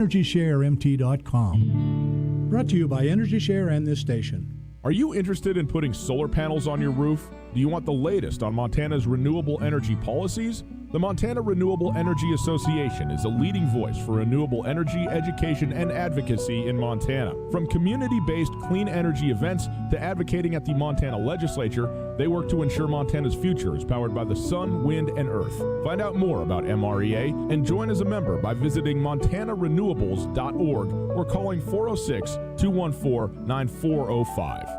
EnergyShareMT.com. Brought to you by EnergyShare and this station. Are you interested in putting solar panels on your roof? Do you want the latest on Montana's renewable energy policies? The Montana Renewable Energy Association is a leading voice for renewable energy, education, and advocacy in Montana. From community-based clean energy events to advocating at the Montana legislature, they work to ensure Montana's future is powered by the sun, wind, and earth. Find out more about MREA and join as a member by visiting montanarenewables.org or calling 406-214-9405.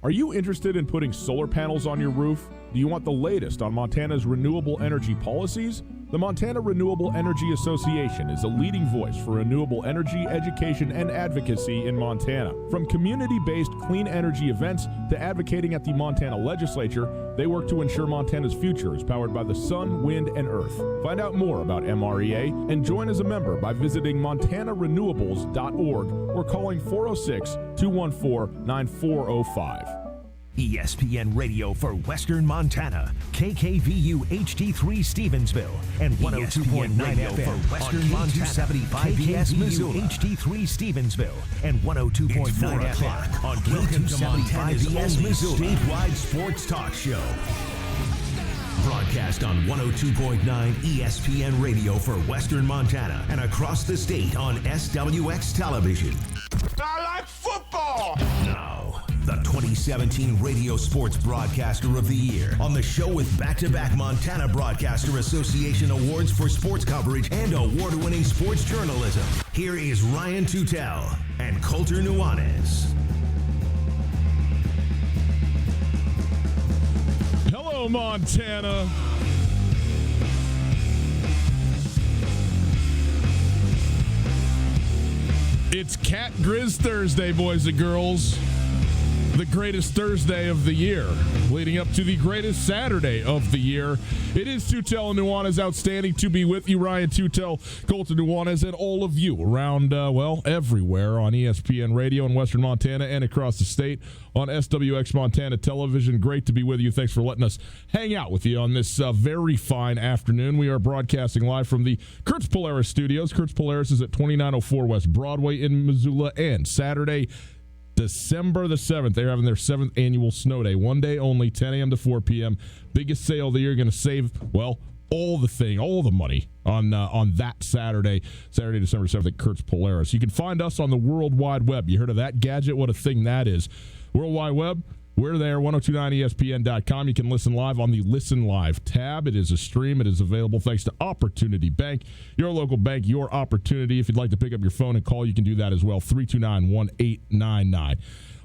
Are you interested in putting solar panels on your roof? Do you want the latest on Montana's renewable energy policies? The Montana Renewable Energy Association is a leading voice for renewable energy, education, and advocacy in Montana. From community-based clean energy events to advocating at the Montana legislature, they work to ensure Montana's future is powered by the sun, wind, and earth. Find out more about MREA and join as a member by visiting montanarenewables.org or calling 406-214-9405. ESPN Radio for Western Montana, KKVU HD3 Stevensville, and 102.9 FM for Western Montana, KKVU Missoula, HD3 Stevensville, and 102.9 FM on K275BS Missoula. Statewide Sports Talk Show. Broadcast on 102.9 ESPN Radio for Western Montana and across the state on SWX Television. I like football! Now, the 2017 Radio Sports Broadcaster of the Year on the show with back-to-back Montana Broadcaster Association awards for sports coverage and award-winning sports journalism. Here is Ryan Tutel and Colter Nuanez. Hello, Montana. It's Cat Grizz Thursday, boys and girls. The greatest Thursday of the year, leading up to the greatest Saturday of the year. It is Tutel and Nuanez. Outstanding to be with you, Ryan Tutel, Colton Nuanez, and all of you around, everywhere on ESPN Radio in Western Montana and across the state on SWX Montana Television. Great to be with you. Thanks for letting us hang out with you on this very fine afternoon. We are broadcasting live from the Kurtz Polaris studios. Kurtz Polaris is at 2904 West Broadway in Missoula, and Saturday, December the 7th, they're having their 7th annual snow day. One day only, 10 a.m. to 4 p.m. Biggest sale of the year. Going to save, all the money on that Saturday, December 7th at Kurtz Polaris. You can find us on the World Wide Web. You heard of that gadget? What a thing that is. World Wide Web. We're there, 1029ESPN.com. You can listen live on the Listen Live tab. It is a stream. It is available thanks to Opportunity Bank. Your local bank, your opportunity. If you'd like to pick up your phone and call, you can do that as well, 329-1899.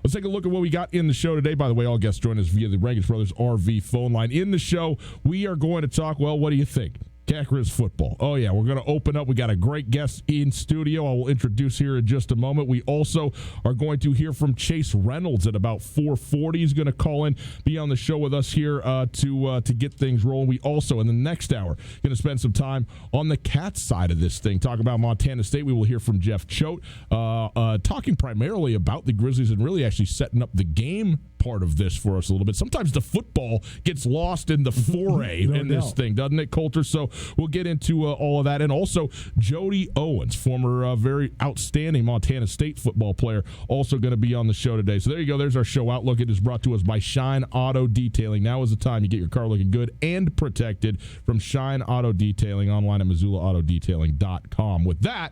Let's take a look at what we got in the show today. By the way, all guests join us via the Rankins Brothers RV phone line. In the show, we are going to talk, what do you think? Cat Grizz football. Oh, yeah, we're going to open up. We got a great guest in studio I will introduce here in just a moment. We also are going to hear from Chase Reynolds at about 4:40. He's going to call in, be on the show with us here to get things rolling. We also, in the next hour, going to spend some time on the Cats side of this thing, talk about Montana State. We will hear from Jeff Choate, talking primarily about the Grizzlies and really actually setting up the game part of this for us a little bit. Sometimes the football gets lost in the foray in this thing, doesn't it, Colter? So we'll get into all of that. And also, Jody Owens, former very outstanding Montana State football player, also going to be on the show today. So there you go. There's our show outlook. It is brought to us by Shine Auto Detailing. Now is the time you get your car looking good and protected from Shine Auto Detailing, online at MissoulaAutoDetailing.com. With that,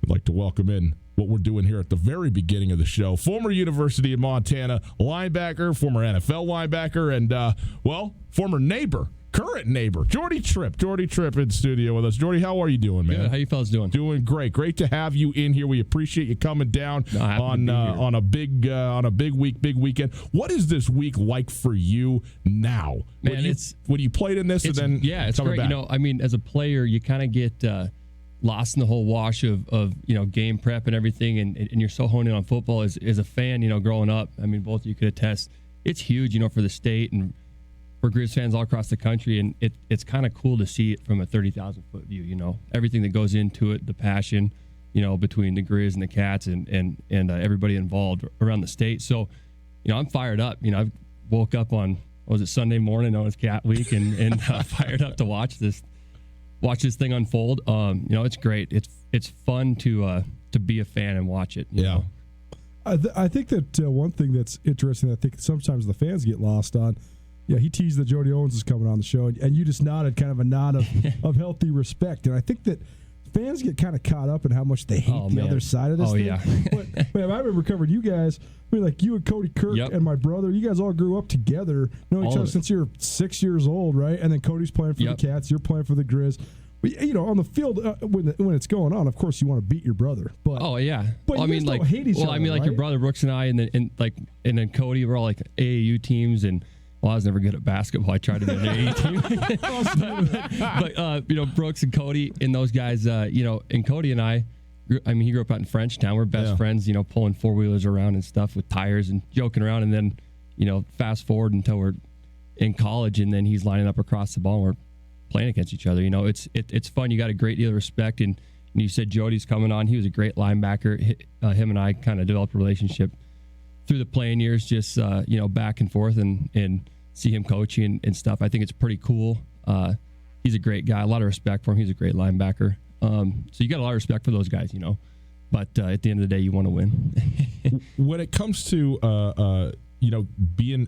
I'd like to welcome in what we're doing here at the very beginning of the show. Former University of Montana linebacker, former NFL linebacker, and, former neighbor, current neighbor, Jordy Tripp. Jordy Tripp in studio with us. Jordy, how are you doing, man? Good. How you fellas doing? Doing great. Great to have you in here. We appreciate you coming down on a big week, big weekend. What is this week like for you now? Man, when you played in this and then it's great. Back. As a player, you kind of get lost in the whole wash of game prep and everything, and you're so honed in on football. As a fan, growing up, both of you could attest, it's huge, for the state and for Grizz fans all across the country, and it's kind of cool to see it from a 30,000-foot view, everything that goes into it, the passion, between the Grizz and the Cats and everybody involved around the state. So, I'm fired up. I woke up on, Sunday morning, known as Cat Week, and fired up to watch this watch this thing unfold. It's great. It's fun to be a fan and watch it. You know? I think that one thing that's interesting, I think sometimes the fans get lost on. Yeah, he teased that Jody Owens is coming on the show, and you just nodded kind of a nod of healthy respect. And I think that fans get kind of caught up in how much they hate the other side of this thing. Yeah. but I remember covering you guys. I mean, like you and Cody Kirk and my brother, you guys all grew up together, knowing each other since you were 6 years old, right? And then Cody's playing for the Cats, you're playing for the Grizz. But, on the field, when it's going on, of course you want to beat your brother. But But I mean, don't hate each other, like your brother Brooks and I, and then Cody, we're all like AAU teams, and I was never good at basketball. I tried to be an AAU team, but Brooks and Cody and those guys, and Cody and I. he grew up out in Frenchtown. We're best friends, pulling four-wheelers around and stuff with tires and joking around. And then, fast forward until we're in college, and then he's lining up across the ball and we're playing against each other. It's fun. You got a great deal of respect. And you said Jody's coming on. He was a great linebacker. Him and I kind of developed a relationship through the playing years, just, back and forth and see him coaching and stuff. I think it's pretty cool. He's a great guy. A lot of respect for him. He's a great linebacker. So you got a lot of respect for those guys, But at the end of the day, you want to win. When it comes to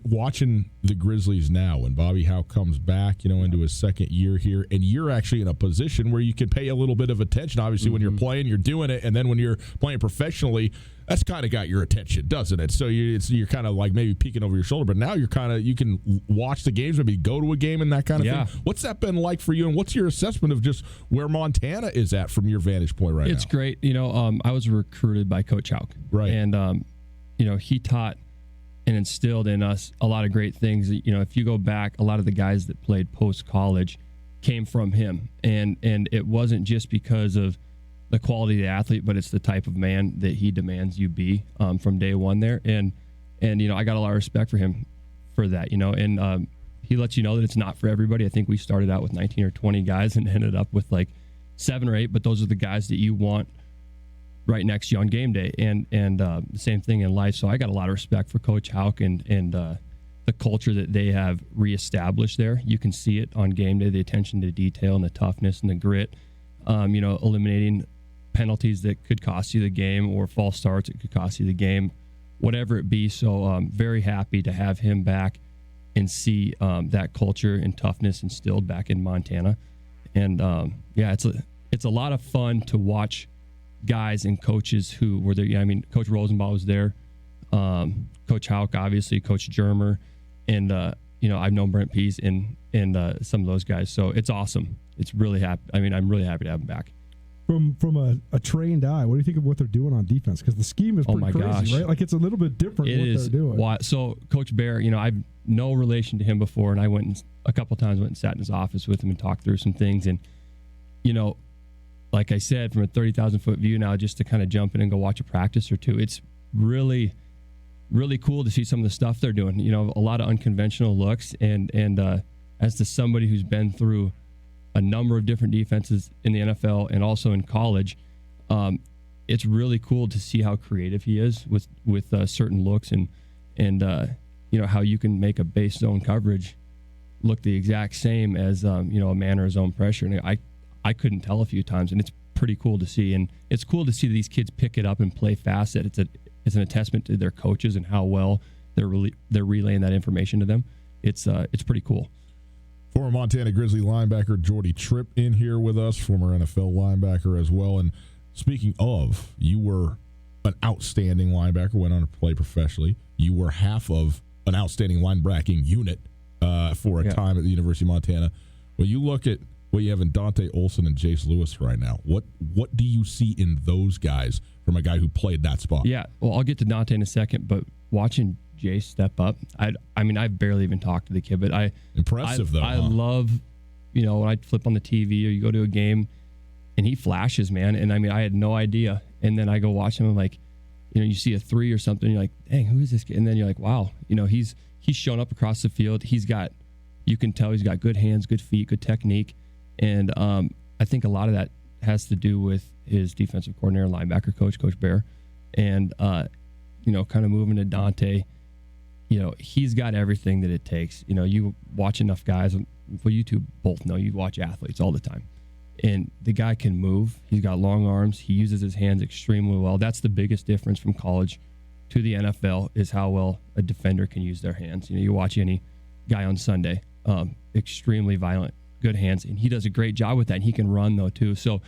watching the Grizzlies now, when Bobby Howe comes back, into his second year here, and you're actually in a position where you can pay a little bit of attention. Obviously, when you're playing, you're doing it, and then when you're playing professionally, that's kind of got your attention, doesn't it? So you're kind of like maybe peeking over your shoulder, but now you can watch the games, maybe go to a game and that kind of thing. What's that been like for you, and what's your assessment of just where Montana is at from your vantage point right now? It's great. I was recruited by Coach Houck. Right. And, he taught and instilled in us a lot of great things. If you go back, a lot of the guys that played post-college came from him. And it wasn't just because of the quality of the athlete, but it's the type of man that he demands you be from day one there. And I got a lot of respect for him for that, and he lets you know that it's not for everybody. I think we started out with 19 or 20 guys and ended up with like 7 or 8, but those are the guys that you want right next to you on game day, and the same thing in life. So I got a lot of respect for Coach Houck and the culture that they have reestablished there. You can see it on game day, the attention to detail and the toughness and the grit, eliminating penalties that could cost you the game or false starts that could cost you the game, whatever it be. So very happy to have him back and see that culture and toughness instilled back in Montana. And it's a lot of fun to watch guys and coaches who were there. Coach Rosenbaum was there, Coach Houck, obviously, Coach Germer, and I've known Brent Pease and some of those guys. So it's awesome. It's really happy. I'm really happy to have him back. From a trained eye, what do you think of what they're doing on defense? Because the scheme is pretty crazy, right? Like it's a little bit different they're doing. So Coach Bear, I've no relation to him before, and I went a couple times went and sat in his office with him and talked through some things. And like I said, from a 30,000-foot view now, just to kind of jump in and go watch a practice or two, it's really, really cool to see some of the stuff they're doing. A lot of unconventional looks, and as to somebody who's been through a number of different defenses in the NFL and also in college, it's really cool to see how creative he is with certain looks and how you can make a base zone coverage look the exact same as a man or his own pressure. And I couldn't tell a few times, and it's pretty cool to see. And it's cool to see these kids pick it up and play fast. It's an attestament to their coaches and how well they're relaying that information to them. It's pretty cool. Former Montana Grizzly linebacker Jordy Tripp in here with us, former NFL linebacker as well. And speaking of, you were an outstanding linebacker, went on to play professionally. You were half of an outstanding linebacking unit for a time at the University of Montana. When you look at what you have in Dante Olson and Jace Lewis right now, what do you see in those guys from a guy who played that spot? Yeah, well, I'll get to Dante in a second, but watching Jace step up, I've barely even talked to the kid, but impressive though. I love, when I flip on the TV or you go to a game and he flashes, man. And I had no idea. And then I go watch him and like, you see a 3 or something, you're like, dang, who is this kid? And then you're like, wow, he's shown up across the field. You can tell he's got good hands, good feet, good technique. And I think a lot of that has to do with his defensive coordinator, linebacker coach, Coach Bear. And, kind of moving to Dante, he's got everything that it takes. You watch enough guys. Well, you two both know you watch athletes all the time. And the guy can move. He's got long arms. He uses his hands extremely well. That's the biggest difference from college to the NFL is how well a defender can use their hands. You watch any guy on Sunday, extremely violent, good hands, and he does a great job with that. And he can run though too. So,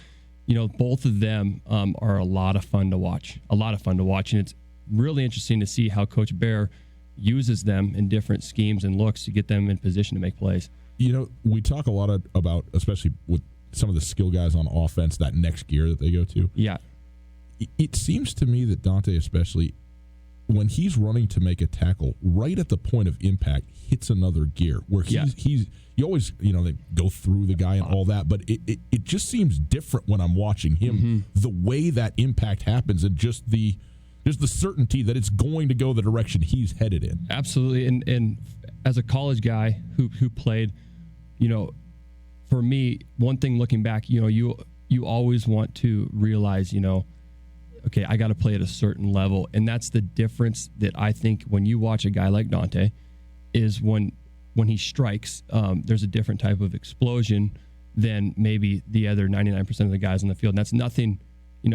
both of them are a lot of fun to watch. And it's really interesting to see how Coach Bear uses them in different schemes and looks to get them in position to make plays. We talk a lot about, especially with some of the skill guys on offense, that next gear that they go to. Yeah. It seems to me that Dante, especially when he's running to make a tackle, right at the point of impact, hits another gear where you always, they go through the guy and all that, but it just seems different when I'm watching him, the way that impact happens and just the certainty that it's going to go the direction he's headed in. Absolutely. And as a college guy who played, for me, one thing looking back, you always want to realize, okay, I got to play at a certain level. And that's the difference that I think when you watch a guy like Dante is when he strikes, there's a different type of explosion than maybe the other 99% of the guys on the field. And that's nothing,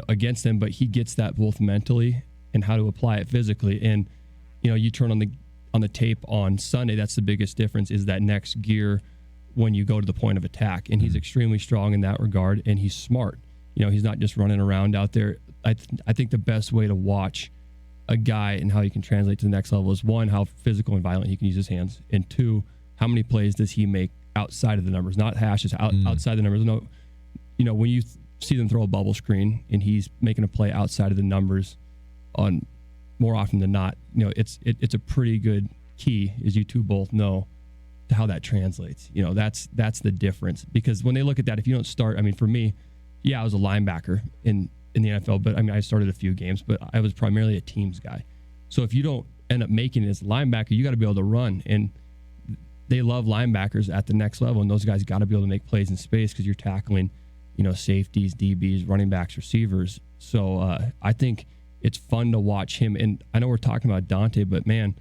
against him, but he gets that both mentally and how to apply it physically. And, you turn on the tape on Sunday, that's the biggest difference is that next gear when you go to the point of attack. And he's extremely strong in that regard, and he's smart. He's not just running around out there. I think the best way to watch a guy and how he can translate to the next level is, one, how physical and violent he can use his hands, and two, how many plays does he make outside of the numbers, not hashes, outside the numbers. No, when you see them throw a bubble screen and he's making a play outside of the numbers on more often than not, it's a pretty good key, as you two both know, to how that translates. That's the difference, because when they look at that, if you don't start, for me, I was a linebacker in the NFL, but I started a few games, but I was primarily a teams guy. So if you don't end up making it as a linebacker, you got to be able to run, and they love linebackers at the next level, and those guys got to be able to make plays in space because you're tackling, safeties, DBs, running backs, receivers. So I think it's fun to watch him, and I know we're talking about Dante, but man,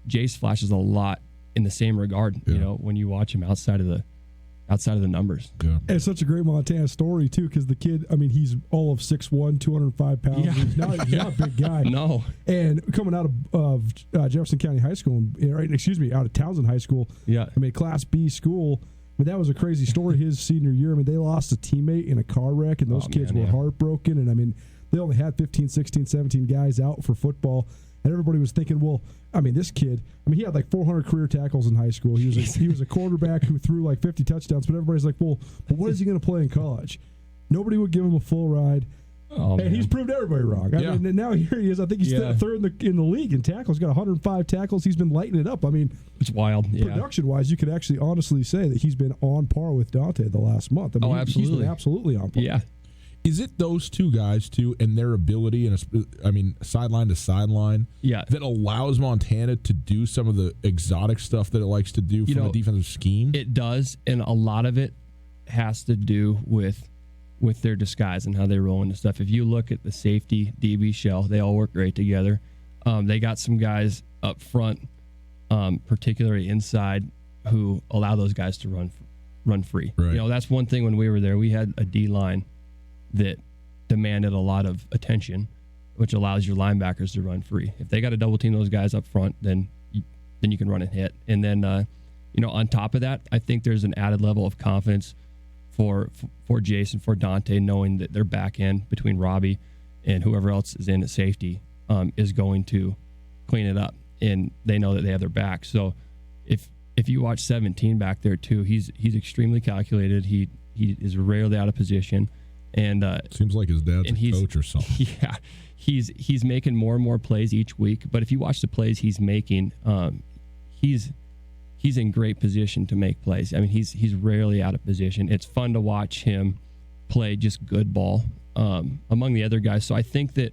Jace flashes a lot in the same regard. When you watch him outside of the numbers. Yeah. And it's such a great Montana story, too, because the kid, he's all of 6'1", 205 pounds. Yeah. He's not a big guy. No. And coming out of Jefferson County High School, out of Townsend High School, Class B school. That was a crazy story his senior year. They lost a teammate in a car wreck, and those kids were heartbroken. And, they only had 15, 16, 17 guys out for football. And everybody was thinking, this kid, he had like 400 career tackles in high school. He was a quarterback who threw like 50 touchdowns. But everybody's like, but what is he going to play in college? Nobody would give him a full ride. And he's proved everybody wrong. And now here he is. I think he's third in the league in tackles. He's got 105 tackles. He's been lighting it up. It's wild. Production-wise, you could actually honestly say that he's been on par with Dante the last month. Absolutely. He's been absolutely on par. Yeah. Is it those two guys, too, and their ability, sideline to sideline, that allows Montana to do some of the exotic stuff that it likes to do from a defensive scheme? It does, and a lot of it has to do with their disguise and how they roll into stuff. If you look at the safety, DB shell, they all work great together. They got some guys up front, particularly inside, who allow those guys to run free. Right. That's one thing when we were there. We had a D-line that demanded a lot of attention, which allows your linebackers to run free. If they got to double team those guys up front, then you can run and hit. And then, on top of that, I think there's an added level of confidence for Jason, for Dante, knowing that their back end between Robbie and whoever else is in at safety is going to clean it up, and they know that they have their back. So if you watch 17 back there too, he's extremely calculated. He is rarely out of position. And seems like his dad's a coach or something. Yeah, he's making more and more plays each week. But if you watch the plays he's making, he's in great position to make plays. He's rarely out of position. It's fun to watch him play just good ball among the other guys. So I think that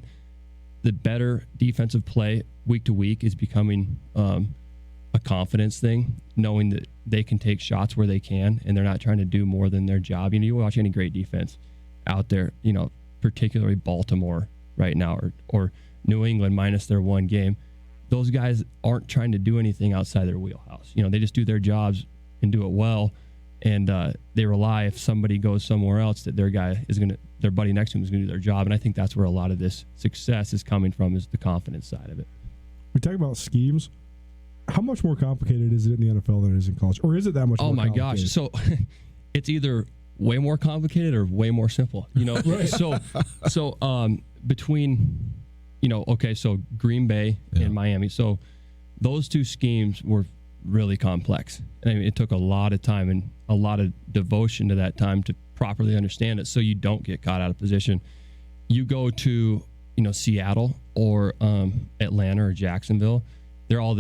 the better defensive play week to week is becoming a confidence thing, knowing that they can take shots where they can and they're not trying to do more than their job. You watch any great defense out there, particularly Baltimore right now or New England minus their one game, those guys aren't trying to do anything outside their wheelhouse. They just do their jobs and do it well. And they rely, if somebody goes somewhere else, that their buddy next to him is going to do their job. And I think that's where a lot of this success is coming from, is the confidence side of it. We talk about schemes. How much more complicated is it in the NFL than it is in college? Or is it that much more complicated? Oh, my gosh. So it's either way more complicated or way more simple. Right. So between, so Green Bay and Miami. So those two schemes were really complex. I mean, it took a lot of time and a lot of devotion to that time to properly understand it, so you don't get caught out of position. You go to, Seattle or Atlanta or Jacksonville, they're all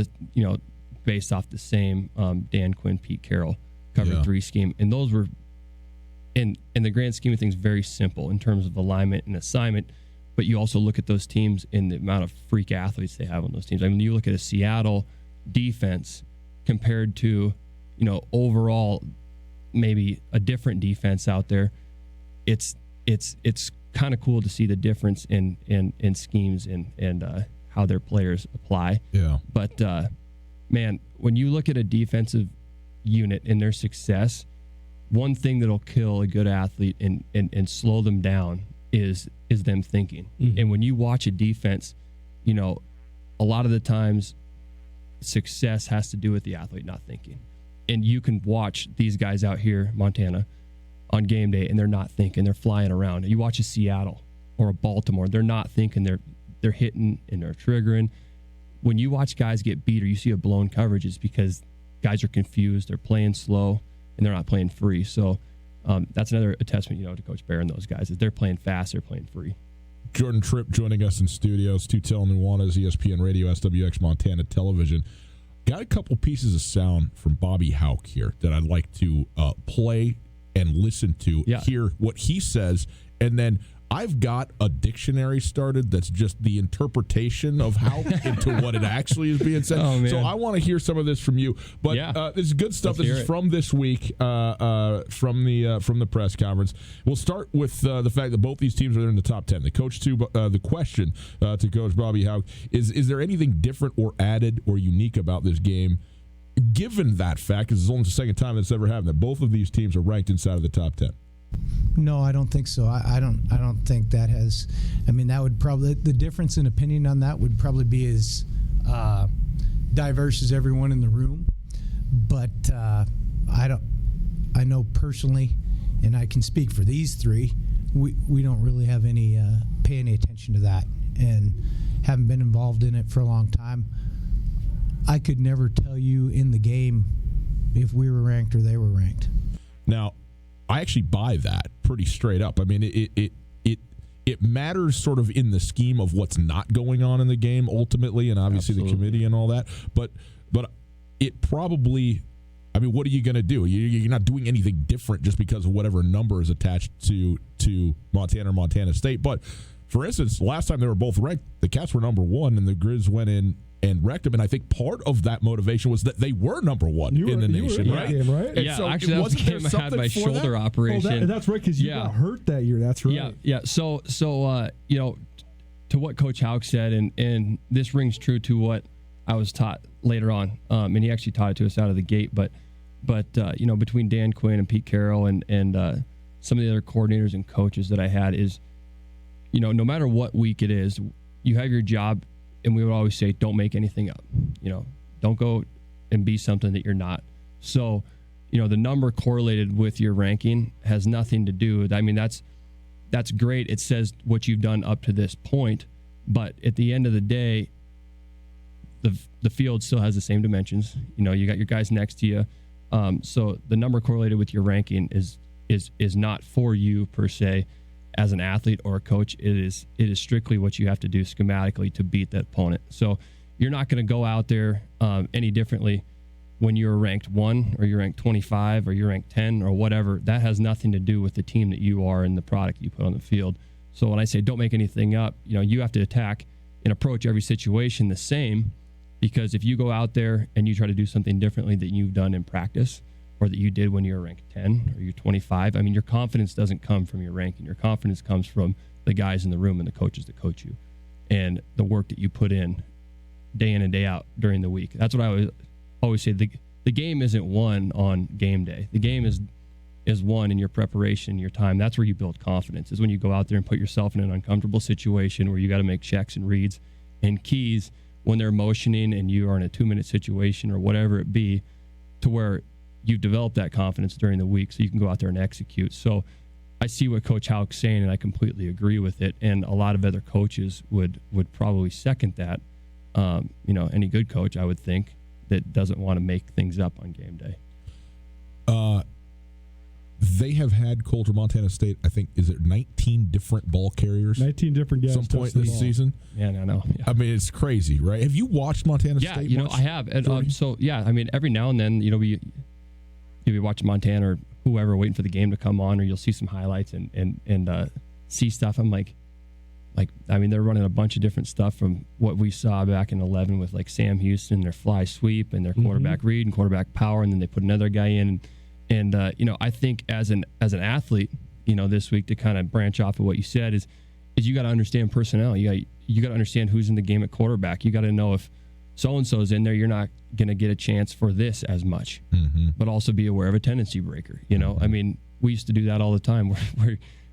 based off the same Dan Quinn, Pete Carroll cover 3 scheme, and those were in the grand scheme of things very simple in terms of alignment and assignment. But you also look at those teams in the amount of freak athletes they have on those teams. I mean, you look at a Seattle defense compared to, overall maybe a different defense out there. It's kind of cool to see the difference in schemes and how their players apply. Yeah. But man, when you look at a defensive unit and their success, one thing that'll kill a good athlete and slow them down is them thinking. Mm-hmm. And when you watch a defense, a lot of the times success has to do with the athlete not thinking. And you can watch these guys out here, Montana, on game day, and they're not thinking. They're flying around. You watch a Seattle or a Baltimore, they're not thinking. They're hitting and they're triggering. When you watch guys get beat or you see a blown coverage, it's because guys are confused, they're playing slow, and they're not playing free. So that's another testament, to Coach Bear and those guys, is they're playing fast, they're playing free. Jordan Tripp joining us in studios. Tutel Nuanez, ESPN Radio, SWX Montana Television. Got a couple pieces of sound from Bobby Hauck here that I'd like to play and listen to, hear what he says, and then I've got a dictionary started that's just the interpretation of Hauck into what it actually is being said. Oh, so I want to hear some of this from you. But this is good stuff. This is from this week, from the press conference. We'll start with the fact that both these teams are in the top 10. The question to Coach Bobby Hauck is there anything different or added or unique about this game, given that fact, because it's only the second time that's ever happened, that both of these teams are ranked inside of the top 10? No, I don't think so. I don't think that has. I mean, that would probably, the difference in opinion on that would probably be as diverse as everyone in the room. But I know personally, and I can speak for these three, we don't really have pay any attention to that, and haven't been involved in it for a long time. I could never tell you in the game if we were ranked or they were ranked. Now, I actually buy that pretty straight up. I mean, it matters sort of in the scheme of what's not going on in the game ultimately, and obviously the committee and all that. But it probably, I mean, what are you going to do? You're not doing anything different just because of whatever number is attached to Montana or Montana State. But for instance, last time they were both ranked, the Cats were number 1, and the Grizz went in and wrecked them. And I think part of that motivation was that they were number 1 in the nation, right? Game, right? And so actually, that was the game I had my shoulder operation. Oh, that's right, because you got hurt that year. That's right. Yeah. So to what Coach Hauck said, and this rings true to what I was taught later on, and he actually taught it to us out of the gate. But between Dan Quinn and Pete Carroll and some of the other coordinators and coaches that I had is, no matter what week it is, you have your job. And we would always say, don't make anything up. Don't go and be something that you're not. So, the number correlated with your ranking has nothing to do with, I mean, that's great. It says what you've done up to this point. But at the end of the day, the field still has the same dimensions. You got your guys next to you. So the number correlated with your ranking is not for you per se. As an athlete or a coach, it is strictly what you have to do schematically to beat that opponent. So you're not going to go out there any differently when you're ranked 1 or you're ranked 25 or you're ranked 10 or whatever. That has nothing to do with the team that you are and the product you put on the field. So when I say don't make anything up, you have to attack and approach every situation the same, because if you go out there and you try to do something differently that you've done in practice, or that you did when you were ranked 10 or you're 25, I mean, your confidence doesn't come from your ranking. Your confidence comes from the guys in the room and the coaches that coach you and the work that you put in and day out during the week. That's what I always say. The the game isn't won on game day. The game is won in your preparation, your time. That's where you build confidence, is when you go out there and put yourself in an uncomfortable situation where you got to make checks and reads and keys when they're motioning and you are in a 2-minute situation or whatever it be, to where you develop that confidence during the week so you can go out there and execute. So I see what Coach Houck's saying, and I completely agree with it. And a lot of other coaches would probably second that. Any good coach, I would think, that doesn't want to make things up on game day. They have had Coulter, Montana State, I think, is it 19 different ball carriers? 19 different guys. Some point this season? Yeah, I know. Yeah. I mean, it's crazy, right? Have you watched Montana State? Yeah, I have. And, every now and then, you'll be watching Montana or whoever waiting for the game to come on, or you'll see some highlights and see stuff. I'm like, they're running a bunch of different stuff from what we saw back in 11 with like Sam Houston, their fly sweep and their quarterback read and quarterback power, and then they put another guy in. And I think as an athlete, this week, to kind of branch off of what you said is you got to understand personnel. You got to understand who's in the game at quarterback. You got to know if so-and-so's in there, you're not going to get a chance for this as much, but also be aware of a tendency breaker. We used to do that all the time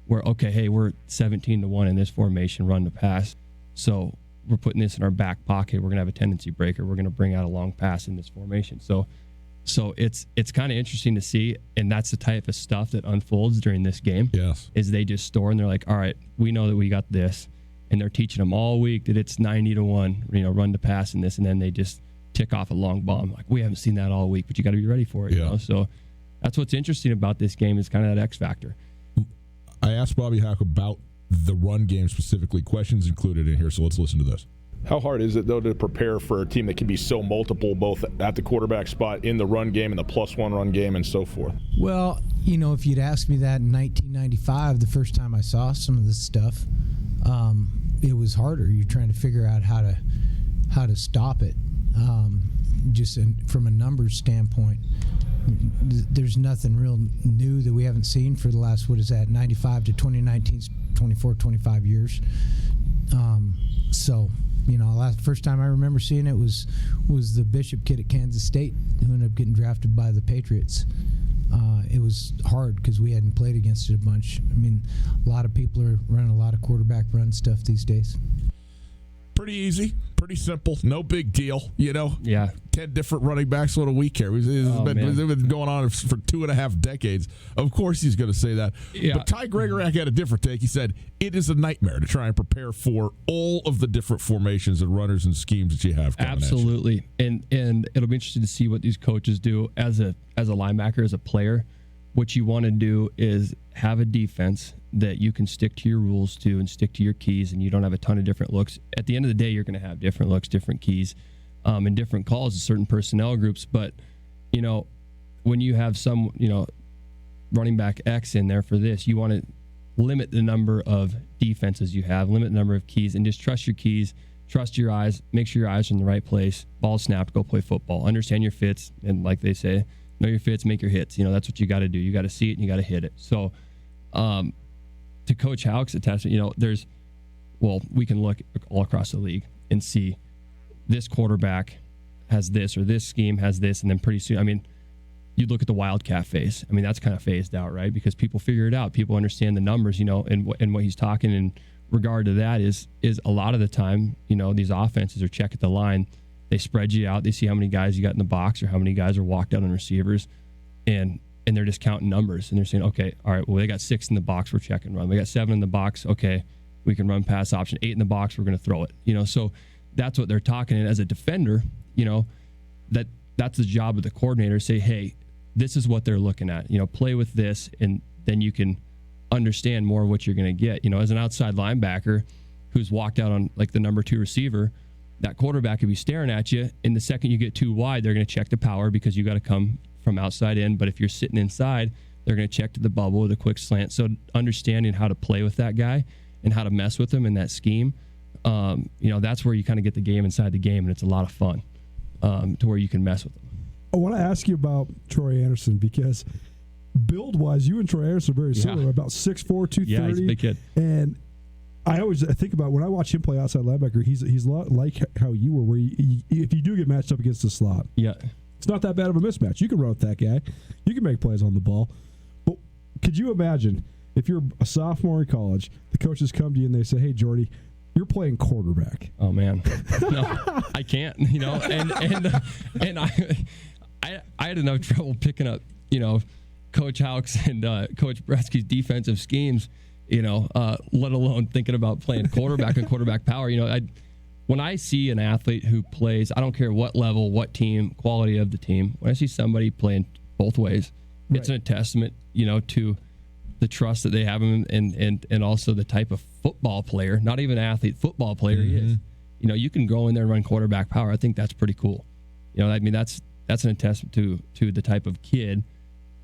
where okay, hey, we're 17-1 in this formation, run to pass. So we're putting this in our back pocket. We're going to have a tendency breaker. We're going to bring out a long pass in this formation. So it's kind of interesting to see, and that's the type of stuff that unfolds during this game. Yes. Is they just store and they're like, all right, we know that we got this, and they're teaching them all week that it's 90-1, run to pass in this, and then they just tick off a long bomb. Like, we haven't seen that all week, but you got to be ready for it. Yeah. So that's what's interesting about this game, is kind of that X factor. I asked Bobby Houck about the run game specifically. Questions included in here, so let's listen to this. How hard is it, though, to prepare for a team that can be so multiple, both at the quarterback spot, in the run game, and the +1 run game, and so forth? Well, if you'd asked me that in 1995, the first time I saw some of this stuff, it was harder. You're trying to figure out how to stop it, from a numbers standpoint. There's nothing real new that we haven't seen for the last, 95 to 2019, 24, 25 years. First time I remember seeing it was the Bishop kid at Kansas State, who ended up getting drafted by the Patriots. It was hard because we hadn't played against it a bunch. A lot of people are running a lot of quarterback run stuff these days. Pretty easy, pretty simple, no big deal, Yeah. 10 different running backs on a week here. It's been going on for 2.5 decades. Of course he's going to say that. Yeah. But Ty Gregorak had a different take. He said, it is a nightmare to try and prepare for all of the different formations and runners and schemes that you have coming Absolutely. at you. And it'll be interesting to see what these coaches do as a linebacker, as a player. What you want to do is have a defense that you can stick to your rules to and stick to your keys, and you don't have a ton of different looks. At the end of the day, you're going to have different looks, different keys, and different calls to certain personnel groups. But, when you have some, running back X in there for this, you want to limit the number of defenses you have, limit the number of keys, and just trust your keys, trust your eyes, make sure your eyes are in the right place, ball snapped, go play football, understand your fits, and like they say, know your fits, make your hits. That's what you got to do. You got to see it and you got to hit it. So, to Coach Houck's attachment, we can look all across the league and see this quarterback has this, or this scheme has this, and then pretty soon, you look at the Wildcat phase. That's kind of phased out, right? Because people figure it out. People understand the numbers, and what he's talking in regard to that is a lot of the time, these offenses are check at the line. They spread you out. They see how many guys you got in the box or how many guys are walked out on receivers, and they're just counting numbers, and they're saying, okay, all right, well, they got 6 in the box, we're check and run. We got 7 in the box, okay, we can run pass option. 8 in the box, we're going to throw it. So that's what they're talking. And as a defender, that's the job of the coordinator. Say, hey, this is what they're looking at. Play with this, and then you can understand more of what you're going to get. As an outside linebacker who's walked out on like the number 2 receiver, that quarterback could be staring at you. And the second you get too wide, they're going to check the power because you got to come from outside in. But if you're sitting inside, they're going to check to the bubble with a quick slant. So understanding how to play with that guy and how to mess with him in that scheme, that's where you kind of get the game inside the game, and it's a lot of fun to where you can mess with them. I want to ask you about Troy Anderson, because build-wise, you and Troy Anderson are very similar, about 6'4", 230. Yeah, he's a big kid. And I think about when I watch him play outside linebacker, he's a lot like how you were, where if you do get matched up against the slot. Yeah. It's not that bad of a mismatch. You can run with that guy. You can make plays on the ball. But could you imagine if you're a sophomore in college, the coaches come to you and they say, "Hey, Jordy, you're playing quarterback." Oh man, no, I can't. And I had enough trouble picking up, Coach Houck's and Coach Bresky's defensive schemes, let alone thinking about playing quarterback and quarterback power. When I see an athlete who plays, I don't care what level, what team, quality of the team, when I see somebody playing both ways, right, it's a testament, to the trust that they have him and also the type of football player, not even athlete, football player he is. You can go in there and run quarterback power. I think that's pretty cool. That's an attestament to the type of kid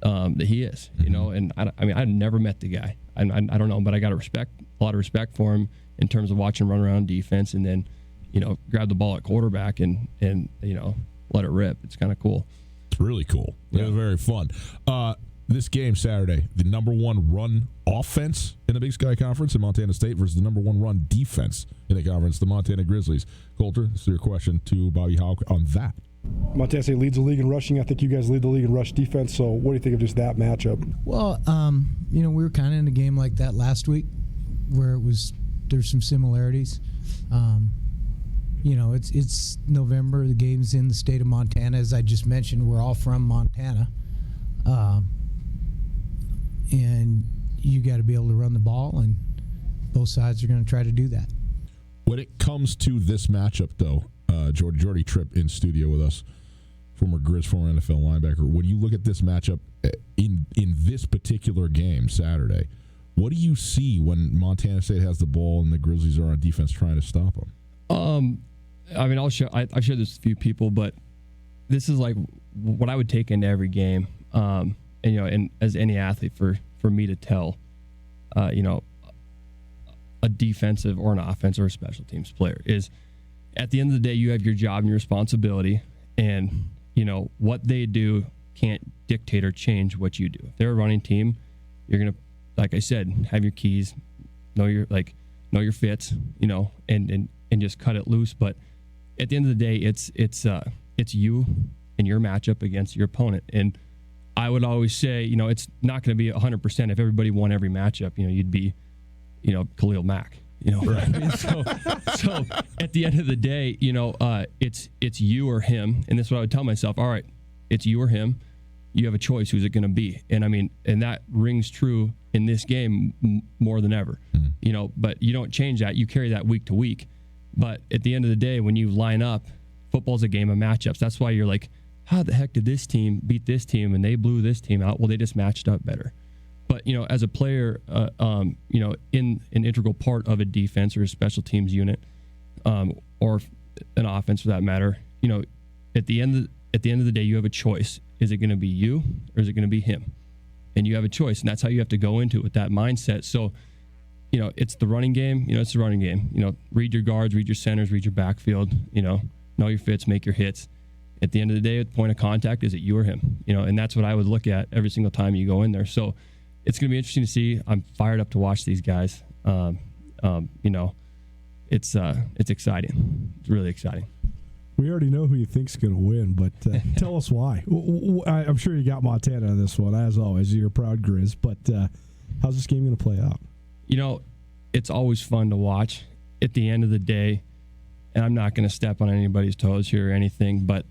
that he is, and I've never met the guy. I don't know, but I got a lot of respect for him in terms of watching him run around defense and then, grab the ball at quarterback and let it rip. It's kind of cool. It's really cool. Yeah. Very fun. This game Saturday, the number one run offense in the Big Sky Conference in Montana State versus the number one run defense in the conference, the Montana Grizzlies. Coulter, this is your question to Bobby Houck on that. Montana State leads the league in rushing. I think you guys lead the league in rush defense. So what do you think of just that matchup? Well, we were kind of in a game like that last week where there's some similarities. It's November. The game's in the state of Montana. As I just mentioned, we're all from Montana. And you got to be able to run the ball, and both sides are going to try to do that. When it comes to this matchup, though, Jordy Tripp in studio with us, former Grizz, former NFL linebacker. When you look at this matchup in this particular game Saturday, what do you see when Montana State has the ball and the Grizzlies are on defense trying to stop them? I've shared this with a few people, but this is like what I would take into every game. And as any athlete, for me to tell, a defensive or an offensive or a special teams player is, at the end of the day, you have your job and your responsibility, and what they do can't dictate or change what you do. If they're a running team, you're gonna, like I said, have your keys, know your fits, and just cut it loose. But at the end of the day, it's you and your matchup against your opponent. And I would always say, it's not going to be 100%. If everybody won every matchup, you'd be, Khalil Mack. Right. So at the end of the day, it's you or him, and this is what I would tell myself. All right, it's you or him. You have a choice. Who's it going to be? And and that rings true in this game more than ever. But you don't change that. You carry that week to week. But at the end of the day, when you line up, football's a game of matchups. That's why you're like, how the heck did this team beat this team and they blew this team out? Well, they just matched up better. But, as a player, in an integral part of a defense or a special teams unit, or an offense for that matter, at the end of the day, you have a choice. Is it going to be you or is it going to be him? And you have a choice, and that's how you have to go into it with that mindset. So, it's the running game. It's the running game. Read your guards, read your centers, read your backfield. Know your fits, make your hits. At the end of the day, at the point of contact, is it you or him? And that's what I would look at every single time you go in there. So it's going to be interesting to see. I'm fired up to watch these guys. It's exciting. It's really exciting. We already know who you think's going to win, but tell us why. I'm sure you got Montana on this one, as always. You're a proud Grizz, but how's this game going to play out? It's always fun to watch. At the end of the day, and I'm not going to step on anybody's toes here or anything, but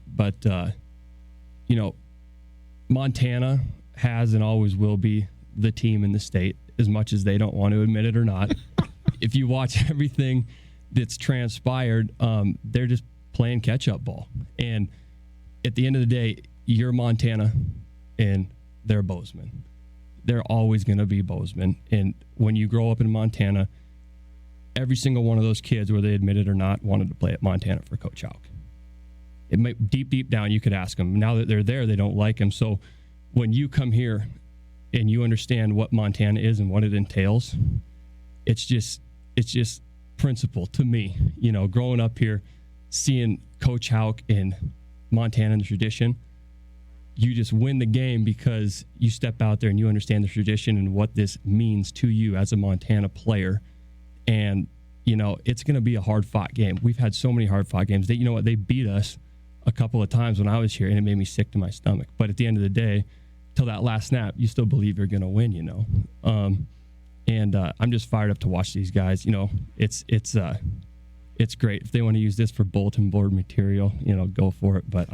Montana has and always will be the team in the state, as much as they don't want to admit it or not. If you watch everything that's transpired, they're just playing catch-up ball. And at the end of the day, you're Montana and they're Bozeman. They're always going to be Bozeman. And when you grow up in Montana, every single one of those kids, whether they admit it or not, wanted to play at Montana for Coach Houck. It might, deep down, you could ask them. Now that they're there, they don't like him. So when you come here and you understand what Montana is and what it entails, it's just principle to me. Growing up here, seeing Coach Houck in Montana and the tradition, you just win the game because you step out there and you understand the tradition and what this means to you as a Montana player. And, it's going to be a hard-fought game. We've had so many hard-fought games. They beat us a couple of times when I was here, and it made me sick to my stomach. But at the end of the day, till that last snap, you still believe you're going to win, you know. And I'm just fired up to watch these guys. You know, it's great. If they want to use this for bulletin board material, you know, go for it. But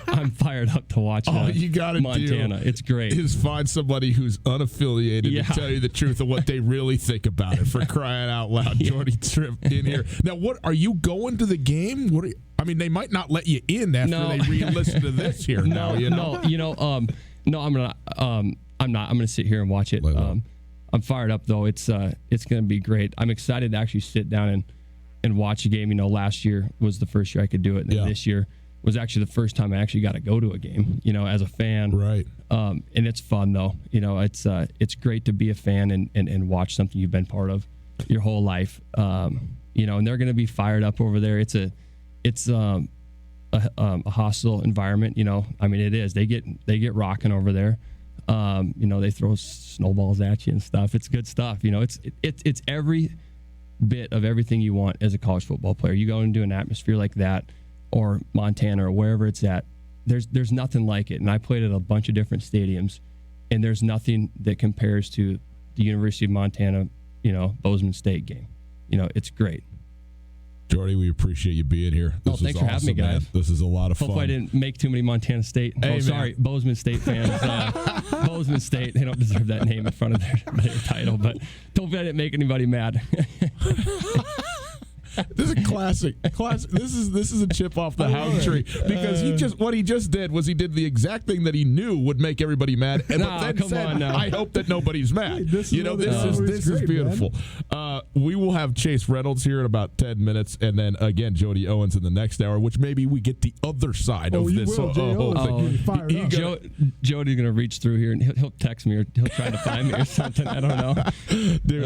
I'm fired up to watch you gotta Montana. It's great. Is find somebody who's unaffiliated to tell you the truth of what they really think about it. For crying out loud, Jordy Tripp in here. Now, what are you going to the game? What? I mean, they might not let you in after they re-listen to this here. No, I'm not. I'm going to sit here and watch it. I'm fired up though. It's going to be great. I'm excited to actually sit down and watch a game. You know, last year was the first year I could do it, and this year was actually the first time I actually got to go to a game, you know, as a fan. Right. And it's fun though. You know, it's great to be a fan and watch something you've been part of your whole life. You know, and they're going to be fired up over there. It's a hostile environment. You know, I mean, it is. They get rocking over there. You know, they throw snowballs at you and stuff. It's good stuff. You know, it's every bit of everything you want as a college football player. You go into an atmosphere like that, or Montana, or wherever it's at. There's nothing like it. And I played at a bunch of different stadiums, and there's nothing that compares to the University of Montana, you know, Bozeman State game. You know, it's great. Jordy, we appreciate you being here. Thanks for having me, guys. Man. This is a lot of fun. Hopefully I didn't make too many Montana State. Sorry, Bozeman State fans. Bozeman State, they don't deserve that name in front of their title, but hopefully I didn't make anybody mad. This is a classic. This is a chip off the house tree, because what he just did was he did the exact thing that he knew would make everybody mad, and then said, "I hope that nobody's mad." This is beautiful. We will have Chase Reynolds here in about 10 minutes, and then again Jody Owens in the next hour, which maybe we get the other side of this whole thing. Jody's gonna reach through here and he'll text me, or he'll try to find me or something. I don't know. Dude,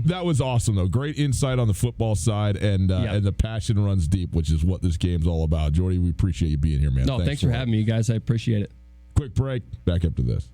that was awesome though. Great insight on the football side. And the passion runs deep, which is what this game's all about. Jordy, we appreciate you being here, man. No, thanks for having me, you guys. I appreciate it. Quick break. Back up to this.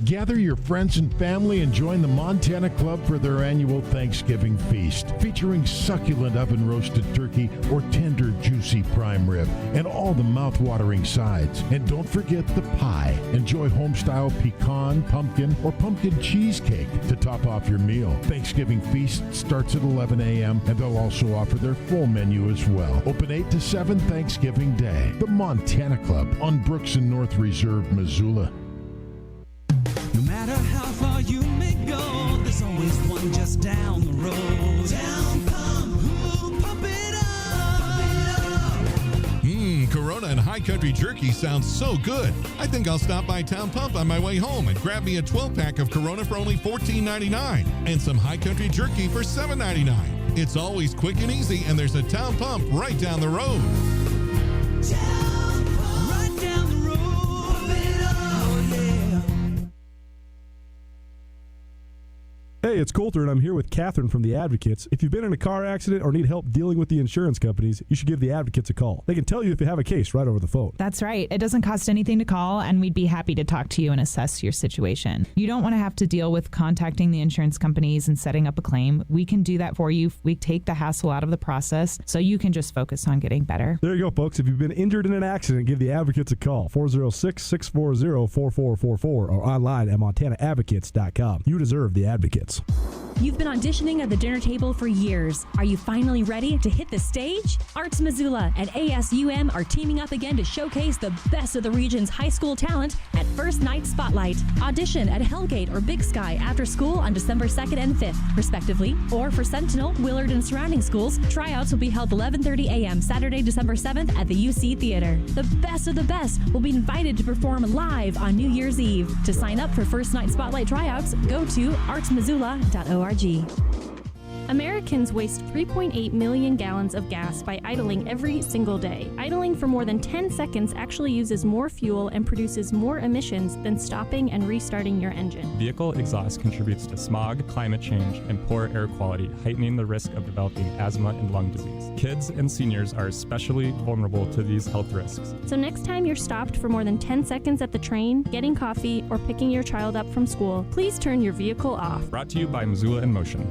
Gather your friends and family and join the Montana Club for their annual Thanksgiving feast, featuring succulent oven-roasted turkey or tender, juicy prime rib, and all the mouth-watering sides. And don't forget the pie. Enjoy home-style pecan, pumpkin, or pumpkin cheesecake to top off your meal. Thanksgiving feast starts at 11 a.m., and they'll also offer their full menu as well. Open 8 to 7 Thanksgiving Day. The Montana Club on Brooks and North Reserve, Missoula. No matter how far you may go, there's always one just down the road. Town Pump, ooh, pump it up. Corona and High Country Jerky sounds so good. I think I'll stop by Town Pump on my way home and grab me a 12-pack of Corona for only $14.99 and some High Country Jerky for $7.99. It's always quick and easy, and there's a Town Pump right down the road. Town Pump, right down the road. Pump it up, oh yeah. Hey, it's Coulter, and I'm here with Catherine from The Advocates. If you've been in a car accident or need help dealing with the insurance companies, you should give The Advocates a call. They can tell you if you have a case right over the phone. That's right. It doesn't cost anything to call, and we'd be happy to talk to you and assess your situation. You don't want to have to deal with contacting the insurance companies and setting up a claim. We can do that for you. We take the hassle out of the process, so you can just focus on getting better. There you go, folks. If you've been injured in an accident, give The Advocates a call, 406-640-4444, or online at montanaadvocates.com. You deserve The Advocates. You've been auditioning at the dinner table for years. Are you finally ready to hit the stage? Arts Missoula and ASUM are teaming up again to showcase the best of the region's high school talent at First Night Spotlight. Audition at Hellgate or Big Sky after school on December 2nd and 5th, respectively. Or for Sentinel, Willard, and surrounding schools, tryouts will be held 11:30 a.m. Saturday, December 7th at the UC Theater. The best of the best will be invited to perform live on New Year's Eve. To sign up for First Night Spotlight tryouts, go to artsmissoula.org. Americans waste 3.8 million gallons of gas by idling every single day. Idling for more than 10 seconds actually uses more fuel and produces more emissions than stopping and restarting your engine. Vehicle exhaust contributes to smog, climate change, and poor air quality, heightening the risk of developing asthma and lung disease. Kids and seniors are especially vulnerable to these health risks. So next time you're stopped for more than 10 seconds at the train, getting coffee, or picking your child up from school, please turn your vehicle off. Brought to you by Missoula in Motion.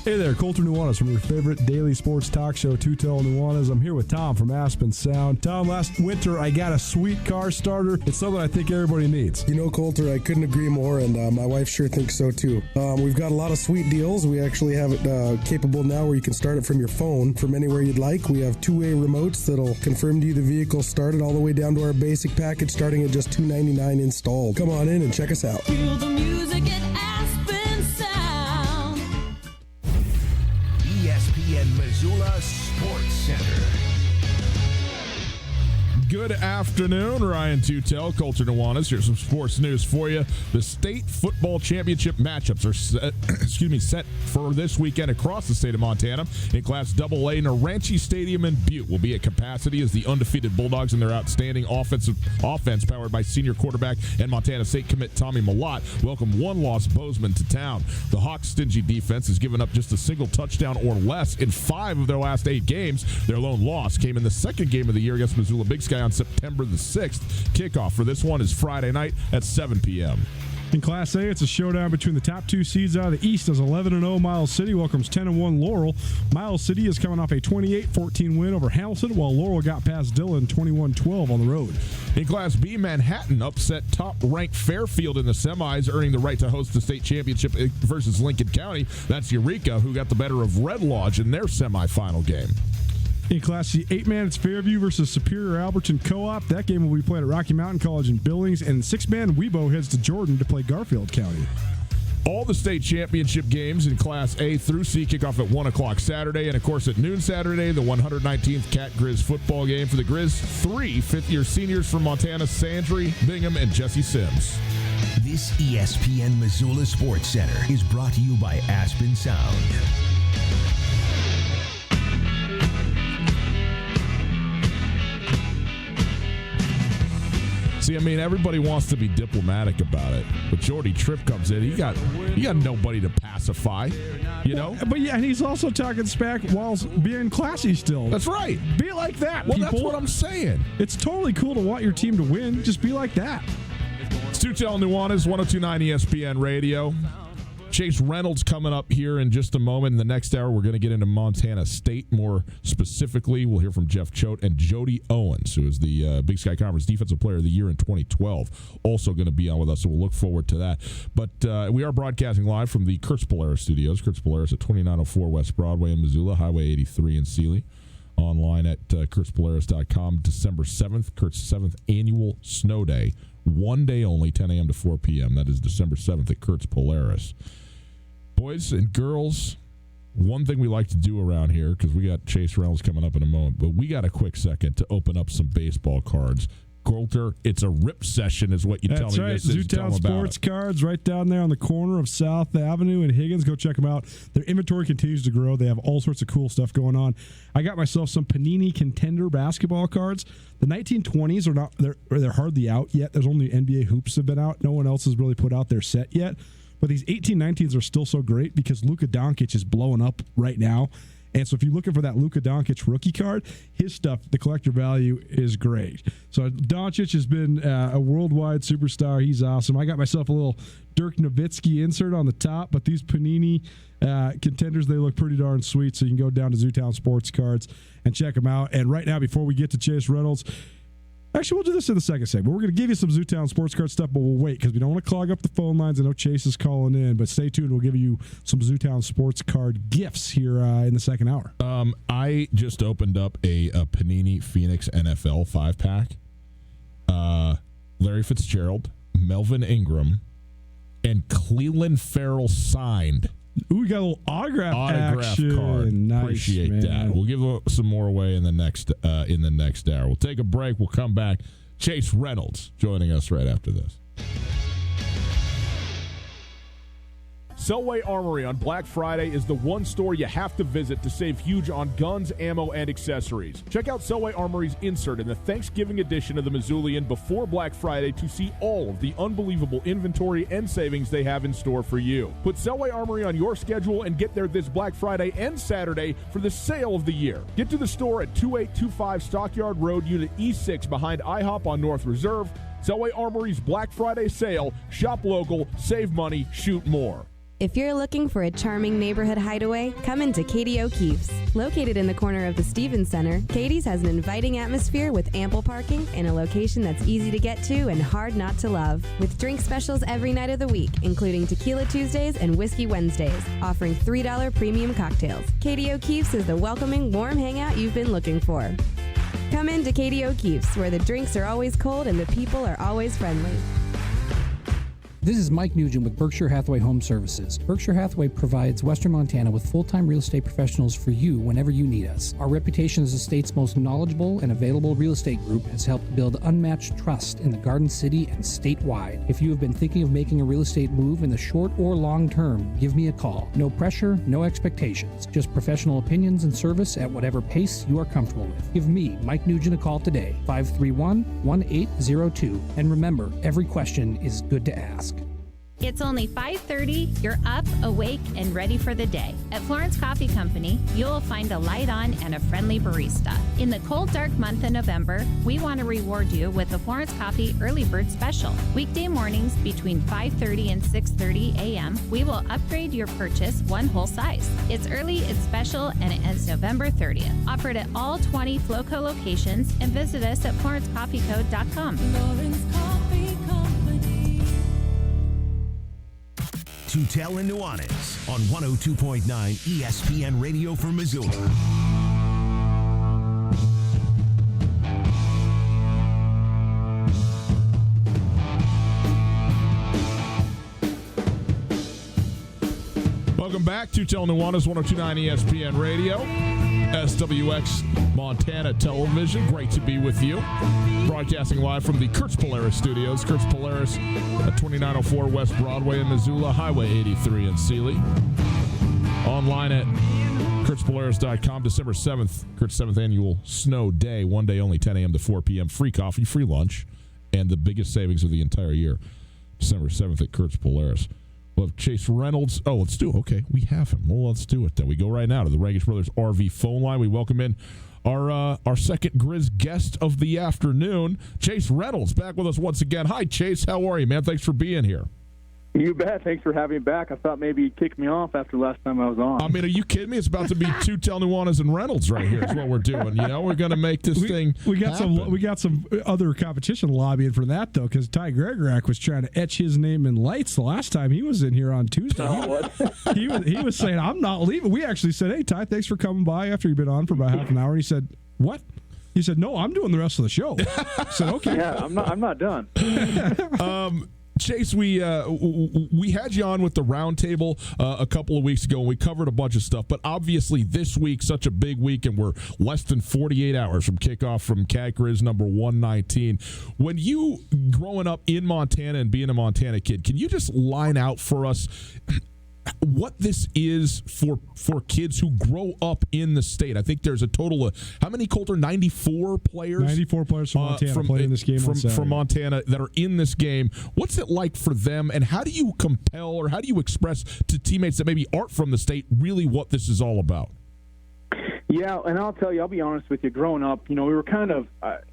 Hey there, Colter Nuanez from your favorite daily sports talk show, Two Tell Nuanez. I'm here with Tom from Aspen Sound. Tom, last winter I got a sweet car starter. It's something I think everybody needs. You know, Colter, I couldn't agree more, and my wife sure thinks so too. We've got a lot of sweet deals. We actually have it capable now where you can start it from your phone from anywhere you'd like. We have two-way remotes that'll confirm to you the vehicle started all the way down to our basic package starting at just $299 installed. Come on in and check us out. Feel the music at Aspen Sound. ESPN Missoula Sports Center. Good afternoon, Ryan Tutel, Colter Nuanez. Here's some sports news for you. The state football championship matchups are set for this weekend across the state of Montana. In Class AA, Naranche Stadium in Butte will be at capacity as the undefeated Bulldogs and their outstanding offense powered by senior quarterback and Montana State commit Tommy Malott welcome one-loss Bozeman to town. The Hawks' stingy defense has given up just a single touchdown or less in 5 of their last 8 games. Their lone loss came in the second game of the year against Missoula Big Sky on September the 6th. Kickoff for this one is Friday night at 7 p.m. In Class A, it's a showdown between the top 2 seeds out of the East as 11-0 Miles City welcomes 10-1 Laurel. Miles City is coming off a 28-14 win over Hamilton, while Laurel got past Dillon 21-12 on the road. In Class B, Manhattan upset top-ranked Fairfield in the semis, earning the right to host the state championship versus Lincoln County. That's Eureka, who got the better of Red Lodge in their semifinal game. In Class C, 8-man, it's Fairview versus Superior Alberton Co-op. That game will be played at Rocky Mountain College in Billings. And 6-man, Webo heads to Jordan to play Garfield County. All the state championship games in Class A through C kick off at 1 o'clock Saturday. And, of course, at noon Saturday, the 119th Cat Grizz football game for the Grizz. 3 fifth-year seniors from Montana, Sandry, Bingham, and Jesse Sims. This ESPN Missoula Sports Center is brought to you by Aspen Sound. See, I mean, everybody wants to be diplomatic about it, but Jordy Tripp comes in. He got nobody to pacify, you know. But yeah, and he's also talking smack while being classy still. That's right. Be like that. Well, people. That's what I'm saying. It's totally cool to want your team to win. Just be like that. It's Tutel Nuanez, 102.9 ESPN Radio. Chase Reynolds coming up here in just a moment. In the next hour, we're going to get into Montana State more specifically. We'll hear from Jeff Choate and Jody Owens, who is the Big Sky Conference Defensive Player of the Year in 2012, also going to be on with us, so we'll look forward to that. But we are broadcasting live from the Kurtz Polaris studios. Kurtz Polaris at 2904 West Broadway in Missoula, Highway 83 in Sealy. Online at kurtzpolaris.com. December 7th, Kurt's 7th annual snow day. 1 day only, 10 a.m. to 4 p.m. That is December 7th at Kurtz Polaris. Boys and girls, one thing we like to do around here, because we got Chase Reynolds coming up in a moment, but we got a quick second to open up some baseball cards. Colter, it's a rip session is what you tell me. That's right. Zootown Sports Cards right down there on the corner of South Avenue and Higgins. Go check them out. Their inventory continues to grow. They have all sorts of cool stuff going on. I got myself some Panini Contender basketball cards. The 1920s are not, they're hardly out yet. There's only NBA hoops have been out. No one else has really put out their set yet. But these 1819s are still so great because Luka Doncic is blowing up right now. And so if you're looking for that Luka Doncic rookie card, his stuff, the collector value is great. So Doncic has been a worldwide superstar. He's awesome. I got myself a little Dirk Nowitzki insert on the top, but these Panini Contenders, they look pretty darn sweet. So you can go down to Zootown Sports Cards and check them out. And right now, before we get to Chase Reynolds, actually, we'll do this in the second segment. We're going to give you some Zootown Sports Card stuff, but we'll wait because we don't want to clog up the phone lines. I know Chase is calling in, but stay tuned. We'll give you some Zootown Sports Card gifts here in the second hour. I just opened up a Panini Phoenix NFL 5-pack. Larry Fitzgerald, Melvin Ingram, and Cleveland Farrell signed. Ooh, we got a little autograph action. Card. Nice, Appreciate man. that. We'll give some more away in the next hour. We'll take a break. We'll come back. Chase Reynolds joining us right after this. Selway Armory on Black Friday is the one store you have to visit to save huge on guns, ammo, and accessories. Check out Selway Armory's insert in the Thanksgiving edition of the Missoulian before Black Friday to see all of the unbelievable inventory and savings they have in store for you. Put Selway Armory on your schedule and get there this Black Friday and Saturday for the sale of the year. Get to the store at 2825 Stockyard Road, Unit E6 behind IHOP on North Reserve. Selway Armory's Black Friday sale. Shop local, save money, shoot more. If you're looking for a charming neighborhood hideaway, come into Katie O'Keefe's. Located in the corner of the Stevens Center, Katie's has an inviting atmosphere with ample parking and a location that's easy to get to and hard not to love. With drink specials every night of the week, including Tequila Tuesdays and Whiskey Wednesdays, offering $3 premium cocktails. Katie O'Keefe's is the welcoming, warm hangout you've been looking for. Come in to Katie O'Keefe's, where the drinks are always cold and the people are always friendly. This is Mike Nugent with Berkshire Hathaway Home Services. Berkshire Hathaway provides Western Montana with full-time real estate professionals for you whenever you need us. Our reputation as the state's most knowledgeable and available real estate group has helped build unmatched trust in the Garden City and statewide. If you have been thinking of making a real estate move in the short or long term, give me a call. No pressure, no expectations. Just professional opinions and service at whatever pace you are comfortable with. Give me, Mike Nugent, a call today, 531-1802. And remember, every question is good to ask. It's only 5:30. You're up, awake, and ready for the day. At Florence Coffee Company, you'll find a light on and a friendly barista. In the cold, dark month of November, we want to reward you with the Florence Coffee Early Bird Special. Weekday mornings between 5:30 and 6:30 a.m., we will upgrade your purchase one whole size. It's early, it's special, and it ends November 30th. Offered at all 20 Floco locations, and visit us at FlorenceCoffeeCo.com. Florence Coffee Company. Tutel and Nuanez on 102.9 ESPN Radio for Missoula. Welcome back to Tutel and Nuanez, 102.9 ESPN Radio, SWX Montana Television. Great to be with you. Broadcasting live from the Kurtz Polaris studios. Kurtz Polaris at 2904 West Broadway in Missoula, Highway 83 in Sealy. Online at KurtzPolaris.com. December 7th, Kurt's 7th annual snow day. One day only, 10 a.m. to 4 p.m. Free coffee, free lunch, and the biggest savings of the entire year. December 7th at Kurtz Polaris. We'll have Chase Reynolds. Oh, let's do it. Okay, we have him. Well, let's do it then. We go right now to the Regish Brothers RV phone line. We welcome in our second Grizz guest of the afternoon, Chase Reynolds, back with us once again. Hi, Chase. How are you, man? Thanks for being here. You bet. Thanks for having me back. I thought maybe you'd kick me off after last time I was on. I mean, are you kidding me? It's about to be Tutel, Nuanez, and Reynolds right here is what we're doing. You know, we're going to make this thing We got happen. some other competition lobbying for that, though, because Ty Gregorak was trying to etch his name in lights the last time he was in here on Tuesday. He was saying, I'm not leaving. We actually said, hey, Ty, thanks for coming by after you've been on for about half an hour. And he said, what? He said, no, I'm doing the rest of the show. I said, okay. Yeah, I'm not done. Chase, we had you on with the roundtable a couple of weeks ago, and we covered a bunch of stuff. But obviously, this week, such a big week, and we're less than 48 hours from kickoff from Cat Grizz number 119. When you growing up in Montana and being a Montana kid, can you just line out for us what this is for kids who grow up in the state? I think there's a total of, how many, Coulter? 94 players? 94 players from Montana playing in this game from Montana that are in this game. What's it like for them, and how do you compel or how do you express to teammates that maybe aren't from the state really what this is all about? Yeah, and I'll tell you, I'll be honest with you, growing up, we were kind of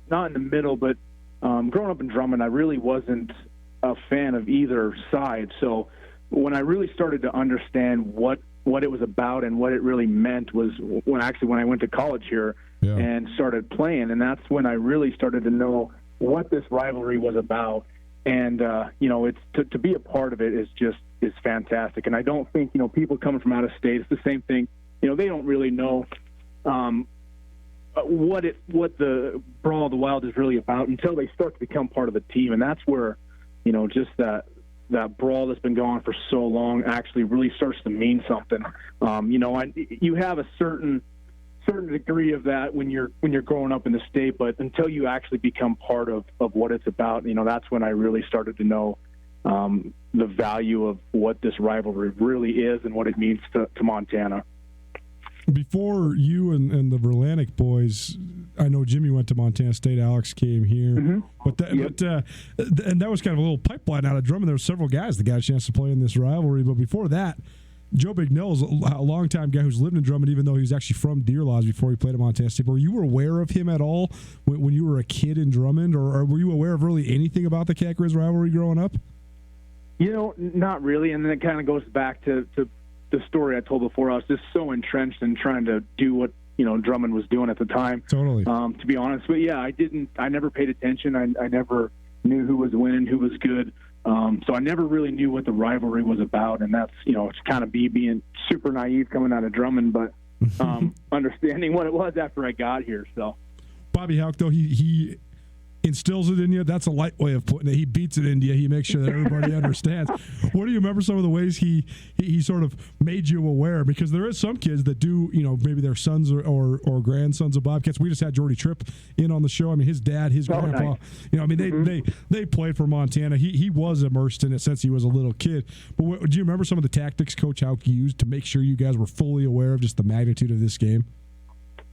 not in the middle, but growing up in Drummond, I really wasn't a fan of either side. So when I really started to understand what it was about and what it really meant was when I went to college here and started playing, and that's when I really started to know what this rivalry was about. And it's to be a part of it is fantastic. And I don't think people coming from out of state, it's the same thing. They don't really know what the Brawl of the Wild is really about until they start to become part of the team, and that's where just that brawl that's been going on for so long actually really starts to mean something. You have a certain degree of that when you're growing up in the state, but until you actually become part of what it's about, that's when I really started to know the value of what this rivalry really is and what it means to Montana. Before you and the Verlanik boys, I know Jimmy went to Montana State. Alex came here, and that was kind of a little pipeline out of Drummond. There were several guys that got a chance to play in this rivalry. But before that, Joe Bignell is a longtime guy who's lived in Drummond, even though he was actually from Deer Lodge before he played at Montana State. Were you aware of him at all when you were a kid in Drummond, or were you aware of really anything about the Cat Grizz rivalry growing up? Not really. And then it kind of goes back to the story I told before. I was just so entrenched in trying to do what Drummond was doing at the time. Totally. To be honest, but yeah, I never paid attention. I never knew who was winning, who was good. So I never really knew what the rivalry was about, and that's it's kind of being super naive coming out of Drummond, but understanding what it was after I got here. So Bobby Hauck, though, he instills it in you. That's a light way of putting it. He beats it into you. He makes sure that everybody understands. What do you remember some of the ways he sort of made you aware? Because there is some kids that do, maybe their sons or grandsons of Bobcats. We just had Jordy Tripp in on the show. I mean, his dad, his grandpa, nice. They played for Montana. He was immersed in it since he was a little kid. But do you remember some of the tactics Coach Hauck used to make sure you guys were fully aware of just the magnitude of this game?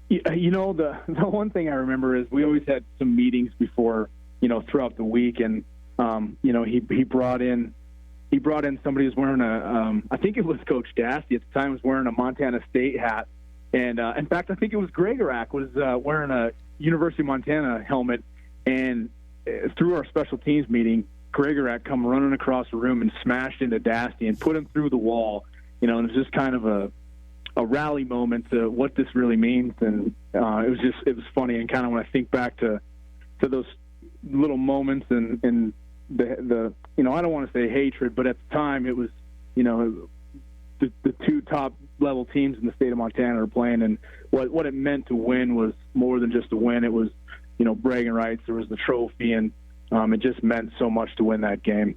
The one thing I remember is we always had some meetings before, throughout the week, and he brought in somebody who's wearing I think it was Coach Dasty at the time, was wearing a Montana State hat, and in fact I think it was Gregorak was wearing a University of Montana helmet, and through our special teams meeting, Gregorak come running across the room and smashed into Dasty and put him through the wall, and it was just kind of a rally moment to what this really means, and it was funny. And kind of when I think back to those little moments and the I don't want to say hatred, but at the time it was the two top level teams in the state of Montana are playing, and what it meant to win was more than just a win. It was bragging rights. There was the trophy, and it just meant so much to win that game.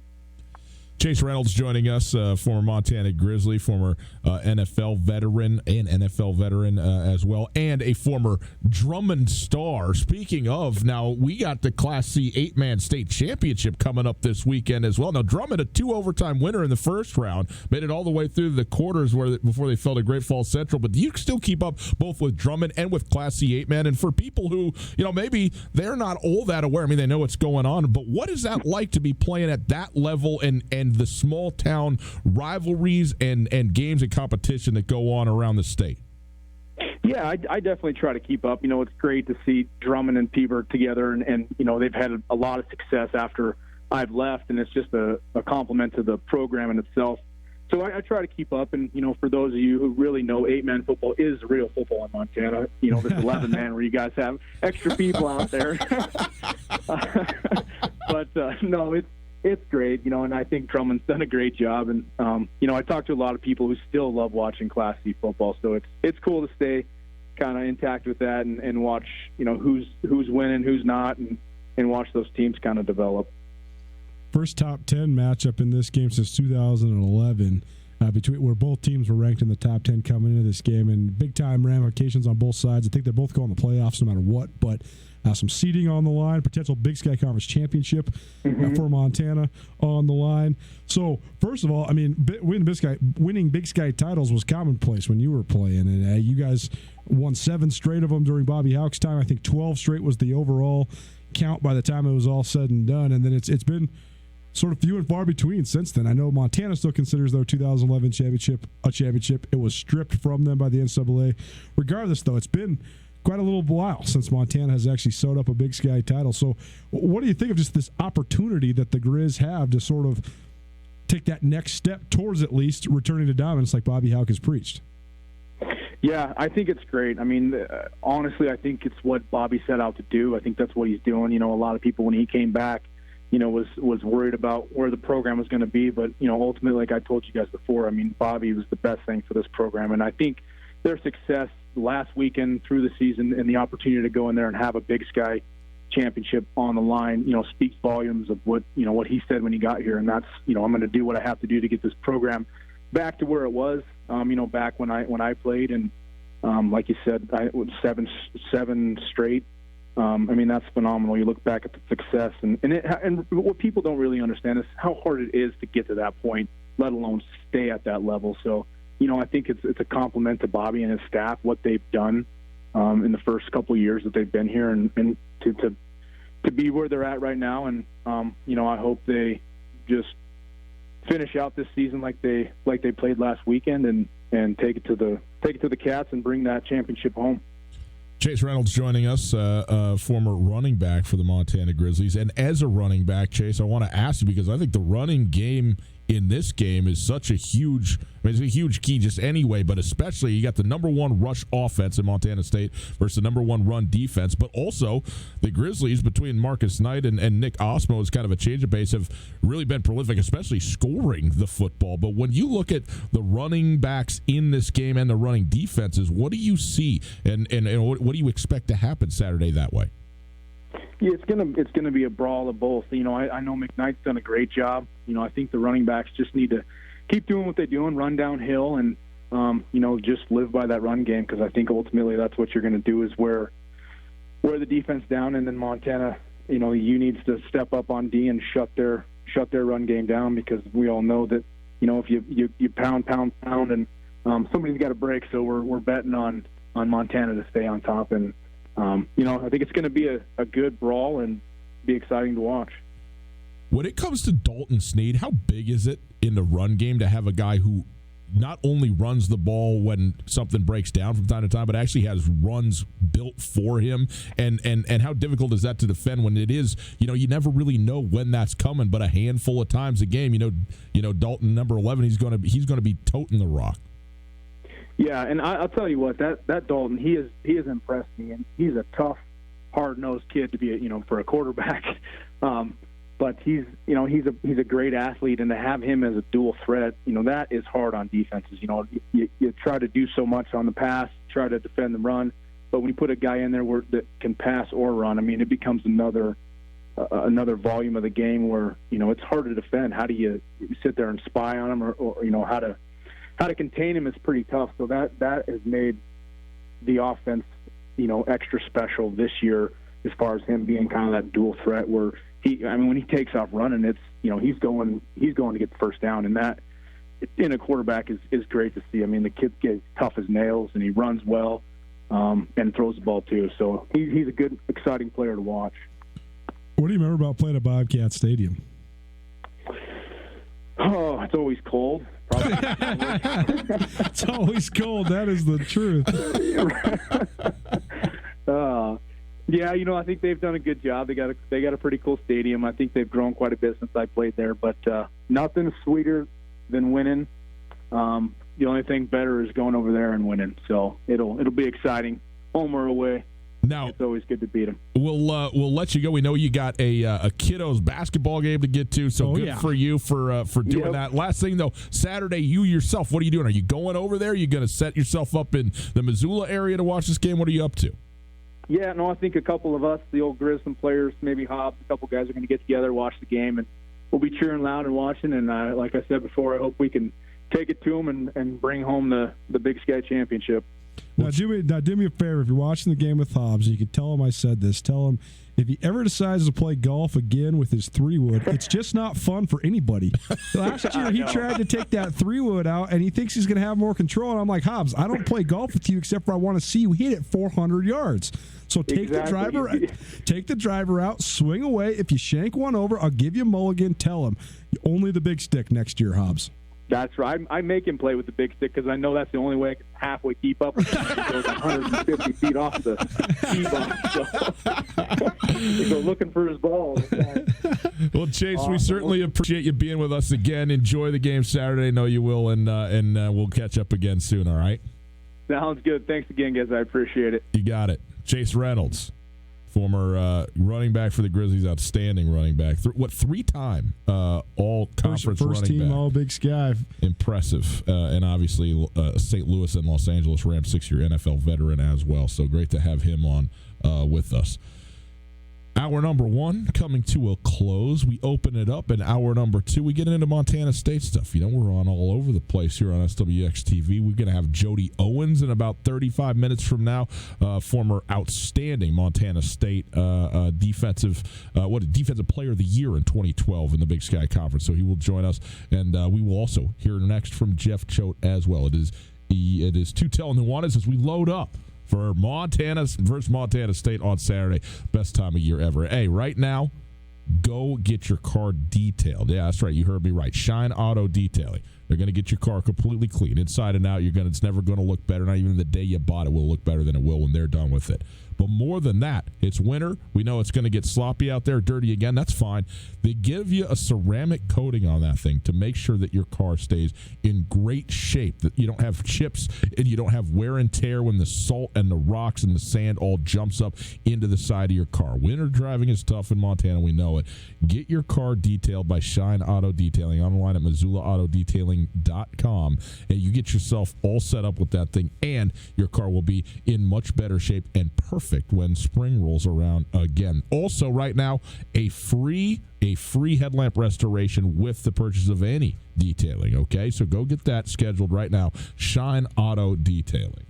Chase Reynolds joining us, former Montana Grizzly, former NFL veteran as well, and a former Drummond star. Speaking of, now we got the Class C 8-man state championship coming up this weekend as well. Now Drummond, a 2-overtime winner in the first round, made it all the way through the quarters before they fell to Great Falls Central. But do you still keep up both with Drummond and with Class C 8-man? And for people who, maybe they're not all that aware, I mean, they know what's going on, but what is that like to be playing at that level and the small town rivalries and games and competition that go on around the state? Yeah, I definitely try to keep up. It's great to see Drummond and Peabert together, and they've had a lot of success after I've left, and it's just a compliment to the program in itself. So I try to keep up, and for those of you who really know 8-man football is real football in Montana. This 11-man where you guys have extra people out there. But no, it's great, and I think Drummond's done a great job. And, I talk to a lot of people who still love watching Class C football. So it's cool to stay kind of intact with that and watch, who's winning, who's not, and watch those teams kind of develop. First top 10 matchup in this game since 2011, between where both teams were ranked in the top 10 coming into this game, and big-time ramifications on both sides. I think they're both going to the playoffs no matter what, but some seeding on the line, potential Big Sky Conference championship for Montana on the line. So, first of all, I mean, winning Big Sky titles was commonplace when you were playing, and you guys won 7 straight of them during Bobby Hauck's time. I think 12 straight was the overall count by the time it was all said and done, and then it's been sort of few and far between since then. I know Montana still considers their 2011 championship a championship. It was stripped from them by the NCAA. Regardless, though, it's been quite a little while since Montana has actually sewed up a Big Sky title. So what do you think of just this opportunity that the Grizz have to sort of take that next step towards at least returning to dominance like Bobby Hauck has preached? Yeah, I think it's great. I mean, honestly, I think it's what Bobby set out to do. I think that's what he's doing. A lot of people when he came back, was worried about where the program was going to be. But, ultimately, like I told you guys before, I mean, Bobby was the best thing for this program. And I think their success last weekend through the season and the opportunity to go in there and have a Big Sky championship on the line, speaks volumes of what he said when he got here. And that's, I'm going to do what I have to do to get this program back to where it was, back when I played. And like you said, I was seven straight. I mean, that's phenomenal. You look back at the success, and what people don't really understand is how hard it is to get to that point, let alone stay at that level. So, I think it's a compliment to Bobby and his staff, what they've done in the first couple of years that they've been here, and to be where they're at right now. And I hope they just finish out this season like they played last weekend, and take it to the Cats and bring that championship home. Chase Reynolds joining us, former running back for the Montana Grizzlies. And as a running back, Chase, I want to ask you, because I think the running game in this game is such a huge. I mean, it's a huge key just anyway, but especially you got the number one rush offense in Montana State versus the number one run defense, but also the Grizzlies between Marcus Knight and Nick Osmo is kind of a change of pace, have really been prolific, especially scoring the football. But when you look at the running backs in this game and the running defenses, what do you see, and what do you expect to happen Saturday that way? Yeah, it's gonna be a brawl of both. I know McKnight's done a great job. I think the running backs just need to keep doing what they're doing, run downhill, and just live by that run game, because I think ultimately that's what you're going to do is wear the defense down, and then Montana, you needs to step up on D and shut their run game down, because we all know that if you pound, and somebody's got to break. So we're betting on Montana to stay on top, and I think it's going to be a good brawl and be exciting to watch. When it comes to Dalton Sneed, how big is it in the run game to have a guy who not only runs the ball when something breaks down from time to time, but actually has runs built for him? And how difficult is that to defend when it is, you never really know when that's coming, but a handful of times a game, Dalton, number 11, he's going to be toting the rock. Yeah, and I'll tell you what, that Dalton, he has impressed me, and he's a tough, hard-nosed kid to be, for a quarterback. But he's a great athlete, and to have him as a dual threat, that is hard on defenses. You try to do so much on the pass, try to defend the run, but when you put a guy in there that can pass or run, I mean, it becomes another volume of the game where it's hard to defend. How do you sit there and spy on him, or how to contain him is pretty tough. So that has made the offense extra special this year, as far as him being kind of that dual threat where when he takes off running, it's he's going to get the first down, and that in a quarterback is great to see. I mean, the kid gets tough as nails, and he runs well, and throws the ball too. So he's a good, exciting player to watch. What do you remember about playing at Bobcat Stadium? Oh, it's always cold. It's always cold. That is the truth. Yeah, I think they've done a good job. They got a pretty cool stadium. I think they've grown quite a bit since I played there. But nothing sweeter than winning. The only thing better is going over there and winning. So it'll be exciting, home or away. Now it's always good to beat them. We'll let you go. We know you got a kiddos basketball game to get to, so good for you for doing that. Last thing though, Saturday, you yourself, what are you doing? Are you going over there? Are you going to set yourself up in the Missoula area to watch this game? What are you up to? Yeah, no, I think a couple of us, the old Grissom players, maybe Hobbs, a couple guys are going to get together, watch the game, and we'll be cheering loud and watching. And like I said before, I hope we can take it to them and bring home the Big Sky Championship. Now, do me a favor. If you're watching the game with Hobbs, you can tell him I said this. Tell him if he ever decides to play golf again with his 3-wood, it's just not fun for anybody. Last year, he tried to take that 3-wood out, and he thinks he's going to have more control. And I'm like, Hobbs, I don't play golf with you except for I want to see you hit it 400 yards. So take the driver out, swing away. If you shank one over, I'll give you a mulligan. Tell him only the big stick next year, Hobbs. That's right. I make him play with the big stick because I know that's the only way I can halfway keep up with him. He goes 150 feet off the tee box. So he goes looking for his ball. Well, Chase, we certainly appreciate you being with us again. Enjoy the game Saturday. Know you will, and we'll catch up again soon, all right? Sounds good. Thanks again, guys. I appreciate it. You got it. Chase Reynolds, former running back for the Grizzlies, outstanding running back. 3-time all-conference running back. First team All-Big Sky. Impressive. And obviously St. Louis and Los Angeles Rams 6-year NFL veteran as well. So great to have him on with us. Hour number 1 coming to a close. We open it up, and hour number 2, we get into Montana State stuff. We're on all over the place here on SWX TV. We're going to have Jody Owens in about 35 minutes from now, former outstanding Montana State defensive player of the year in 2012 in the Big Sky Conference. So he will join us, and we will also hear next from Jeff Choate as well. It is Tutel Nuanez as we load up for Montana versus Montana State on Saturday. Best time of year ever. Hey, right now, go get your car detailed. Yeah, that's right. You heard me right. Shine Auto Detailing. They're going to get your car completely clean, inside and out. It's never going to look better. Not even the day you bought it will look better than it will when they're done with it. But more than that, it's winter. We know it's going to get sloppy out there, dirty again. That's fine. They give you a ceramic coating on that thing to make sure that your car stays in great shape, that you don't have chips and you don't have wear and tear when the salt and the rocks and the sand all jumps up into the side of your car. Winter driving is tough in Montana. We know it. Get your car detailed by Shine Auto Detailing online at MissoulaAutoDetailing.com, and you get yourself all set up with that thing, and your car will be in much better shape and perfect when spring rolls around again. Also, right now, a free headlamp restoration with the purchase of any detailing, okay? So go get that scheduled right now. Shine Auto Detailing.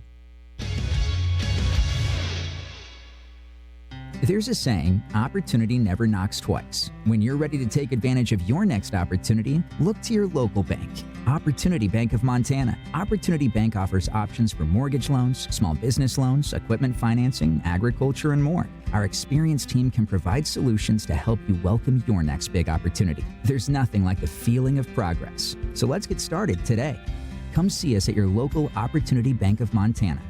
There's a saying, opportunity never knocks twice. When you're ready to take advantage of your next opportunity, look to your local bank. Opportunity Bank of Montana. Opportunity Bank offers options for mortgage loans, small business loans, equipment financing, agriculture, and more. Our experienced team can provide solutions to help you welcome your next big opportunity. There's nothing like the feeling of progress. So let's get started today. Come see us at your local Opportunity Bank of Montana.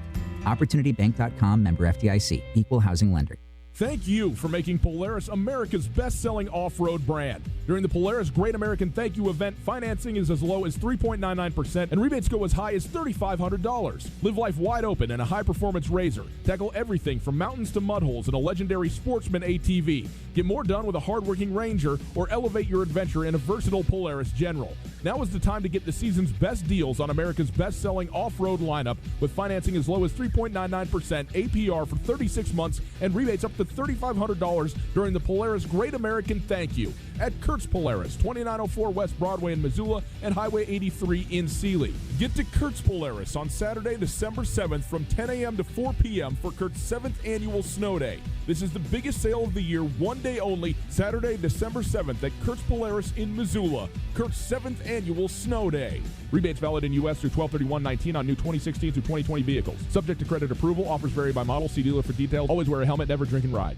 OpportunityBank.com, member FDIC, equal housing lender. Thank you for making Polaris America's best-selling off-road brand. During the Polaris Great American Thank You event, financing is as low as 3.99% and rebates go as high as $3,500. Live life wide open in a high-performance RZR. Tackle everything from mountains to mud holes in a legendary Sportsman ATV. Get more done with a hard-working Ranger or elevate your adventure in a versatile Polaris General. Now is the time to get the season's best deals on America's best-selling off-road lineup with financing as low as 3.99% APR for 36 months and rebates up to $3,500 during the Polaris Great American Thank You at Kurtz Polaris, 2904 West Broadway in Missoula and Highway 83 in Sealy. Get to Kurtz Polaris on Saturday, December 7th from 10 a.m. to 4 p.m. for Kurt's 7th annual Snow Day. This is the biggest sale of the year, one day only, Saturday, December 7th at Kurtz Polaris in Missoula. Kurt's 7th annual Snow Day. Rebates valid in U.S. through 12/31/19 on new 2016 through 2020 vehicles. Subject to credit approval. Offers vary by model. See dealer for details. Always wear a helmet. Never drink and ride.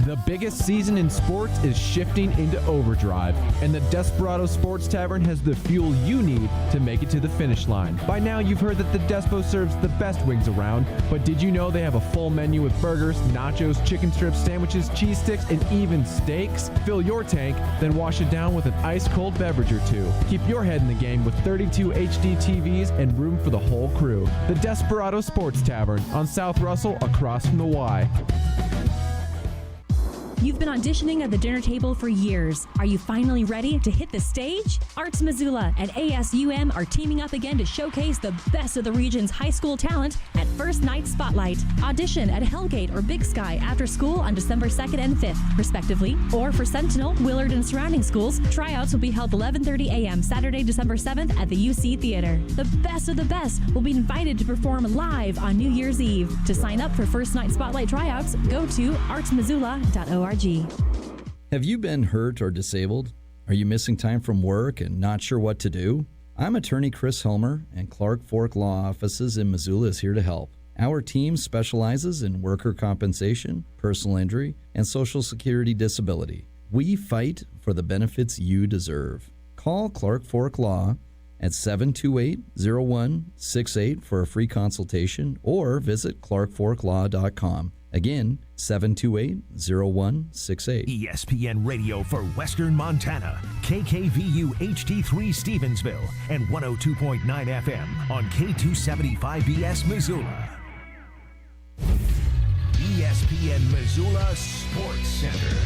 The biggest season in sports is shifting into overdrive, and the Desperado Sports Tavern has the fuel you need to make it to the finish line. By now, you've heard that the Despo serves the best wings around, but did you know they have a full menu with burgers, nachos, chicken strips, sandwiches, cheese sticks, and even steaks? Fill your tank, then wash it down with an ice-cold beverage or two. Keep your head in the game with 32 HD TVs and room for the whole crew. The Desperado Sports Tavern on South Russell across from the Y. You've been auditioning at the dinner table for years. Are you finally ready to hit the stage? Arts Missoula and ASUM are teaming up again to showcase the best of the region's high school talent at First Night Spotlight. Audition at Hellgate or Big Sky after school on December 2nd and 5th, respectively. Or for Sentinel, Willard, and surrounding schools, tryouts will be held 11:30 a.m. Saturday, December 7th at the UC Theater. The best of the best will be invited to perform live on New Year's Eve. To sign up for First Night Spotlight tryouts, go to artsmissoula.org. Have you been hurt or disabled? Are you missing time from work and not sure what to do? I'm attorney Chris Helmer, and Clark Fork Law Offices in Missoula is here to help. Our team specializes in worker compensation, personal injury, and Social Security disability. We fight for the benefits you deserve. Call Clark Fork Law at 728-0168 for a free consultation or visit clarkforklaw.com. Again, 728-0168. ESPN Radio for Western Montana, KKVU HD3 Stevensville, and 102.9 FM on K275BS Missoula. ESPN Missoula Sports Center.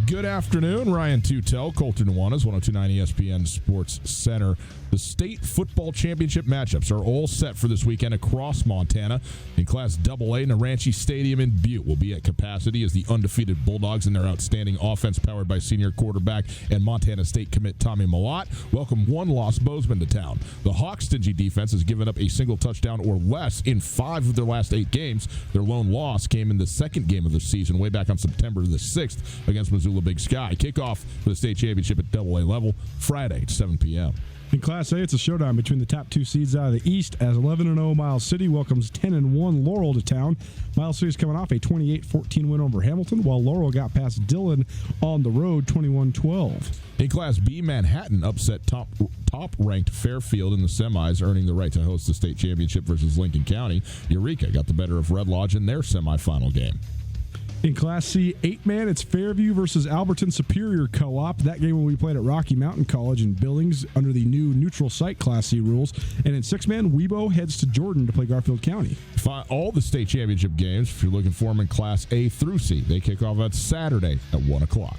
Good afternoon, Ryan Tutel, Colton Nuanez, 102.9 ESPN Sports Center. The state football championship matchups are all set for this weekend across Montana. In Class AA, Naranche Stadium in Butte will be at capacity as the undefeated Bulldogs and their outstanding offense powered by senior quarterback and Montana State commit Tommy Malott welcome one-loss Bozeman to town. The Hawks' stingy defense has given up a single touchdown or less in 5 of their last 8 games. Their lone loss came in the second game of the season way back on September the 6th against Missoula Big Sky. Kickoff for the state championship at AA level Friday at 7 p.m. In Class A, it's a showdown between the top two seeds out of the East as 11-0 Miles City welcomes 10-1 Laurel to town. Miles City is coming off a 28-14 win over Hamilton, while Laurel got past Dillon on the road 21-12. In Class B, Manhattan upset top-ranked Fairfield in the semis, earning the right to host the state championship versus Lincoln County. Eureka got the better of Red Lodge in their semifinal game. In Class C, 8-man, it's Fairview versus Alberton Superior Co-op. That game will be played at Rocky Mountain College in Billings under the new neutral site Class C rules. And in 6-man, Webo heads to Jordan to play Garfield County. All the state championship games, if you're looking for them in Class A through C, they kick off on Saturday at 1 o'clock.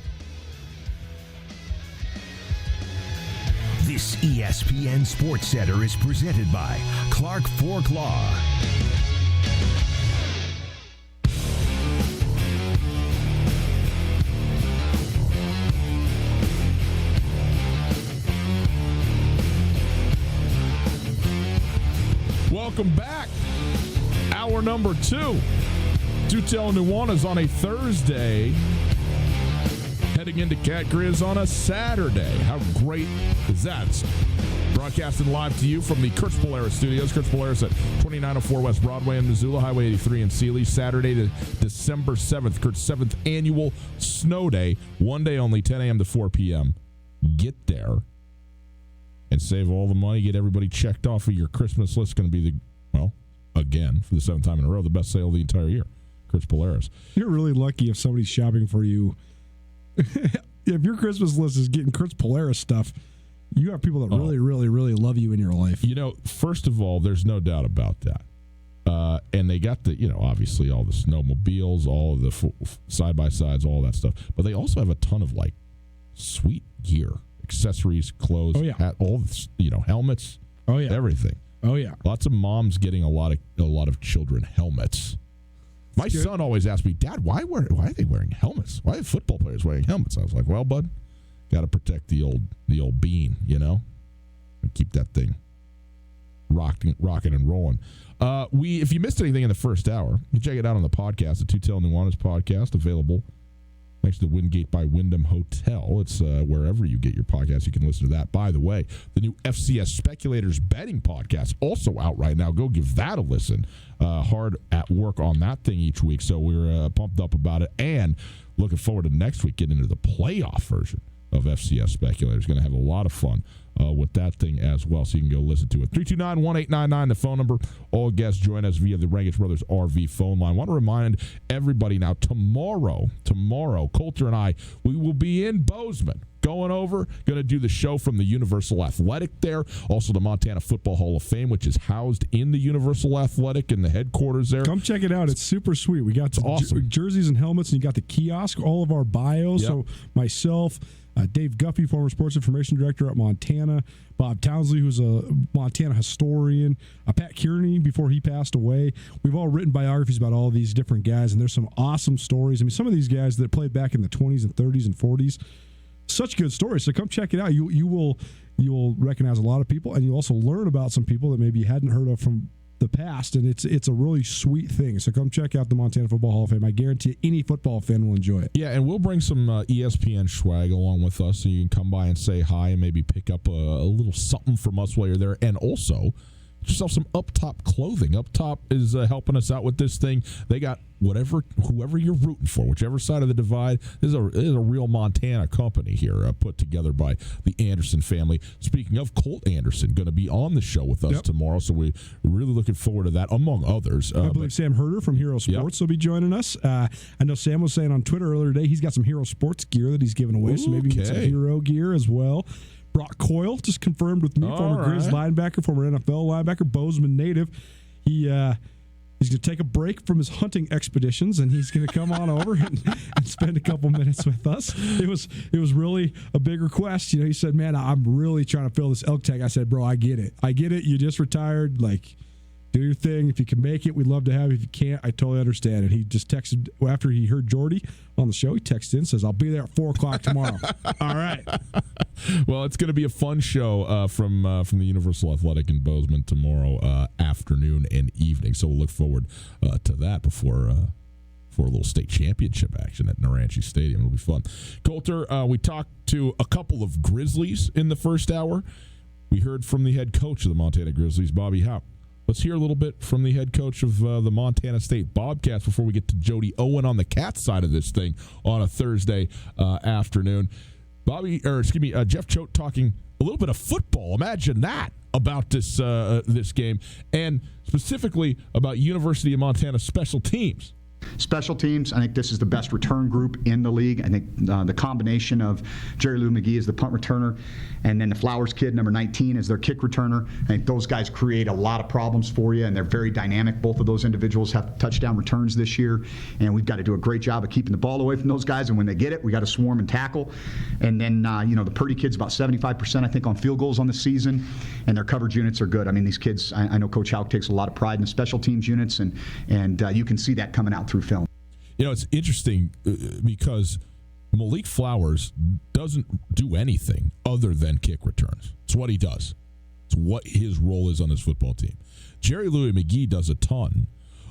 This ESPN Sports Center is presented by Clark Fork Law. Welcome back. Hour number 2. Tutel Nuanez on a Thursday. Heading into Cat Grizz on a Saturday. How great is that? It's broadcasting live to you from the Kurtz Polaris studios. Kurtz Polaris at 2904 West Broadway in Missoula, Highway 83 in Sealy. Saturday to December 7th, Kurt's 7th annual snow day. One day only, 10 a.m. to 4 p.m. Get there and save all the money. Get everybody checked off of your Christmas list. It's going to be again, for the 7th time in a row, the best sale of the entire year. Kurtz Polaris. You're really lucky if somebody's shopping for you. If your Christmas list is getting Kurtz Polaris stuff, you have people that really, really, really love you in your life. First of all, there's no doubt about that. And they got obviously all the snowmobiles, all of the side-by-sides, all that stuff. But they also have a ton of, sweet gear, accessories, clothes, all helmets, everything. Oh, yeah. Lots of moms getting a lot of children helmets. My son always asks me, Dad, why are they wearing helmets? Why are football players wearing helmets? I was like, well, bud, got to protect the old bean, and keep that thing rocking and rolling. If you missed anything in the first hour, you can check it out on the podcast, the Tutel Nuanez podcast, available thanks to the Wingate by Wyndham Hotel. It's wherever you get your podcast, you can listen to that. By the way, the new FCS Speculators Betting podcast also out right now. Go give that a listen. Hard at work on that thing each week, so we're pumped up about it. And looking forward to next week getting into the playoff version of FCS Speculators. Going to have a lot of fun with that thing as well, so you can go listen to it. 329-1899, the phone number. All guests join us via the Rangitsch Brothers RV phone line. I want to remind everybody now, tomorrow, Coulter and I, we will be in Bozeman. Going to do the show from the Universal Athletic there. Also the Montana Football Hall of Fame, which is housed in the Universal Athletic in the headquarters there. Come check it out. It's super sweet. We got awesome jerseys and helmets, and you got the kiosk, all of our bios. Yep. So myself, Dave Guffey, former sports information director at Montana, Bob Townsley, who's a Montana historian, Pat Kearney, before he passed away. We've all written biographies about all of these different guys, and there's some awesome stories. I mean, some of these guys that played back in the 20s and 30s and 40s, such good stories. So come check it out. You will recognize a lot of people, and you also learn about some people that maybe you hadn't heard of from the past, and it's a really sweet thing. So come check out the Montana Football Hall of Fame. I guarantee any football fan will enjoy it. Yeah, and we'll bring some ESPN swag along with us, so you can come by and say hi and maybe pick up a little something from us while you're there. And also, get yourself some Up Top clothing. Up Top is helping us out with this thing. They got whoever you're rooting for, whichever side of the divide. This is a real Montana company here, put together by the Anderson family. Speaking of, Colt Anderson going to be on the show with us tomorrow, so we're really looking forward to that, among others. I believe Sam Herder from Hero Sports will be joining us. I know Sam was saying on Twitter earlier today he's got some Hero Sports gear that he's giving away, so maybe you can get some Hero gear as well. Brock Coyle just confirmed with me, former Grizz linebacker, former NFL linebacker, Bozeman native. He's going to take a break from his hunting expeditions, and he's going to come on over and spend a couple minutes with us. It was really a big request. He said, man, I'm really trying to fill this elk tag. I said, bro, I get it. You just retired. Do your thing. If you can make it, we'd love to have you. If you can't, I totally understand. And he just texted, after he heard Jordy on the show, he texted in, says, I'll be there at 4 o'clock tomorrow. All right. Well, it's going to be a fun show from the Universal Athletic in Bozeman tomorrow afternoon and evening. So we'll look forward to that before a little state championship action at Naranche Stadium. It'll be fun. Coulter, we talked to a couple of Grizzlies in the first hour. We heard from the head coach of the Montana Grizzlies, Bobby Hauck. Let's hear a little bit from the head coach of the Montana State Bobcats before we get to Jody Owen on the Cats side of this thing on a Thursday afternoon. Jeff Choate talking a little bit of football. Imagine that about this game, and specifically about University of Montana special teams. Special teams, I think this is the best return group in the league. I think the combination of Jerry Lou McGee as the punt returner and then the Flowers kid, number 19, as their kick returner. I think those guys create a lot of problems for you, and they're very dynamic. Both of those individuals have touchdown returns this year, and we've got to do a great job of keeping the ball away from those guys, and when they get it, we got to swarm and tackle. And then, the Purdy kid's about 75%, I think, on field goals on the season, and their coverage units are good. I mean, these kids, I know Coach Hauck takes a lot of pride in the special teams units, and you can see that coming out through film. It's interesting because Malik Flowers doesn't do anything other than kick returns. It's what he does. It's what his role is on his football team. Jerry Louis McGee does a ton,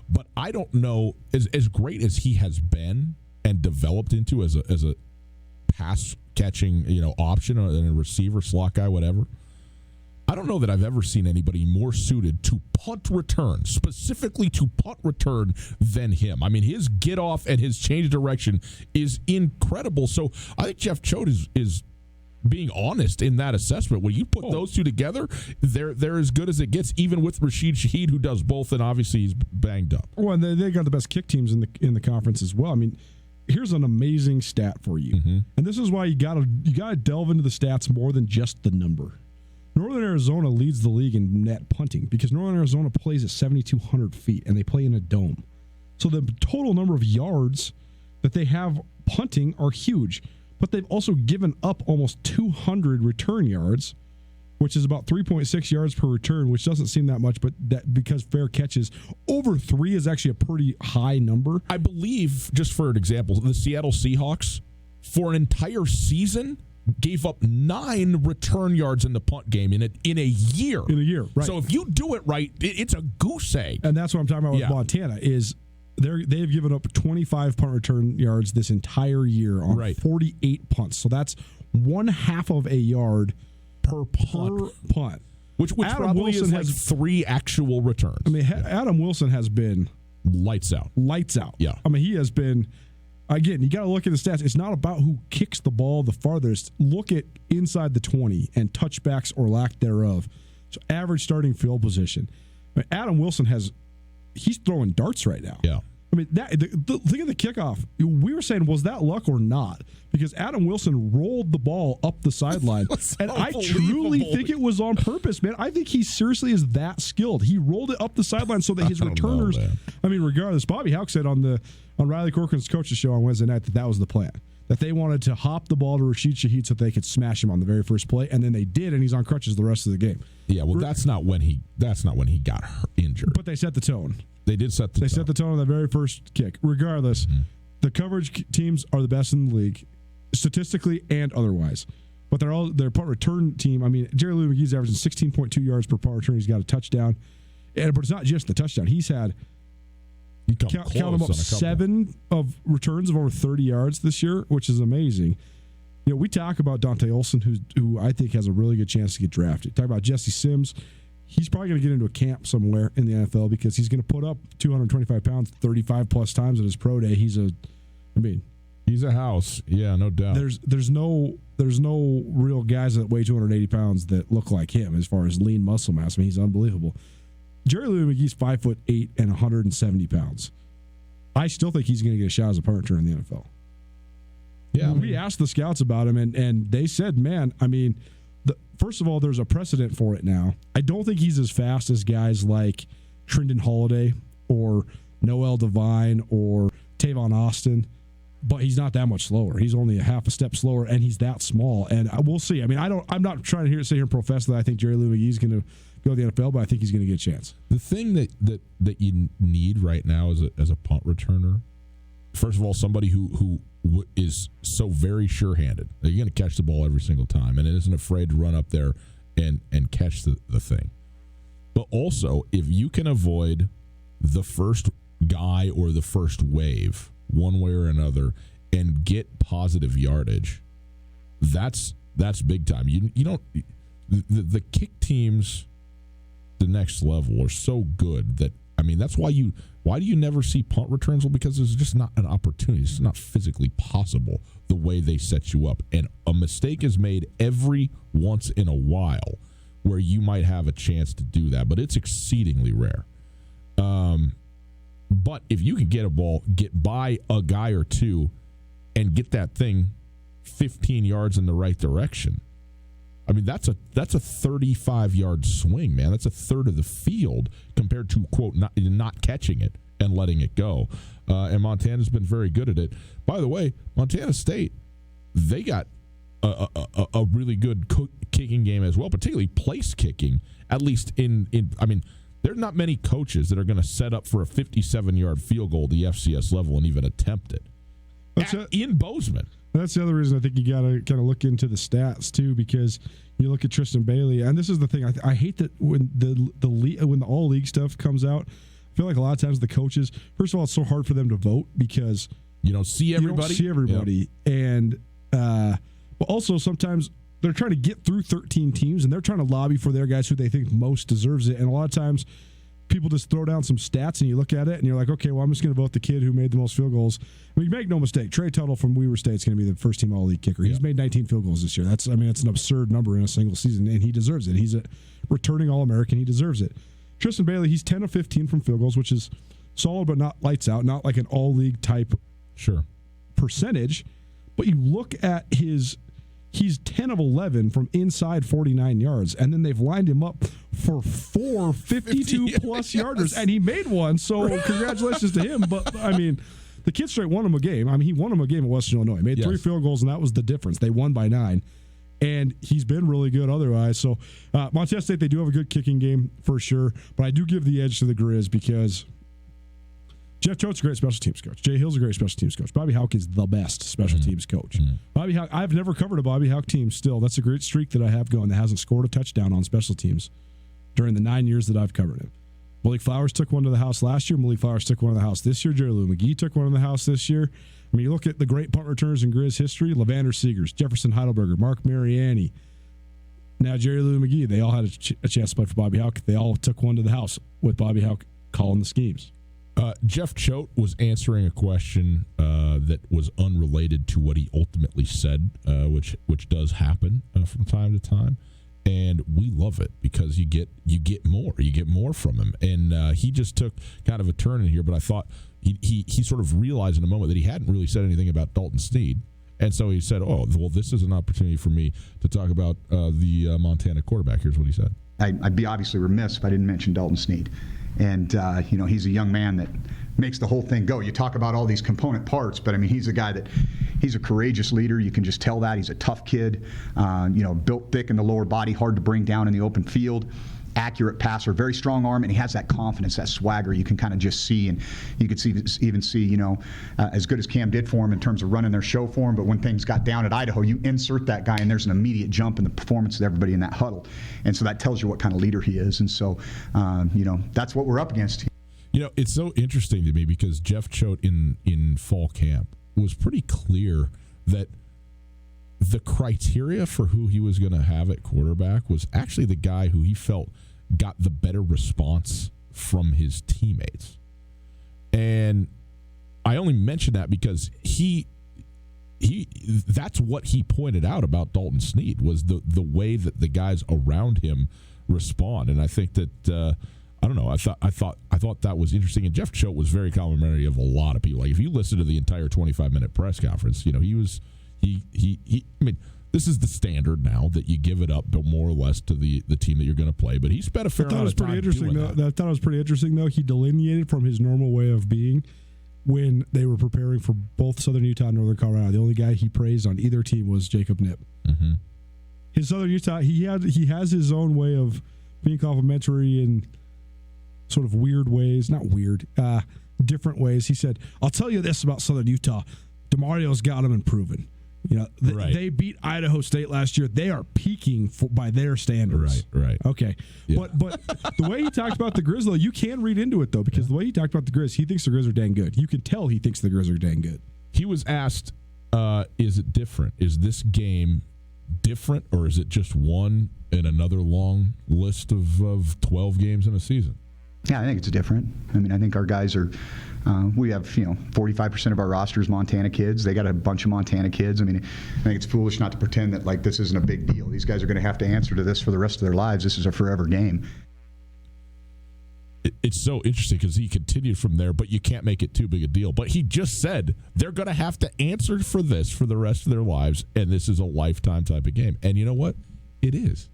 but I don't know, as great as he has been and developed into as a pass catching option and a receiver, slot guy, whatever. I don't know that I've ever seen anybody more suited to punt return, specifically to punt return, than him. I mean, his get off and his change of direction is incredible. So I think Jeff Choate is being honest in that assessment. When you put those two together, they're as good as it gets, even with Rashid Shaheed, who does both, and obviously he's banged up. Well, and they got the best kick teams in the conference as well. I mean, here's an amazing stat for you, and this is why you gotta delve into the stats more than just the number. Northern Arizona leads the league in net punting because Northern Arizona plays at 7,200 feet and they play in a dome. So the total number of yards that they have punting are huge, but they've also given up almost 200 return yards, which is about 3.6 yards per return, which doesn't seem that much, but that because fair catches over 3 is actually a pretty high number. I believe, just for an example, the Seattle Seahawks for an entire season gave up 9 return yards in the punt game in a year. In a year, right. So if you do it right, it's a goose egg. And that's what I'm talking about with Montana is they've given up 25 punt return yards this entire year on 48 punts. So that's 1/2 of a yard per punt. Which Adam probably Wilson has 3 actual returns. I mean, Adam Wilson has been lights out. Yeah. I mean, he has been. Again, you got to look at the stats. It's not about who kicks the ball the farthest. Look at inside the 20 and touchbacks or lack thereof. So average starting field position. I mean, Adam Wilson he's throwing darts right now. Yeah. I mean, think of the kickoff. We were saying, was that luck or not? Because Adam Wilson rolled the ball up the sideline. And I truly think it was on purpose, man. I think he seriously is that skilled. He rolled it up the sideline so that his returners, regardless, Bobby Hauck said on Riley Corcoran's coach's show on Wednesday night that was the plan. That they wanted to hop the ball to Rashid Shaheed so they could smash him on the very first play, and then they did, and he's on crutches the rest of the game. Yeah, well, that's not when he got injured. But they set the tone. They did set the tone. They set the tone on the very first kick. Regardless, the coverage teams are the best in the league, statistically and otherwise. But their punt return team. I mean, Jerry Louis McGee's averaging 16.2 yards per punt return. He's got a touchdown, but it's not just the touchdown. He's had count them up 7 of returns of over 30 yards this year, which is amazing. We talk about Dante Olson, who I think has a really good chance to get drafted. Talk about Jesse Sims. He's probably going to get into a camp somewhere in the NFL because he's going to put up 225 pounds 35 plus times at his pro day. He's a house. Yeah, no doubt. There's no real guys that weigh 280 pounds that look like him as far as lean muscle mass. I mean, he's unbelievable. Jerry Louis McGee's 5'8" and 170 pounds. I still think he's going to get a shot as a punt returner in the NFL. Yeah, we asked the scouts about him, and they said, man, I mean, first of all, there's a precedent for it now. I don't think he's as fast as guys like Trindon Holiday or Noel Devine or Tavon Austin, but he's not that much slower. He's only a half a step slower, and he's that small. And we'll see. I mean, I'm not trying to sit here and profess that I think Jerry Louis McGee is going to go to the NFL, but I think he's going to get a chance. The thing that you need right now as a punt returner, first of all, somebody who is so very sure-handed. You're going to catch the ball every single time and isn't afraid to run up there and catch the thing. But also, if you can avoid the first guy or the first wave one way or another and get positive yardage, that's big time. You don't the kick teams, the next level, are so good that, I mean, that's why do you never see punt returns? Well, because there's just not an opportunity. It's not physically possible the way they set you up. And a mistake is made every once in a while where you might have a chance to do that, but it's exceedingly rare. But if you can get by a guy or two and get that thing 15 yards in the right direction, I mean, that's a 35-yard swing, man. That's a third of the field compared to, quote, not catching it and letting it go. And Montana's been very good at it. By the way, Montana State, they got a really good kicking game as well, particularly place kicking, at least in I mean, there's not many coaches that are going to set up for a 57-yard field goal at the FCS level and even attempt it. In Bozeman. That's the other reason I think you got to kind of look into the stats too, because you look at Tristan Bailey, and this is the thing. I hate that when when the all league stuff comes out, I feel like a lot of times the coaches, first of all, it's so hard for them to vote because you don't see everybody. Yep. And but also sometimes they're trying to get through 13 teams and they're trying to lobby for their guys who they think most deserves it. And a lot of times people just throw down some stats and you look at it and you're like, okay, well, I'm just going to vote the kid who made the most field goals. I mean, make no mistake, Trey Tuttle from Weaver State is going to be the first team all-league kicker. He's made 19 field goals this year. That's an absurd number in a single season, and he deserves it. He's a returning All-American. He deserves it. Tristan Bailey, he's 10 of 15 from field goals, which is solid but not lights out, not like an all-league type percentage. But you look at he's 10 of 11 from inside 49 yards, and then they've lined him up for 4 52-plus yarders, and he made one, so congratulations to him. But, I mean, the kid straight won him a game. I mean, he won him a game at Western Illinois. He made 3 field goals, and that was the difference. They won by 9, and he's been really good otherwise. So, Montana State, they do have a good kicking game for sure, but I do give the edge to the Grizz because Jeff Choate's a great special teams coach. Jay Hill's a great special teams coach. Bobby Houck is the best special teams coach. Bobby Houck, I've never covered a Bobby Houck team still. That's a great streak that I have going that hasn't scored a touchdown on special teams during the 9 years that I've covered him. Malik Flowers took one to the house last year. Malik Flowers took one to the house this year. Jerry Lou McGee took one to the house this year. I mean, you look at the great punt returners in Grizz history, Levander Seegers, Jefferson Heidelberger, Mark Mariani, now Jerry Lou McGee. They all had a chance to play for Bobby Houck. They all took one to the house with Bobby Houck calling the schemes. Jeff Choate was answering a question that was unrelated to what he ultimately said, which does happen from time to time, and we love it because you get more from him. And he just took kind of a turn in here, but I thought he sort of realized in a moment that he hadn't really said anything about Dalton Sneed, and so he said, "Oh, well, this is an opportunity for me to talk about the Montana quarterback." Here's what he said. I'd be obviously remiss if I didn't mention Dalton Sneed. And, he's a young man that makes the whole thing go. You talk about all these component parts, but, I mean, he's a guy he's a courageous leader. You can just tell that. He's a tough kid, built thick in the lower body, hard to bring down in the open field. Accurate passer, very strong arm, and he has that confidence, that swagger you can kind of just see. And you could even see, as good as Cam did for him in terms of running their show for him, but when things got down at Idaho, you insert that guy, and there's an immediate jump in the performance of everybody in that huddle. And so that tells you what kind of leader he is. And so, that's what we're up against. It's so interesting to me because Jeff Choate in fall camp was pretty clear that the criteria for who he was going to have at quarterback was actually the guy who he felt got the better response from his teammates. And I only mention that because he that's what he pointed out about Dalton Sneed was the way that the guys around him respond. And I think that I don't know. I thought that was interesting. And Jeff Choate was very complimentary of a lot of people. Like if you listen to the entire 25-minute press conference, he I mean, this is the standard now that you give it up more or less to the team that you're going to play. But he spent a fair amount of time doing that. I thought it was pretty interesting, though. He delineated from his normal way of being when they were preparing for both Southern Utah and Northern Colorado. The only guy he praised on either team was Jacob Knipp. Mm-hmm. His Southern Utah, he has his own way of being complimentary in sort of weird ways. Not weird, different ways. He said, I'll tell you this about Southern Utah. DeMario's got them improving. They beat Idaho State last year. They are peaking by their standards. Right. Okay. Yeah. But the way he talked about the Grizz, though, you can read into it, though, because the way he talked about the Grizz, he thinks the Grizz are dang good. You can tell he thinks the Grizz are dang good. He was asked, is it different? Is this game different, or is it just one in another long list of 12 games in a season? Yeah, I think it's different. I mean, I think our guys are, we have, 45% of our roster is Montana kids. They got a bunch of Montana kids. I mean, I think it's foolish not to pretend that, like, this isn't a big deal. These guys are going to have to answer to this for the rest of their lives. This is a forever game. It's so interesting because he continued from there, but you can't make it too big a deal. But he just said they're going to have to answer for this for the rest of their lives, and this is a lifetime type of game. And you know what? It is.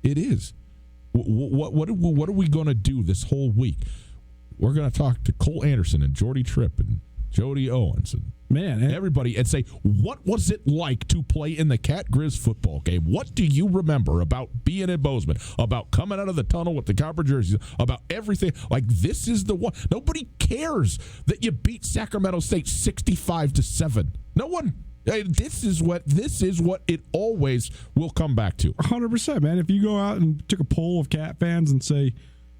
It is. What are we going to do this whole week? We're going to talk to Cole Anderson and Jordy Tripp and Jody Owens and everybody and say, what was it like to play in the Cat Grizz football game? What do you remember about being in Bozeman, about coming out of the tunnel with the copper jerseys, about everything? Like, this is the one. Nobody cares that you beat Sacramento State 65-7. No one. This is what it always will come back to. 100%, man. If you go out and took a poll of Cat fans and say,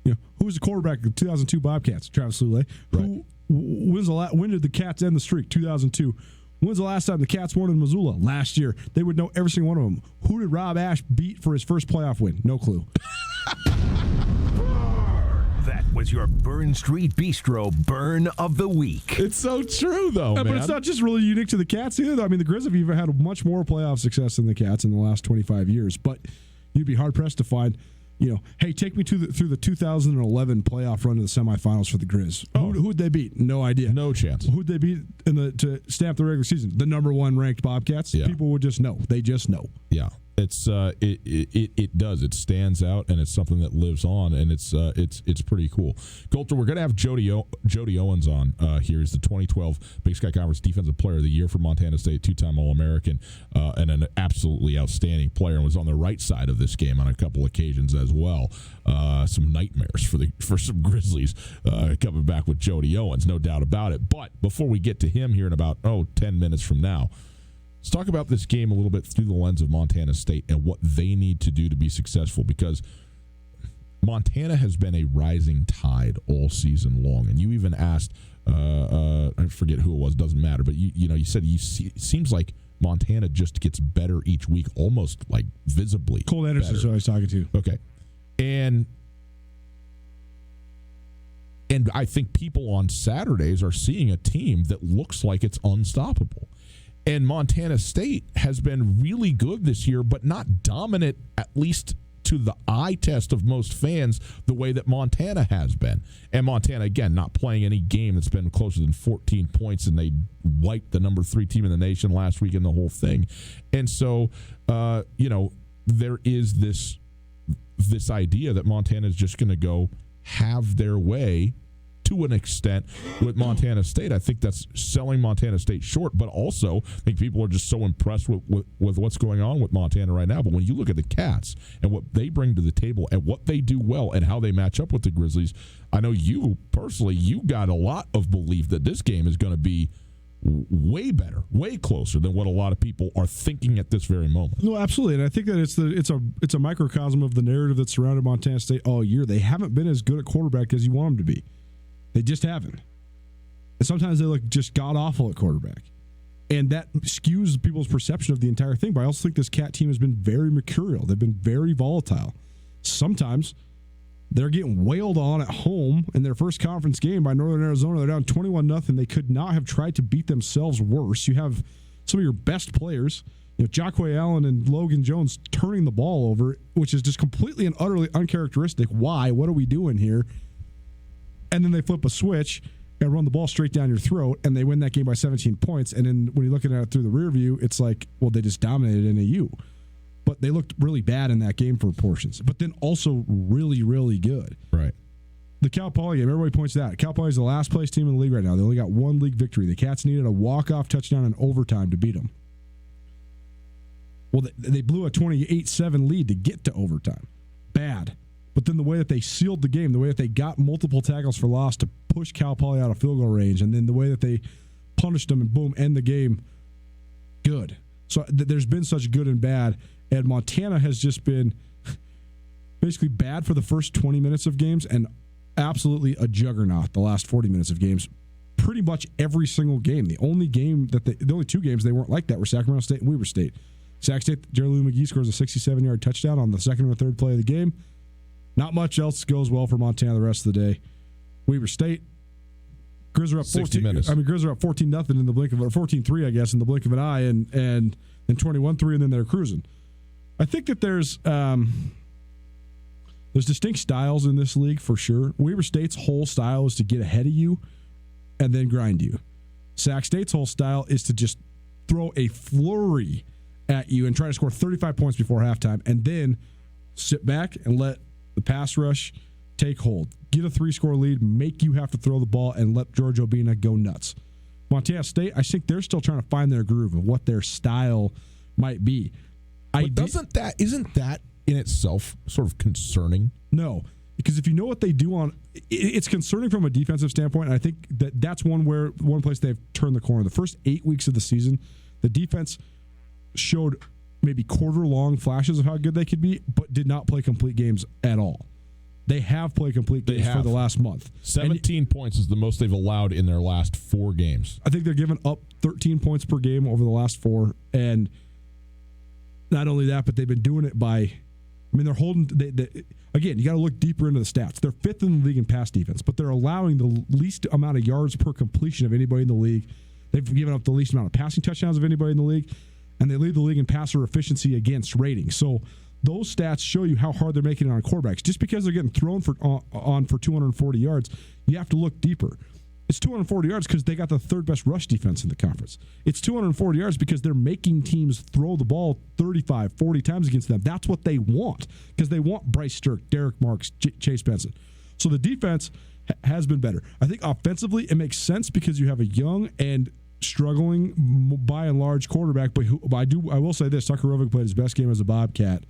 who was the quarterback of the 2002 Bobcats? Travis Lulay. Right. When did the Cats end the streak? 2002. When's the last time the Cats won in Missoula? Last year. They would know every single one of them. Who did Rob Ash beat for his first playoff win? No clue. That was your Burn Street Bistro Burn of the Week. It's so true, though, man. But it's not just really unique to the Cats either. I mean, the Grizz have even had much more playoff success than the Cats in the last 25 years. But you'd be hard-pressed to find, hey, take me through the 2011 playoff run to the semifinals for the Grizz. Who'd they beat? No idea. No chance. Who'd they beat to stamp the regular season? The number one ranked Bobcats. Yeah. People would just know. They just know. Yeah. It's it does. It stands out, and it's something that lives on, and it's pretty cool. Colter, we're going to have Jody Owens on here. He's the 2012 Big Sky Conference Defensive Player of the Year for Montana State, two-time All-American, and an absolutely outstanding player, and was on the right side of this game on a couple occasions as well. Some nightmares for some Grizzlies coming back with Jody Owens, no doubt about it. But before we get to him here in about 10 minutes from now, let's talk about this game a little bit through the lens of Montana State and what they need to do to be successful, because Montana has been a rising tide all season long. And you even asked, I forget who it was, doesn't matter, but you said it seems like Montana just gets better each week, almost like visibly. Cole Anderson is who I was talking to. Okay. And I think people on Saturdays are seeing a team that looks like it's unstoppable. And Montana State has been really good this year, but not dominant, at least to the eye test of most fans, the way that Montana has been. And Montana, again, not playing any game that's been closer than 14 points, and they wiped the number 3 team in the nation last week in the whole thing. And so, there is this idea that Montana is just going to go have their way to an extent with Montana State. I think that's selling Montana State short, but also I think people are just so impressed with what's going on with Montana right now. But when you look at the Cats and what they bring to the table and what they do well and how they match up with the Grizzlies, I know you personally, you got a lot of belief that this game is going to be way better, way closer than what a lot of people are thinking at this very moment. No, absolutely, and I think that it's a microcosm of the narrative that surrounded Montana State all year. They haven't been as good at quarterback as you want them to be. They just haven't. And sometimes they look just god-awful at quarterback. And that skews people's perception of the entire thing. But I also think this Cat team has been very mercurial. They've been very volatile. Sometimes they're getting wailed on at home in their first conference game by Northern Arizona. They're down 21-0. They could not have tried to beat themselves worse. You have some of your best players, Jacque Allen and Logan Jones, turning the ball over, which is just completely and utterly uncharacteristic. Why? What are we doing here? And then they flip a switch and run the ball straight down your throat, and they win that game by 17 points. And then when you're looking at it through the rear view, it's like, well, they just dominated NAU. But they looked really bad in that game for portions, but then also really, really good. Right. The Cal Poly game, everybody points that out. Cal Poly is the last place team in the league right now. They only got one league victory. The Cats needed a walk-off touchdown in overtime to beat them. Well, they blew a 28-7 lead to get to overtime. Bad. But then the way that they sealed the game, the way that they got multiple tackles for loss to push Cal Poly out of field goal range, and then the way that they punished them and boom, end the game, good. So there's been such good and bad, and Montana has just been basically bad for the first 20 minutes of games and absolutely a juggernaut the last 40 minutes of games. Pretty much every single game. The only 2 games they weren't like that were Sacramento State and Weber State. Sac State, Jerry Lou McGee scores a 67-yard touchdown on the second or third play of the game. Not much else goes well for Montana the rest of the day. Weber State, Grizz are up 60 minutes. Grizz are up 14-0 in the blink of 14-3, I guess, in the blink of an eye, and then 21-3, and then they're cruising. I think that there's distinct styles in this league for sure. Weber State's whole style is to get ahead of you and then grind you. Sac State's whole style is to just throw a flurry at you and try to score 35 points before halftime, and then sit back and let the pass rush take hold. Get a 3-score lead, make you have to throw the ball, and let George Obina go nuts. Montana State, I think they're still trying to find their groove of what their style might be. But isn't that in itself sort of concerning? No, because if you know what they do it's concerning from a defensive standpoint, and I think that's one place they've turned the corner. The first 8 weeks of the season, the defense showed maybe quarter-long flashes of how good they could be, but did not play complete games at all. They have played complete games for the last month. 17 points is the most they've allowed in their last 4 games. I think they're giving up 13 points per game over the last 4, and not only that, but they've been doing it by – they're holding again, you got to look deeper into the stats. They're 5th in the league in pass defense, but they're allowing the least amount of yards per completion of anybody in the league. They've given up the least amount of passing touchdowns of anybody in the league, and they lead the league in passer efficiency against rating. So those stats show you how hard they're making it on quarterbacks. Just because they're getting thrown for 240 yards, you have to look deeper. It's 240 yards because they got the third best rush defense in the conference. It's 240 yards because they're making teams throw the ball 35, 40 times against them. That's what they want, because they want Bryce Stirk, Derek Marks, Chase Benson. So the defense has been better. I think offensively it makes sense because you have a young and struggling by and large quarterback, but I will say this: Tucker Rovig played his best game as a Bobcat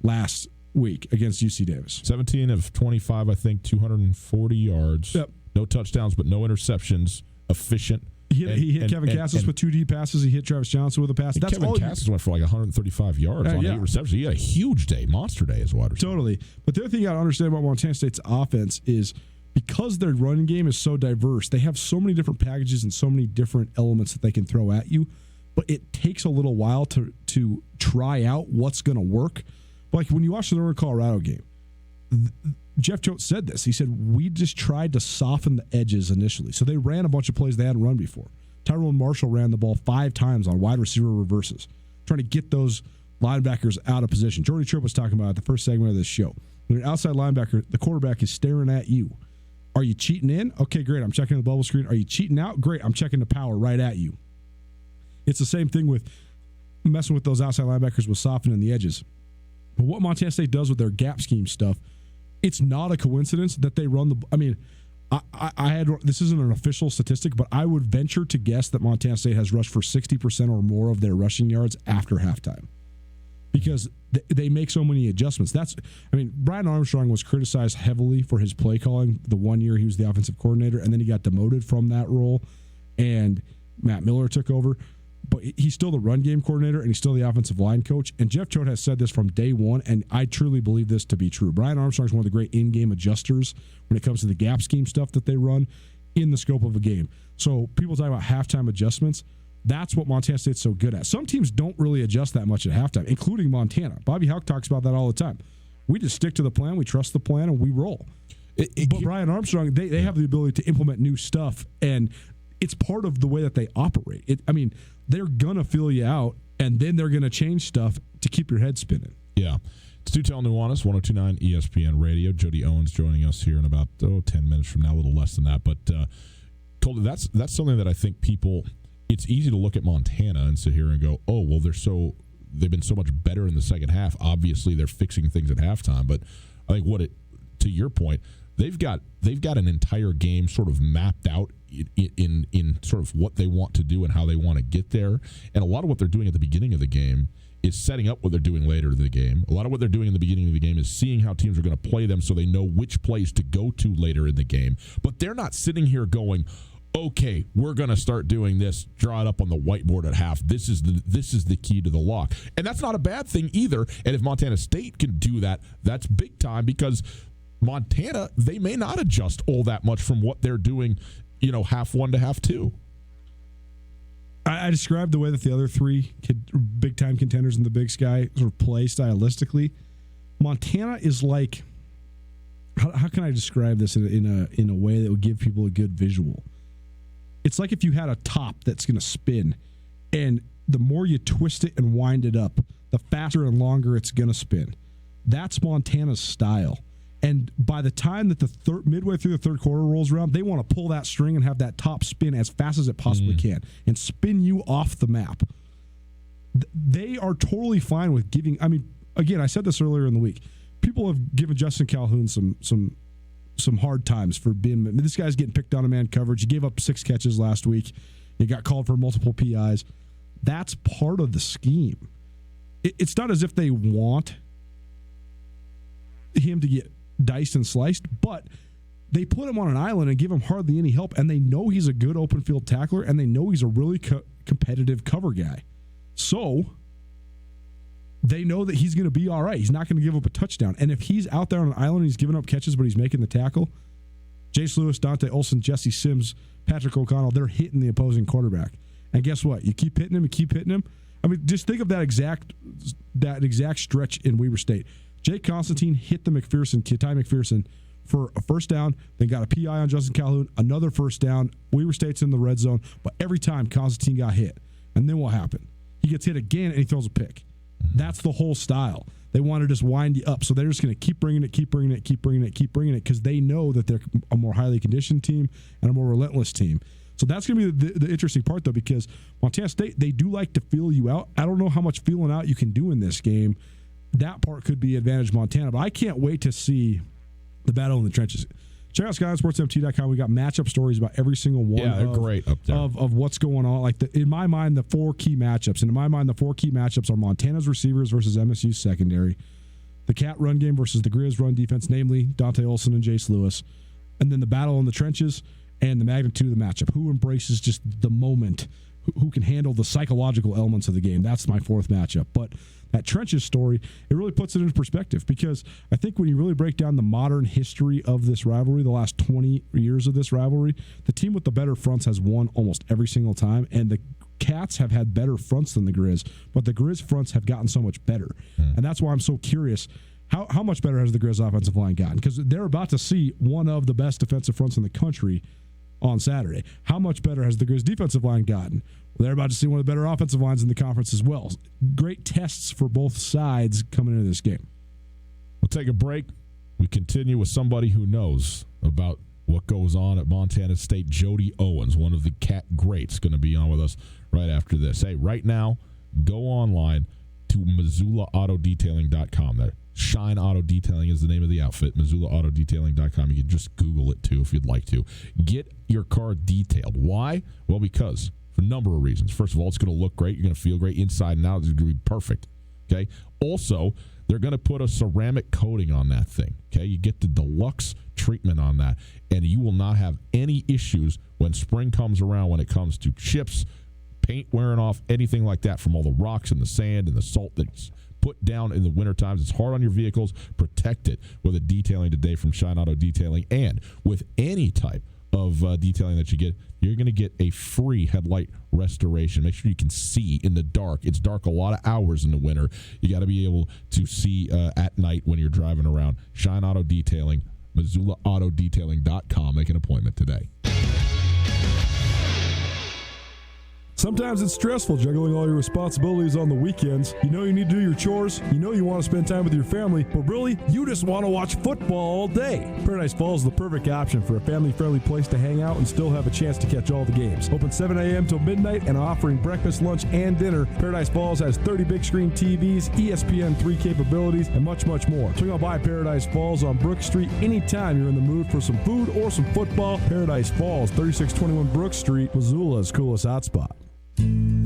last week against UC Davis. 17 of 25, I think, 240 yards. Yep. No touchdowns, but no interceptions. Efficient. He hit Kevin Cassis with 2 deep passes. He hit Travis Johnson with a pass. That's Kevin Cassis went for like 135 yards on 8 receptions. He had a huge day, monster day as a wide receiver. Totally. But the other thing you got to understand about Montana State's offense is because their running game is so diverse, they have so many different packages and so many different elements that they can throw at you. But it takes a little while to try out what's going to work. Like when you watch the Northern Colorado game, Jeff Choate said this. He said, we just tried to soften the edges initially. So they ran a bunch of plays they hadn't run before. Tyrone Marshall ran the ball 5 times on wide receiver reverses, trying to get those linebackers out of position. Jordy Tripp was talking about it at the first segment of this show. When you're an outside linebacker, the quarterback is staring at you. Are you cheating in? Okay, great. I'm checking the bubble screen. Are you cheating out? Great. I'm checking the power right at you. It's the same thing with messing with those outside linebackers with softening the edges. But what Montana State does with their gap scheme stuff, it's not a coincidence that they run the. I had this isn't an official statistic, but I would venture to guess that Montana State has rushed for 60% or more of their rushing yards after halftime, because they make so many adjustments. Brian Armstrong was criticized heavily for his play calling the 1 year he was the offensive coordinator, and then he got demoted from that role, and Matt Miller took over. But he's still the run game coordinator, and he's still the offensive line coach. And Jeff Choate has said this from day one, and I truly believe this to be true. Brian Armstrong is one of the great in-game adjusters when it comes to the gap scheme stuff that they run in the scope of a game. So people talk about halftime adjustments. That's what Montana State's so good at. Some teams don't really adjust that much at halftime, including Montana. Bobby Hauck talks about that all the time. We just stick to the plan, we trust the plan, and we roll. But Brian Armstrong, they have the ability to implement new stuff, and it's part of the way that they operate. They're going to fill you out, and then they're going to change stuff to keep your head spinning. Yeah. It's Tutel Nuanez, 102.9 ESPN Radio. Jody Owens joining us here in about 10 minutes from now, a little less than that. But Colton, that's something that I think people – it's easy to look at Montana and sit here and go, oh, well, they've been so much better in the second half. Obviously, they're fixing things at halftime. But I think to your point, they've got an entire game sort of mapped out in sort of what they want to do and how they want to get there. And a lot of what they're doing at the beginning of the game is setting up what they're doing later in the game. A lot of what they're doing in the beginning of the game is seeing how teams are going to play them so they know which plays to go to later in the game. But they're not sitting here going, okay, we're going to start doing this, draw it up on the whiteboard at half. This is the key to the lock. And that's not a bad thing either. And if Montana State can do that, that's big time, because Montana, they may not adjust all that much from what they're doing, half one to half two. I described the way that the other three big-time contenders in the Big Sky sort of play stylistically. Montana is like, how can I describe this in a way that would give people a good visual? It's like if you had a top that's going to spin, and the more you twist it and wind it up, the faster and longer it's going to spin. That's Montana's style. And by the time that the midway through the third quarter rolls around, they want to pull that string and have that top spin as fast as it possibly can and spin you off the map. They are totally fine with giving. I mean, again, I said this earlier in the week. People have given Justin Calhoun some hard times for being. This guy's getting picked on in man coverage. He gave up 6 catches last week. He got called for multiple PIs. That's part of the scheme. It's not as if they want him to get diced and sliced, but they put him on an island and give him hardly any help, and they know he's a good open field tackler, and they know he's a really competitive cover guy. So they know that he's going to be all right. He's not going to give up a touchdown. And if he's out there on an island and he's giving up catches but he's making the tackle, Jace Lewis, Dante Olson, Jesse Sims, Patrick O'Connell, they're hitting the opposing quarterback. And guess what? You keep hitting him and keep hitting him. I mean, just think of that exact stretch in Weber State. Jake Constantine hit the Ty McPherson for a first down, then got a PI on Justin Calhoun, another first down. Weber State's in the red zone, but every time Constantine got hit. And then what happened? He gets hit again and he throws a pick. That's the whole style. They want to just wind you up, so they're just going to keep bringing it because they know that they're a more highly conditioned team and a more relentless team. So that's going to be the interesting part, though, because Montana State, they do like to feel you out. I don't know how much feeling out you can do in this game. That part could be advantage Montana, but I can't wait to see the battle in the trenches. Check out SkylineSportsMT.com. We got matchup stories about every single one. Yeah, they're great up there. Of what's going on. Like in my mind, the 4 key matchups. And in my mind, the 4 key matchups are Montana's receivers versus MSU's secondary, the Cat run game versus the Grizz run defense, namely Dante Olson and Jace Lewis, and then the battle in the trenches and the magnitude of the matchup. Who embraces just the moment? Who can handle the psychological elements of the game? That's my 4th matchup. But that trenches story, it really puts it into perspective, because I think when you really break down the modern history of this rivalry, the last 20 years of this rivalry, the team with the better fronts has won almost every single time, and the Cats have had better fronts than the Grizz, but the Grizz fronts have gotten so much better. And that's why I'm so curious, how much better has the Grizz offensive line gotten? Because they're about to see one of the best defensive fronts in the country on Saturday. How much better has the Grizz defensive line gotten? Well, they're about to see one of the better offensive lines in the conference as well. Great tests for both sides coming into this game. We'll take a break. We continue with somebody who knows about what goes on at Montana State. Jody Owens, one of the Cat greats, going to be on with us right after this. Hey, right now, go online to MissoulaAutoDetailing.com. There. Shine Auto Detailing is the name of the outfit. MissoulaAutoDetailing.com. You can just Google it, too, if you'd like to. Get your car detailed. Why? Well, because for a number of reasons. First of all, it's going to look great. You're going to feel great inside and out. It's going to be perfect. Okay? Also, they're going to put a ceramic coating on that thing. Okay? You get the deluxe treatment on that, and you will not have any issues when spring comes around when it comes to chips, paint wearing off, anything like that from all the rocks and the sand and the salt that's put down in the winter times. It's hard on your vehicles. Protect it with a detailing today from Shine Auto Detailing. And with any type of detailing that you get, you're going to get a free headlight restoration. Make sure you can see in the dark. It's dark a lot of hours in the winter. You got to be able to see at night when you're driving around. Shine Auto Detailing, MissoulaAutoDetailing.com. Make an appointment today. Sometimes it's stressful juggling all your responsibilities on the weekends. You know you need to do your chores. You know you want to spend time with your family. But really, you just want to watch football all day. Paradise Falls is the perfect option for a family-friendly place to hang out and still have a chance to catch all the games. Open 7 a.m. till midnight and offering breakfast, lunch, and dinner. Paradise Falls has 30 big-screen TVs, ESPN3 capabilities, and much, much more. Swing on by Paradise Falls on Brook Street anytime you're in the mood for some food or some football. Paradise Falls, 3621 Brook Street, Missoula's coolest hotspot.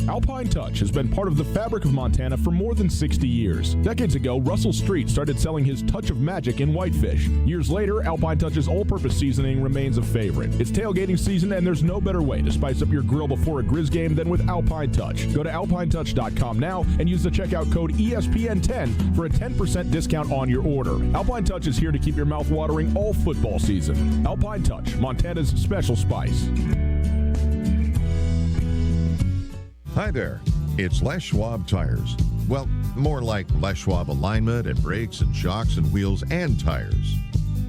Alpine Touch has been part of the fabric of Montana for more than 60 years. Decades ago, Russell Street started selling his touch of magic in whitefish. Years later, Alpine Touch's all-purpose seasoning remains a favorite. It's tailgating season, and there's no better way to spice up your grill before a Grizz game than with Alpine Touch. Go to alpinetouch.com now and use the checkout code ESPN10 for a 10% discount on your order. Alpine Touch is here to keep your mouth watering all football season. Alpine Touch, Montana's special spice. Hi there, it's Les Schwab Tires. Well, more like Les Schwab alignment and brakes and shocks and wheels and tires.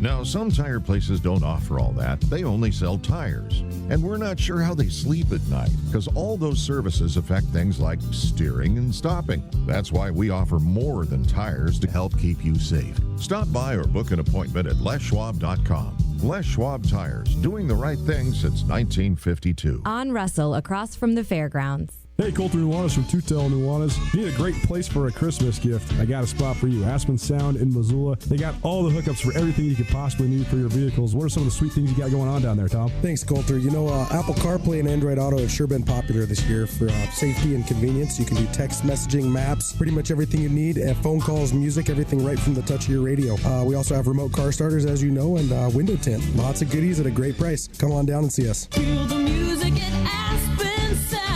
Now, some tire places don't offer all that. They only sell tires. And we're not sure how they sleep at night because all those services affect things like steering and stopping. That's why we offer more than tires to help keep you safe. Stop by or book an appointment at leschwab.com. Les Schwab Tires, doing the right thing since 1952. On Russell, across from the fairgrounds. Hey, Colter Nuanez from Tutel Nuanez. You need a great place for a Christmas gift. I got a spot for you. Aspen Sound in Missoula. They got all the hookups for everything you could possibly need for your vehicles. What are some of the sweet things you got going on down there, Tom? Thanks, Colter. You know, Apple CarPlay and Android Auto have sure been popular this year for safety and convenience. You can do text messaging, maps, pretty much everything you need, phone calls, music, everything right from the touch of your radio. We also have remote car starters, as you know, and window tint. Lots of goodies at a great price. Come on down and see us. Feel the music at Aspen Sound.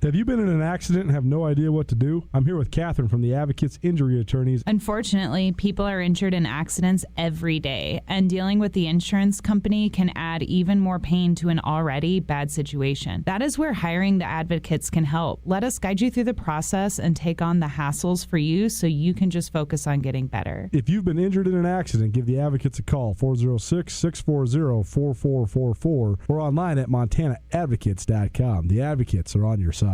Have you been in an accident and have no idea what to do? I'm here with Catherine from the Advocates Injury Attorneys. Unfortunately, people are injured in accidents every day, and dealing with the insurance company can add even more pain to an already bad situation. That is where hiring the advocates can help. Let us guide you through the process and take on the hassles for you so you can just focus on getting better. If you've been injured in an accident, give the Advocates a call, 406-640-4444, or online at montanaadvocates.com. The Advocates are on your side.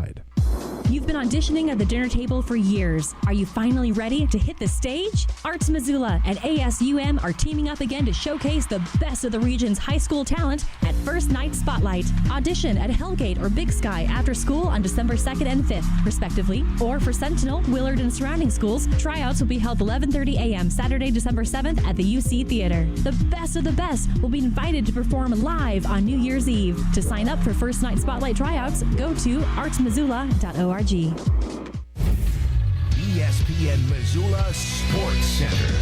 You've been auditioning at the dinner table for years. Are you finally ready to hit the stage? Arts Missoula and ASUM are teaming up again to showcase the best of the region's high school talent at First Night Spotlight. Audition at Hellgate or Big Sky after school on December 2nd and 5th, respectively. Or for Sentinel, Willard, and surrounding schools, tryouts will be held 11:30 a.m. Saturday, December 7th at the UC Theater. The best of the best will be invited to perform live on New Year's Eve. To sign up for First Night Spotlight tryouts, go to artsmissoula.org. ESPN Missoula Sports Center.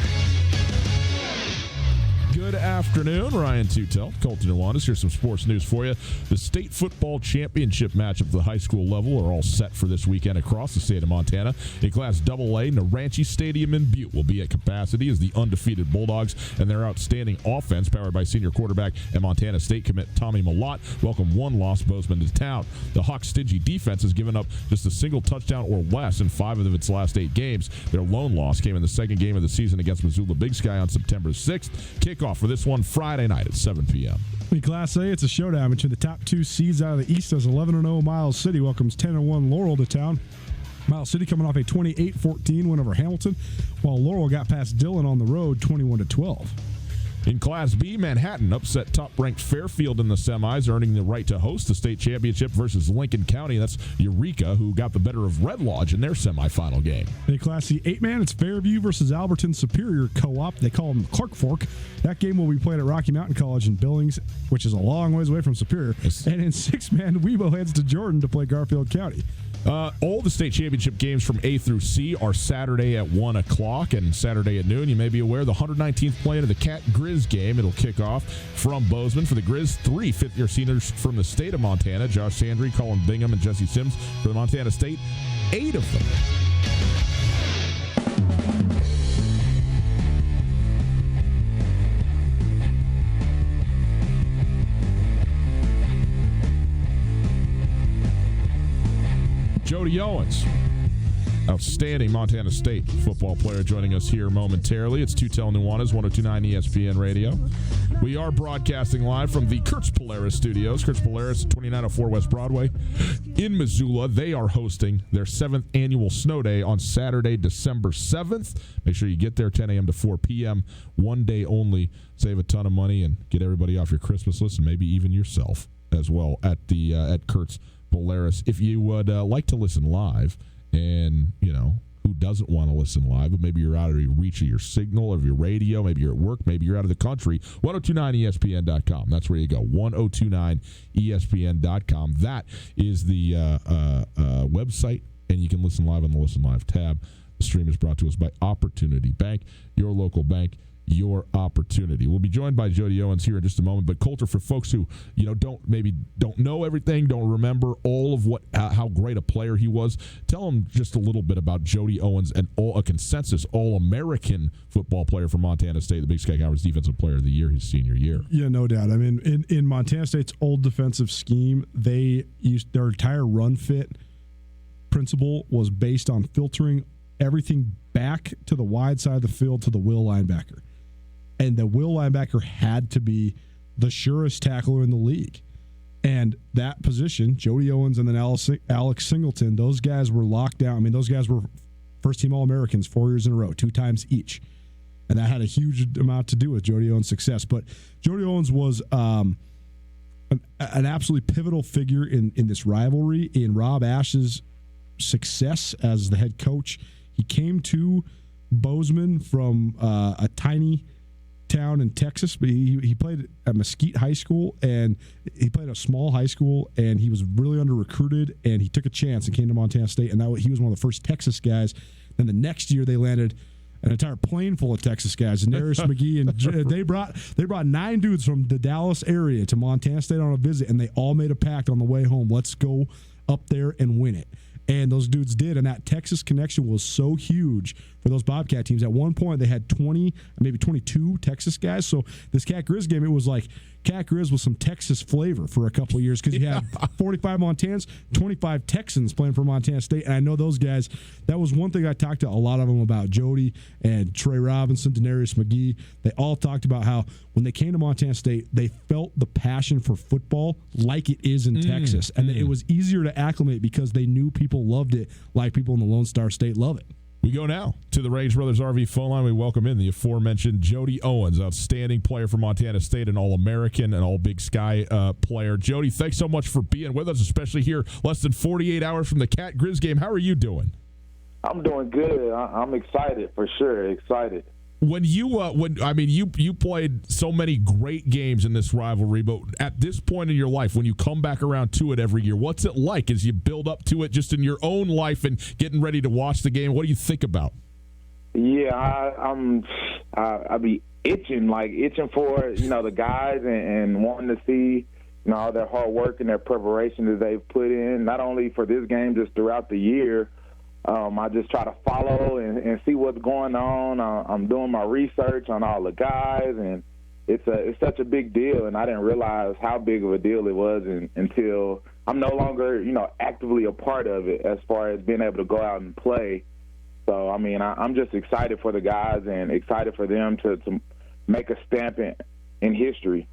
Good afternoon, Ryan Tutel, Colton Nuanez. Here's some sports news for you. The state football championship match at the high school level are all set for this weekend across the state of Montana. In Class AA, Naranche Stadium in Butte will be at capacity as the undefeated Bulldogs and their outstanding offense, powered by senior quarterback and Montana State commit Tommy Malott, welcome one lost Bozeman to town. The Hawks' stingy defense has given up just a single touchdown or less in 5 of its last 8 games. Their lone loss came in the second game of the season against Missoula Big Sky on September 6th. Kickoff for this one Friday night at 7 p.m. In Class A, it's a showdown between the top 2 seeds out of the East as 11-0 Miles City welcomes 10-1 Laurel to town. Miles City coming off a 28-14 win over Hamilton, while Laurel got past Dillon on the road 21-12. In Class B, Manhattan upset top-ranked Fairfield in the semis, earning the right to host the state championship versus Lincoln County. That's Eureka, who got the better of Red Lodge in their semifinal game. In Class C 8-man, it's Fairview versus Alberton Superior Co-op. They call them Clark Fork. That game will be played at Rocky Mountain College in Billings, which is a long ways away from Superior. Yes. And in 6-man, Webo heads to Jordan to play Garfield County. All the state championship games from A through C are Saturday at 1 o'clock and Saturday at noon. You may be aware the 119th play of the Cat Grizz game. It'll kick off from Bozeman. For the Grizz, 3 fifth-year seniors from the state of Montana, Josh Sandry, Colin Bingham, and Jesse Sims. For the Montana State, 8 of them. Jody Owens, outstanding Montana State football player, joining us here momentarily. It's Tutel Nuanez, 102.9 ESPN Radio. We are broadcasting live from the Kurtz Polaris studios. Kurtz Polaris, 2904 West Broadway in Missoula. They are hosting their 7th annual snow day on Saturday, December 7th. Make sure you get there 10 a.m. to 4 p.m. One day only. Save a ton of money and get everybody off your Christmas list and maybe even yourself as well at Kurtz Polaris. If you would like to listen live, and who doesn't want to listen live, but maybe you're out of reach of your signal, of your radio, maybe you're at work, maybe you're out of the country, 1029ESPN.com. That's where you go, 1029ESPN.com. That is the website, and you can listen live on the Listen Live tab. The stream is brought to us by Opportunity Bank, your local bank your opportunity. We'll be joined by Jody Owens here in just a moment. But Colter, for folks who don't know everything, don't remember all of how great a player he was, tell them just a little bit about Jody Owens, and a consensus All-American football player for Montana State, the Big Sky Conference Defensive Player of the Year his senior year. Yeah, no doubt. I mean, in Montana State's old defensive scheme, they used their entire run fit principle was based on filtering everything back to the wide side of the field to the will linebacker. And the will linebacker had to be the surest tackler in the league. And that position, Jody Owens and then Alex Singleton, those guys were locked down. I mean, those guys were first-team All-Americans 4 years in a row, 2 times each. And that had a huge amount to do with Jody Owens' success. But Jody Owens was an absolutely pivotal figure in this rivalry, in Rob Ash's success as the head coach. He came to Bozeman from a tiny town in Texas, but he played at Mesquite High School, and he played at a small high school, and he was really under-recruited, and he took a chance and came to Montana State, and he was one of the first Texas guys. Then the next year they landed an entire plane full of Texas guys, and Darius McGee, and they brought 9 dudes from the Dallas area to Montana State on a visit, and they all made a pact on the way home. Let's go up there and win it. And those dudes did, and that Texas connection was so huge for those Bobcat teams. At one point, they had 20, maybe 22 Texas guys. So this Cat Grizz game, it was like Cat Grizz with some Texas flavor for a couple of years, because you had 45 Montanans, 25 Texans playing for Montana State. And I know those guys, that was one thing I talked to a lot of them about. Jody and Trey Robinson, Denarius McGee, they all talked about how when they came to Montana State, they felt the passion for football like it is in Texas. And that it was easier to acclimate because they knew people loved it like people in the Lone Star State love it. We go now to the Rage Brothers RV phone line. We welcome in the aforementioned Jody Owens, outstanding player for Montana State, an All-American, an All-Big Sky player. Jody, thanks so much for being with us, especially here less than 48 hours from the Cat Grizz game. How are you doing? I'm doing good. I'm excited, for sure, excited. When you played so many great games in this rivalry, but at this point in your life, when you come back around to it every year, what's it like as you build up to it just in your own life and getting ready to watch the game? What do you think about? Yeah, I be itching for the guys and wanting to see all their hard work and their preparation that they've put in, not only for this game, just throughout the year. I just try to follow and see what's going on. I'm doing my research on all the guys, and it's such a big deal, and I didn't realize how big of a deal it was until I'm no longer, actively a part of it as far as being able to go out and play. So, I mean, I'm just excited for the guys and excited for them to make a stamp in history.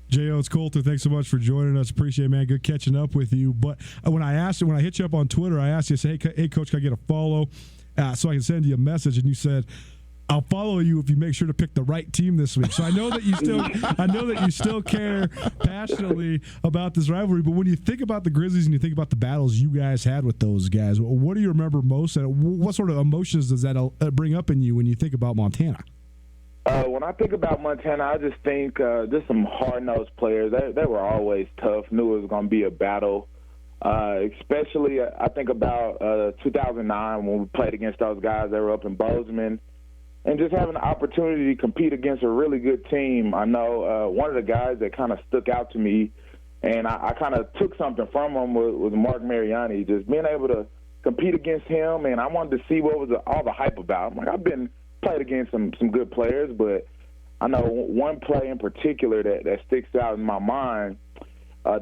J.O., it's Colter. Thanks so much for joining us. Appreciate it, man. Good catching up with you. But when I hit you up on Twitter, I asked you, hey, Coach, can I get a follow so I can send you a message? And you said, I'll follow you if you make sure to pick the right team this week. So I know that you still care passionately about this rivalry. But when you think about the Grizzlies and you think about the battles you guys had with those guys, what do you remember most? And what sort of emotions does that bring up in you when you think about Montana? When I think about Montana, I just think just some hard-nosed players. They were always tough, knew it was going to be a battle. Especially, I think about 2009 when we played against those guys. They were up in Bozeman. And just having the opportunity to compete against a really good team. I know one of the guys that kind of stuck out to me, and I kind of took something from him, was Mark Mariani. Just being able to compete against him, and I wanted to see what was all the hype about. I'm like, I've been played against some good players, but I know one play in particular that sticks out in my mind.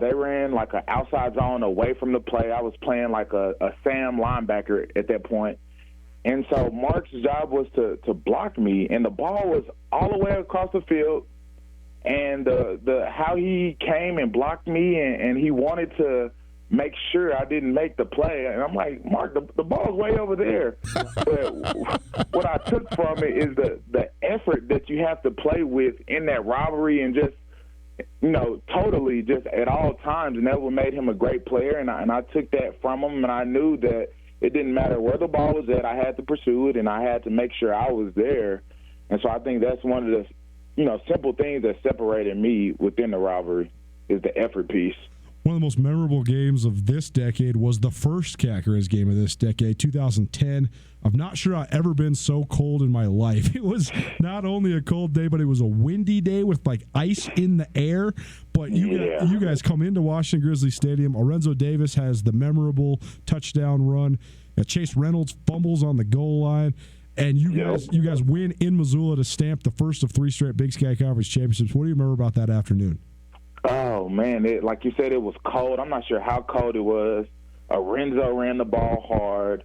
They ran like an outside zone away from the play. I was playing like a Sam linebacker at that point. And so Mark's job was to block me, and the ball was all the way across the field. And the how he came and blocked me, and he wanted to make sure I didn't make the play. And I'm like, Mark, the ball's way over there. But what I took from it is the effort that you have to play with in that rivalry, and just, totally just at all times. And that what made him a great player. And I took that from him, and I knew that it didn't matter where the ball was at. I had to pursue it, and I had to make sure I was there. And so I think that's one of the, simple things that separated me within the rivalry is the effort piece. One of the most memorable games of this decade was the first Cat Grizz game of this decade, 2010. I'm not sure I've ever been so cold in my life. It was not only a cold day, but it was a windy day with like ice in the air. But you guys come into Washington Grizzly Stadium. Lorenzo Davis has the memorable touchdown run. Chase Reynolds fumbles on the goal line. And you guys win in Missoula to stamp the first of 3 straight Big Sky Conference championships. What do you remember about that afternoon? Oh, man, like you said, it was cold. I'm not sure how cold it was. Renzo ran the ball hard.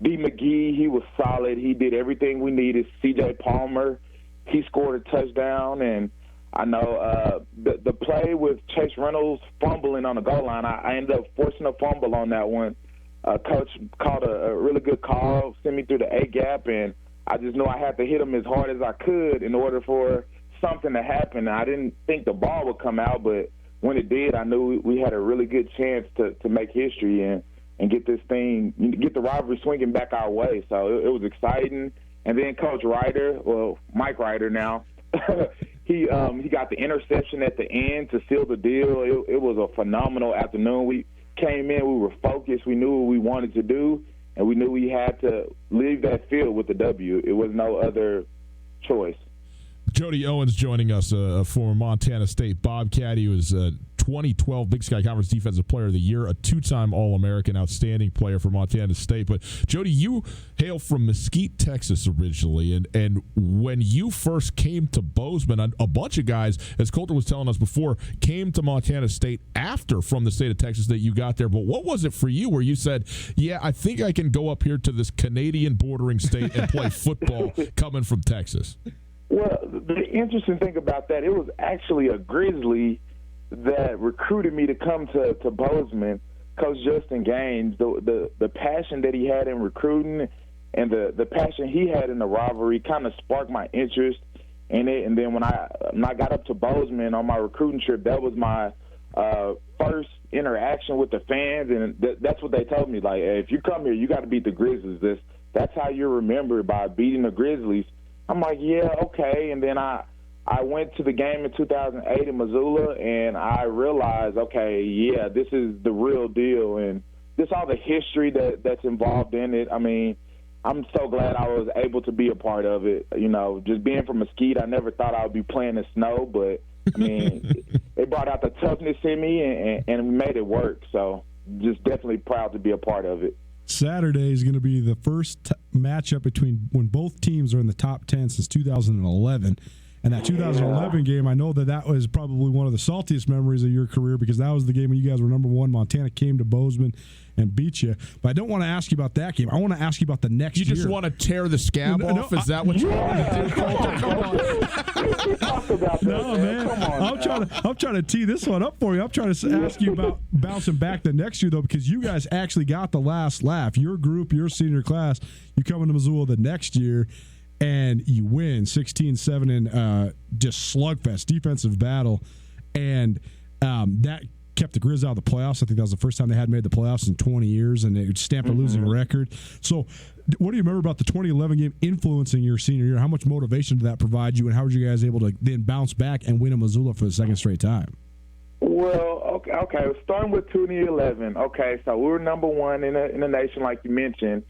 D. McGee, he was solid. He did everything we needed. C.J. Palmer, he scored a touchdown. And I know the play with Chase Reynolds fumbling on the goal line, I ended up forcing a fumble on that one. Coach called a really good call, sent me through the A-gap, and I just knew I had to hit him as hard as I could in order for something to happen. I didn't think the ball would come out, but when it did, I knew we had a really good chance to make history and get this thing, get the rivalry swinging back our way. So it was exciting. And then Coach Ryder, well, Mike Ryder now, he got the interception at the end to seal the deal. It was a phenomenal afternoon. We came in, we were focused, we knew what we wanted to do, and we knew we had to leave that field with the W. It was no other choice. Jody Owens joining us, former Montana State Bobcat. He was 2012 Big Sky Conference Defensive Player of the Year, a 2-time All-American, outstanding player for Montana State. But, Jody, you hail from Mesquite, Texas originally, and when you first came to Bozeman, a bunch of guys, as Colter was telling us before, came to Montana State after from the state of Texas that you got there. But what was it for you where you said, yeah, I think I can go up here to this Canadian bordering state and play football coming from Texas? Well, the interesting thing about that, it was actually a Grizzly that recruited me to come to Bozeman, Coach Justin Gaines. The passion that he had in recruiting and the passion he had in the rivalry kind of sparked my interest in it. And then when I got up to Bozeman on my recruiting trip, that was my first interaction with the fans, and that's what they told me. Like, hey, if you come here, you got to beat the Grizzlies. That's how you're remembered, by beating the Grizzlies. I'm like, yeah, okay. And then I went to the game in 2008 in Missoula, and I realized, okay, yeah, this is the real deal, and just all the history that's involved in it. I mean, I'm so glad I was able to be a part of it. You know, just being from Mesquite, I never thought I would be playing in snow, but, I mean, it brought out the toughness in me and made it work. So just definitely proud to be a part of it. Saturday is going to be the first matchup between when both teams are in the top 10 since 2011. And that 2011 game, I know that was probably one of the saltiest memories of your career, because that was the game when you guys were number one. Montana came to Bozeman and beat you. But I don't want to ask you about that game. I want to ask you about the next year. You just want to tear the scab off? Is that what you want to do? No, man. I'm trying to tee this one up for you. I'm trying to ask you about bouncing back the next year, though, because you guys actually got the last laugh. Your group, your senior class, you come into Missoula the next year, and you win 16-7 in just slugfest, defensive battle. And that kept the Grizz out of the playoffs. I think that was the first time they had made the playoffs in 20 years, and it stamped a losing record. So what do you remember about the 2011 game influencing your senior year? How much motivation did that provide you, and how were you guys able to then bounce back and win in Missoula for the second straight time? Well, okay. Starting with 2011. Okay, so we were number one in the nation, like you mentioned.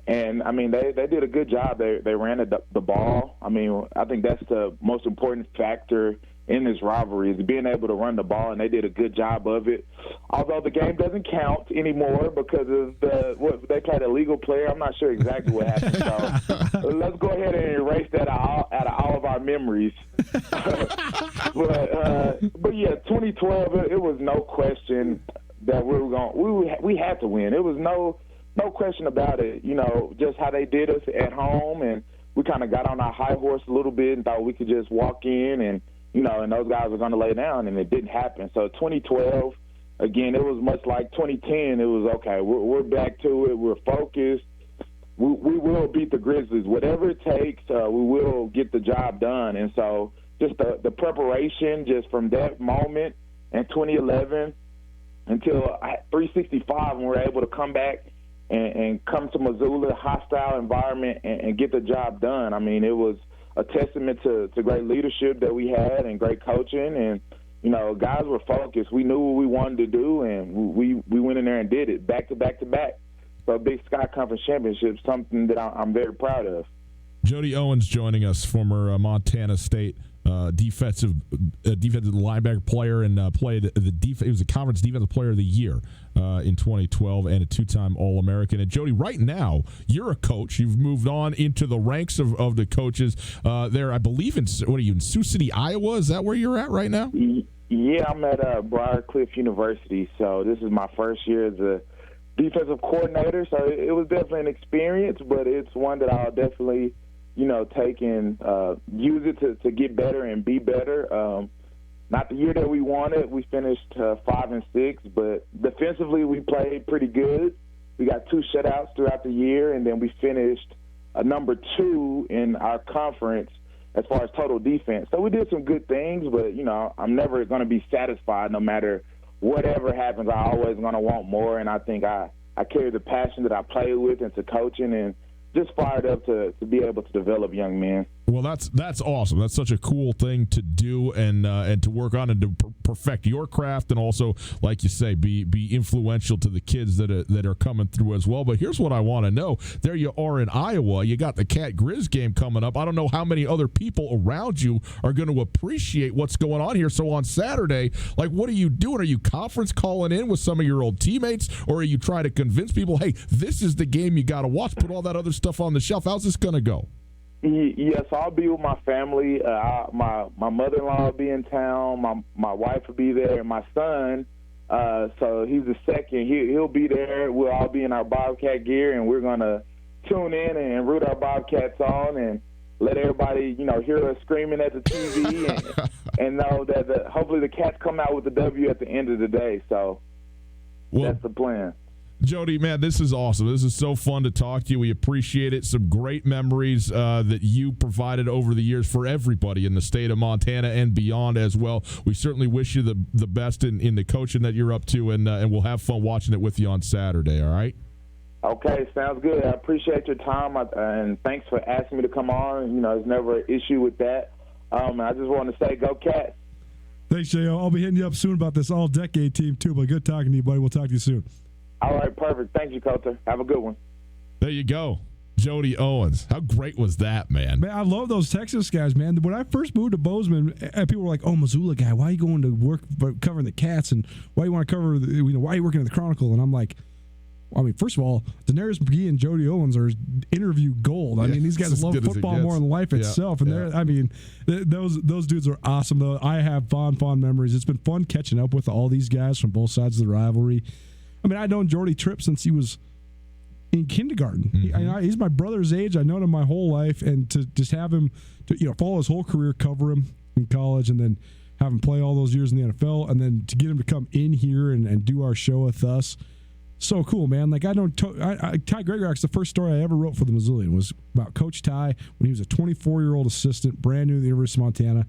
And, I mean, they did a good job. They ran the ball. I mean, I think that's the most important factor in this rivalry, is being able to run the ball, and they did a good job of it. Although the game doesn't count anymore because of they played a legal player. I'm not sure exactly what happened. So let's go ahead and erase that out of all of our memories. But yeah, 2012, it was no question that we had to win. It was no question about it, you know, just how they did us at home, and we kind of got on our high horse a little bit and thought we could just walk in and, you know, and those guys were going to lay down, and it didn't happen. So 2012, again, it was much like 2010. It was, okay, we're back to it. We're focused. We will beat the Grizzlies. Whatever it takes, we will get the job done. And so just the preparation just from that moment in 2011 until 365 when we were able to come back and come to Missoula, hostile environment, and get the job done. I mean, it was a testament to great leadership that we had and great coaching, and guys were focused. We knew what we wanted to do, and we went in there and did it back to back to back. So Big Sky Conference Championship, something that I'm very proud of. Jody Owens joining us, former Montana State defensive linebacker player, and played he was a conference defensive player of the year in 2012 and a two-time All-American. And Jody, right now you're a coach. You've moved on into the ranks of the coaches there. I believe in Sioux City, Iowa. Is that where you're at right now? Yeah, I'm at Briarcliff University. So this is my first year as a defensive coordinator. So it was definitely an experience, but it's one that I'll definitely take and use it to get better and be better. Not the year that we wanted. We finished 5-6, but defensively we played pretty good. We got 2 shutouts throughout the year, and then we finished number 2 in our conference as far as total defense. So we did some good things, but, I'm never going to be satisfied no matter whatever happens. I'm always going to want more, and I think I carry the passion that I play with into coaching, and just fired up to be able to develop young men. Well, that's awesome. That's such a cool thing to do and to work on and to perfect your craft, and also, like you say, be influential to the kids that are coming through as well. But here's what I want to know: there you are in Iowa. You got the Cat Grizz game coming up. I don't know how many other people around you are going to appreciate what's going on here. So on Saturday, what are you doing? Are you conference calling in with some of your old teammates, or are you trying to convince people, hey, this is the game you got to watch? Put all that other stuff on the shelf. How's this going to go? Yes, I'll be with my family. My mother-in-law will be in town. My wife will be there. And my son, so he's the second. He'll be there. We'll all be in our Bobcat gear, and we're gonna tune in and root our Bobcats on, and let everybody, hear us screaming at the TV, and know that hopefully the Cats come out with the W at the end of the day. So that's the plan. Jody, man, this is awesome. This is so fun to talk to you. We appreciate it. Some great memories that you provided over the years for everybody in the state of Montana and beyond as well. We certainly wish you the best in the coaching that you're up to, and we'll have fun watching it with you on Saturday, all right? Okay, sounds good. I appreciate your time, and thanks for asking me to come on. There's never an issue with that. I just want to say, go Cats. Thanks, J.O. I'll be hitting you up soon about this all-decade team, too, but good talking to you, buddy. We'll talk to you soon. All right, perfect. Thank you, Coulter. Have a good one. There you go. Jody Owens. How great was that, man? Man, I love those Texas guys, man. When I first moved to Bozeman, people were like, "Oh, Missoula guy, why are you going to work covering the Cats, and why you want to cover? Why are you working at the Chronicle?" And I'm like, first of all, Daenerys McGee and Jody Owens are interview gold. I mean, these guys love football more than life itself, and those dudes are awesome. Though I have fond memories. It's been fun catching up with all these guys from both sides of the rivalry. I mean, I've known Jordy Tripp since he was in kindergarten. Mm-hmm. He's my brother's age. I've known him my whole life, and to just have him to follow his whole career, cover him in college, and then have him play all those years in the NFL, and then to get him to come in here and do our show with us, so cool, man. Like, I know Ty Gregorak's the first story I ever wrote for the Missoulian was about Coach Ty when he was a 24-year-old assistant, brand new to the University of Montana.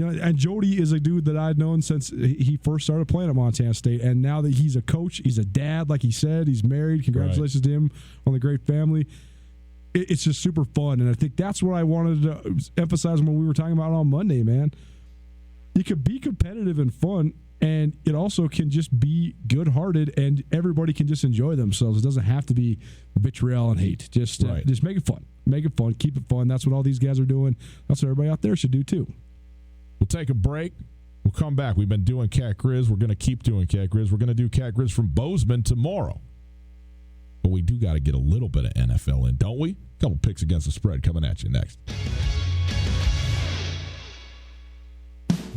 And Jody is a dude that I've known since he first started playing at Montana State. And now that he's a coach, he's a dad, like he said, he's married. Congratulations to him on the great family. It's just super fun. And I think that's what I wanted to emphasize when we were talking about on Monday, man. You could be competitive and fun, and it also can just be good-hearted, and everybody can just enjoy themselves. It doesn't have to be vitriol and hate. Just make it fun. Make it fun. Keep it fun. That's what all these guys are doing. That's what everybody out there should do, too. We'll take a break. We'll come back. We've been doing Cat Grizz. We're going to keep doing Cat Grizz. We're going to do Cat Grizz from Bozeman tomorrow. But we do got to get a little bit of NFL in, don't we? A couple picks against the spread coming at you next.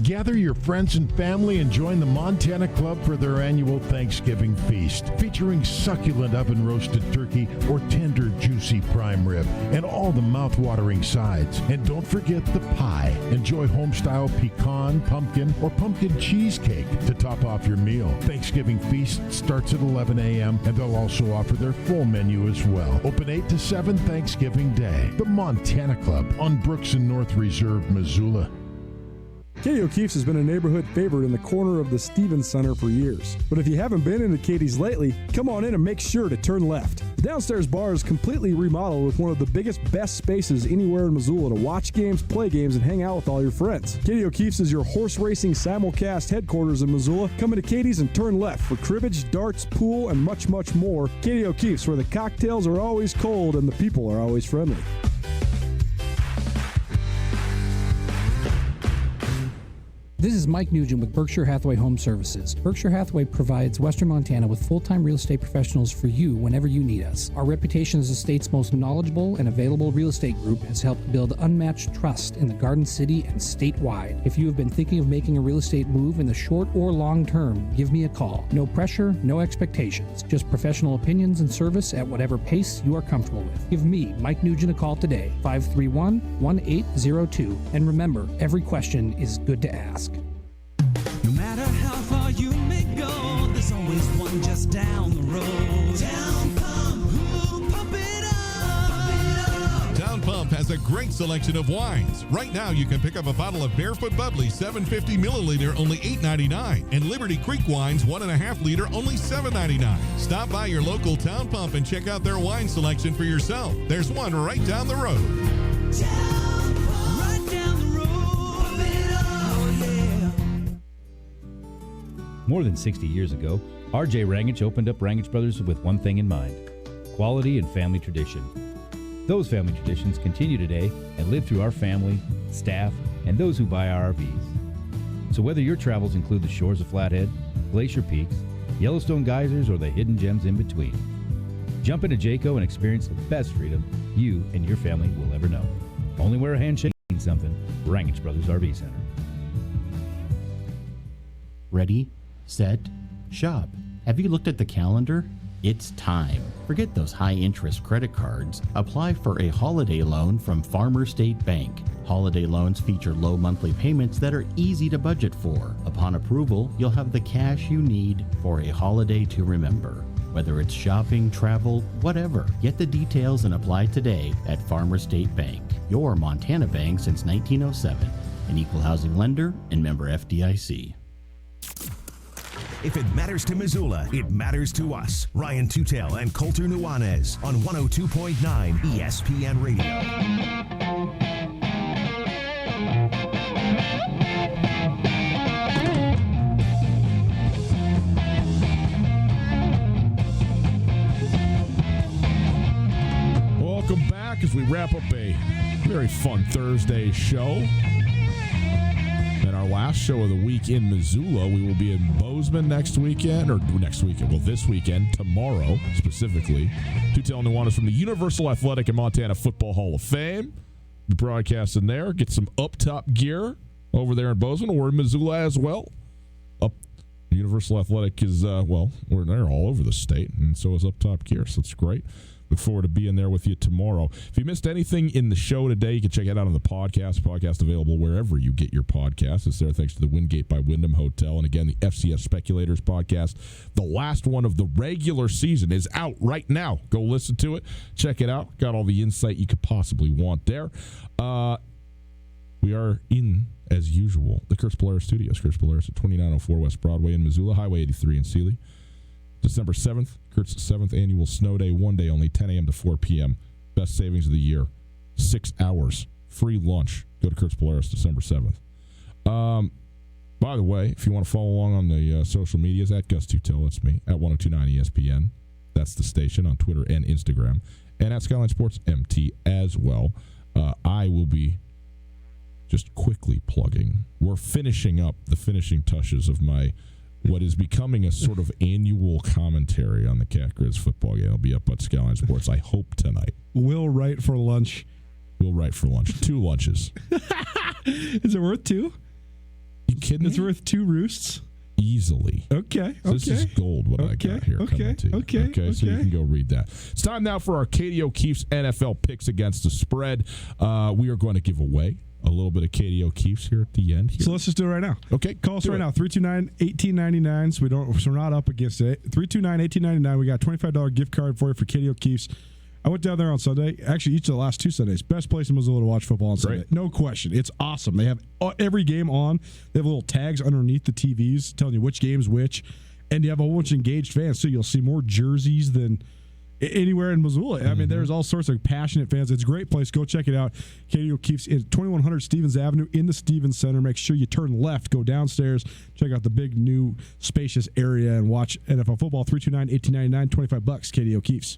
Gather your friends and family and join the Montana Club for their annual Thanksgiving feast, featuring succulent oven-roasted turkey or tender, juicy prime rib, and all the mouth-watering sides. And don't forget the pie. Enjoy home-style pecan, pumpkin, or pumpkin cheesecake to top off your meal. Thanksgiving feast starts at 11 a.m., and they'll also offer their full menu as well. Open 8 to 7 Thanksgiving Day. The Montana Club on Brooks and North Reserve, Missoula. Katie O'Keefe's has been a neighborhood favorite in the corner of the Stevens Center for years. But if you haven't been into Katie's lately, come on in and make sure to turn left. The downstairs bar is completely remodeled with one of the biggest, best spaces anywhere in Missoula to watch games, play games, and hang out with all your friends. Katie O'Keefe's is your horse racing simulcast headquarters in Missoula. Come into Katie's and turn left for cribbage, darts, pool, and much, much more. Katie O'Keefe's, where the cocktails are always cold and the people are always friendly. This is Mike Nugent with Berkshire Hathaway Home Services. Berkshire Hathaway provides Western Montana with full-time real estate professionals for you whenever you need us. Our reputation as the state's most knowledgeable and available real estate group has helped build unmatched trust in the Garden City and statewide. If you have been thinking of making a real estate move in the short or long term, give me a call. No pressure, no expectations. Just professional opinions and service at whatever pace you are comfortable with. Give me, Mike Nugent, a call today, 531-1802. And remember, every question is good to ask. No matter how far you may go, there's always one just down the road. Town Pump, ooh, pump it up. Town Pump has a great selection of wines. Right now, you can pick up a bottle of Barefoot Bubbly 750 milliliter, only $8.99, and Liberty Creek wines 1.5 liter, only $7.99. Stop by your local Town Pump and check out their wine selection for yourself. There's one right down the road. Town Pump, right down the road. Pump it up, oh yeah. More than 60 years ago, R.J. Rangich opened up Rangich Brothers with one thing in mind: quality and family tradition. Those family traditions continue today and live through our family, staff, and those who buy our RVs. So whether your travels include the shores of Flathead, Glacier Peaks, Yellowstone Geysers, or the hidden gems in between, jump into Jayco and experience the best freedom you and your family will ever know. Only wear a handshake means something. Rangich Brothers RV Center. Ready, set, shop. Have you looked at the calendar? It's time. Forget those high-interest credit cards. Apply for a holiday loan from Farmer State Bank. Holiday loans feature low monthly payments that are easy to budget for. Upon approval, you'll have the cash you need for a holiday to remember. Whether it's shopping, travel, whatever, get the details and apply today at Farmer State Bank, your Montana bank since 1907, an equal housing lender and member FDIC. If it matters to Missoula, it matters to us. Ryan Tutel and Colter Nuanez on 102.9 ESPN Radio. Welcome back as we wrap up a very fun Thursday show. And our last show of the week in Missoula, we will be in Bozeman this weekend, tomorrow specifically. Tutel Nuanez from the Universal Athletic and Montana Football Hall of Fame. Be broadcasting there. Get some up-top gear over there in Bozeman. We're in Missoula as well. Universal Athletic is, they're all over the state, and so is up-top gear, so it's great. Look forward to being there with you tomorrow. If you missed anything in the show today, you can check it out on the podcast. Podcast available wherever you get your podcasts. It's there thanks to the Wingate by Wyndham Hotel. And again, the FCS Speculators podcast. The last one of the regular season is out right now. Go listen to it. Check it out. Got all the insight you could possibly want there. We are in, as usual, the Kurtz Polaris Studios. Kurtz Polaris at 2904 West Broadway in Missoula, Highway 83 in Sealy. December 7th, Kurt's 7th annual snow day, one day only, 10 a.m. to 4 p.m. Best savings of the year. 6 hours. Free lunch. Go to Kurt's Polaris December 7th. By the way, if you want to follow along on the social medias, at Gus Tutel, that's me, at 1029 ESPN. That's the station on Twitter and Instagram. And at Skyline Sports MT as well. I will be just quickly plugging. We're finishing up the finishing touches of what is becoming a sort of annual commentary on the Cat Grizz football game. It'll be up at Skyline Sports, I hope, tonight. We'll write for lunch. 2 lunches. Is it worth 2? You kidding It's me? worth 2 roosts? Easily. Okay. So this is gold what I got here coming to you. Okay, so you can go read that. It's time now for our Katie O'Keefe's NFL picks against the spread. We are going to give away a little bit of Katie O'Keefe's here at the end. So let's just do it right now. Okay. Call us right now, 329-1899. So we're not up against it. 329-1899. We got a $25 gift card for you for Katie O'Keefe's. I went down there on Sunday. Actually, each of the last 2 Sundays. Best place in Missoula to watch football on Sunday. No question. It's awesome. They have every game on. They have little tags underneath the TVs telling you which game's which. And you have a whole bunch of engaged fans, so you'll see more jerseys than anywhere in Missoula. I mean, there's all sorts of passionate fans. It's a great place. Go check it out. Katie O'Keefe's at 2100 Stevens Avenue in the Stevens Center. Make sure you turn left, go downstairs, check out the big, new, spacious area, and watch NFL football. 329-1899, $25. Katie O'Keefe's.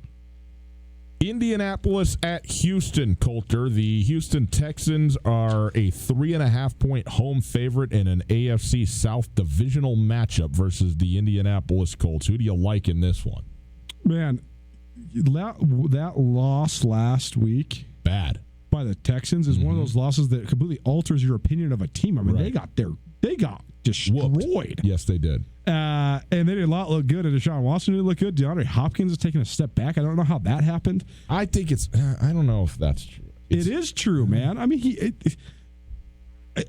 Indianapolis at Houston, Coulter. The Houston Texans are a 3.5-point home favorite in an AFC South divisional matchup versus the Indianapolis Colts. Who do you like in this one? Man, that loss last week, bad by the Texans, is one of those losses that completely alters your opinion of a team. I mean, they got destroyed. Whooped. Yes, they did. And they did not look good. And Deshaun Watson didn't look good. DeAndre Hopkins is taking a step back. I don't know how that happened. I think it's. I don't know if that's true. It is true, man. I mean,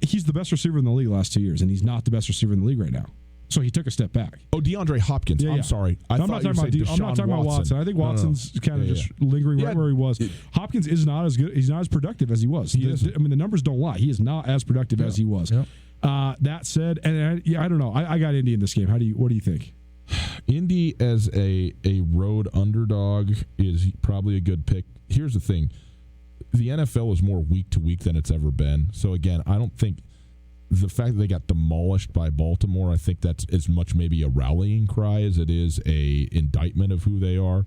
he's the best receiver in the league the last 2 years, and he's not the best receiver in the league right now. So he took a step back. Oh, DeAndre Hopkins. Yeah, I'm sorry. I'm not talking about Watson. I think Watson's kind of just lingering right where he was. Hopkins is not as good. He's not as productive as he was. The numbers don't lie. He is not as productive as he was. Yep. That said, and I don't know. I got Indy in this game. What do you think? Indy as a road underdog is probably a good pick. Here's the thing. The NFL is more week to week than it's ever been. So, again, I don't think the fact that they got demolished by Baltimore, I think that's as much maybe a rallying cry as it is a indictment of who they are.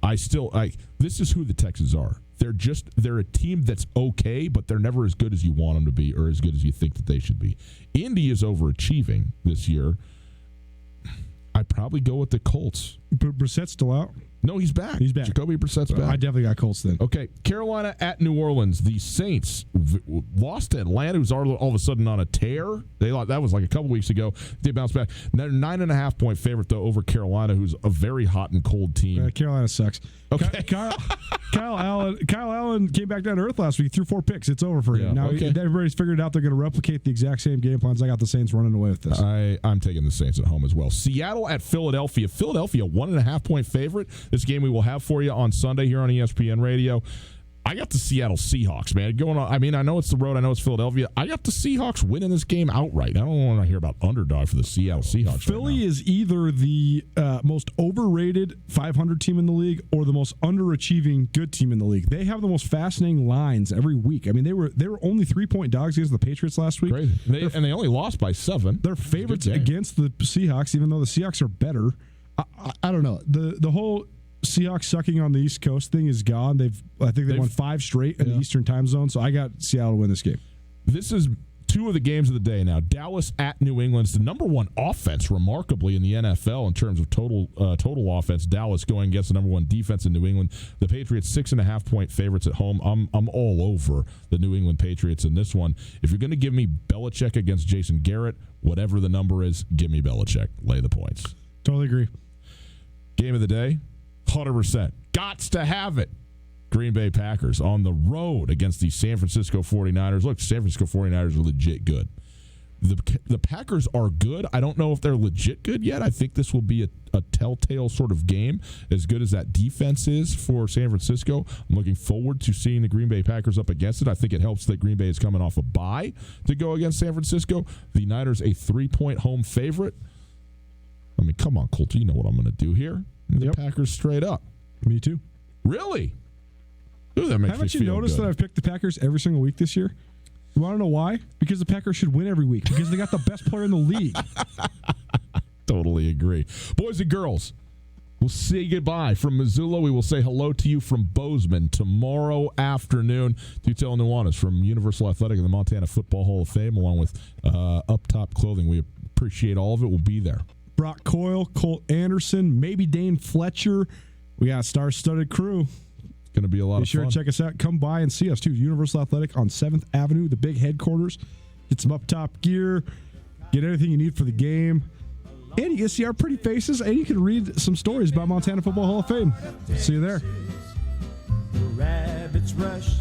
This is who the Texans are. They're a team that's okay, but they're never as good as you want them to be or as good as you think that they should be. Indy is overachieving this year. I'd probably go with the Colts. Brissett's still out? No, he's back. He's back. Jacoby Brissett's back. I definitely got Colts then. Okay, Carolina at New Orleans. The Saints lost to Atlanta, who's all of a sudden on a tear. That was like a couple weeks ago. They bounced back. They're 9.5-point favorite, though, over Carolina, who's a very hot and cold team. Carolina sucks. Okay. Kyle Allen came back down to earth last week, threw 4 picks. It's over for him. Now everybody's figured out they're going to replicate the exact same game plans. I got the Saints running away with this. I'm taking the Saints at home as well. Seattle at Philadelphia. Philadelphia, 1.5-point favorite. This game we will have for you on Sunday here on ESPN Radio. I got the Seattle Seahawks, man. Going on. I mean, I know it's the road. I know it's Philadelphia. I got the Seahawks winning this game outright. I don't want to hear about underdog for the Seattle Seahawks. Philly is either the most overrated 500 team in the league or the most underachieving good team in the league. They have the most fascinating lines every week. I mean, they were only 3-point dogs against the Patriots last week. Crazy. They only lost by 7. They're favorites against the Seahawks, even though the Seahawks are better. I don't know. The whole Seahawks sucking on the East Coast thing is gone. I think they won 5 straight in the Eastern time zone, so I got Seattle to win this game. This is 2 of the games of the day now. Dallas at New England. It's the number 1 offense, remarkably, in the NFL in terms of total offense. Dallas going against the number 1 defense in New England. The Patriots 6.5-point favorites at home. I'm all over the New England Patriots in this one. If you're going to give me Belichick against Jason Garrett, whatever the number is, give me Belichick. Lay the points. Totally agree. Game of the day. 100%. Gots to have it. Green Bay Packers on the road against the San Francisco 49ers. Look, San Francisco 49ers are legit good. The Packers are good. I don't know if they're legit good yet. I think this will be a telltale sort of game, as good as that defense is for San Francisco. I'm looking forward to seeing the Green Bay Packers up against it. I think it helps that Green Bay is coming off a bye to go against San Francisco. The Niners a 3-point home favorite. I mean, come on, Colt. You know what I'm going to do here. The Packers straight up. Me too. Really? Ooh, that makes Haven't me you feel noticed good. that I've picked the Packers every single week this year? You want to know why? Because the Packers should win every week. Because they got the best player in the league. Totally agree. Boys and girls, we'll say goodbye from Missoula. We will say hello to you from Bozeman tomorrow afternoon. Tutel Nuanez from Universal Athletic and the Montana Football Hall of Fame, along with Up Top Clothing. We appreciate all of it. We'll be there. Brock Coyle, Colt Anderson, maybe Dane Fletcher. We got a star-studded crew. It's going to be a lot of fun. Be sure to check us out. Come by and see us, too. Universal Athletic on 7th Avenue, the big headquarters. Get some up-top gear. Get everything you need for the game. And you can see our pretty faces, and you can read some stories about Montana Football Hall of Fame. See you there. The rabbits rush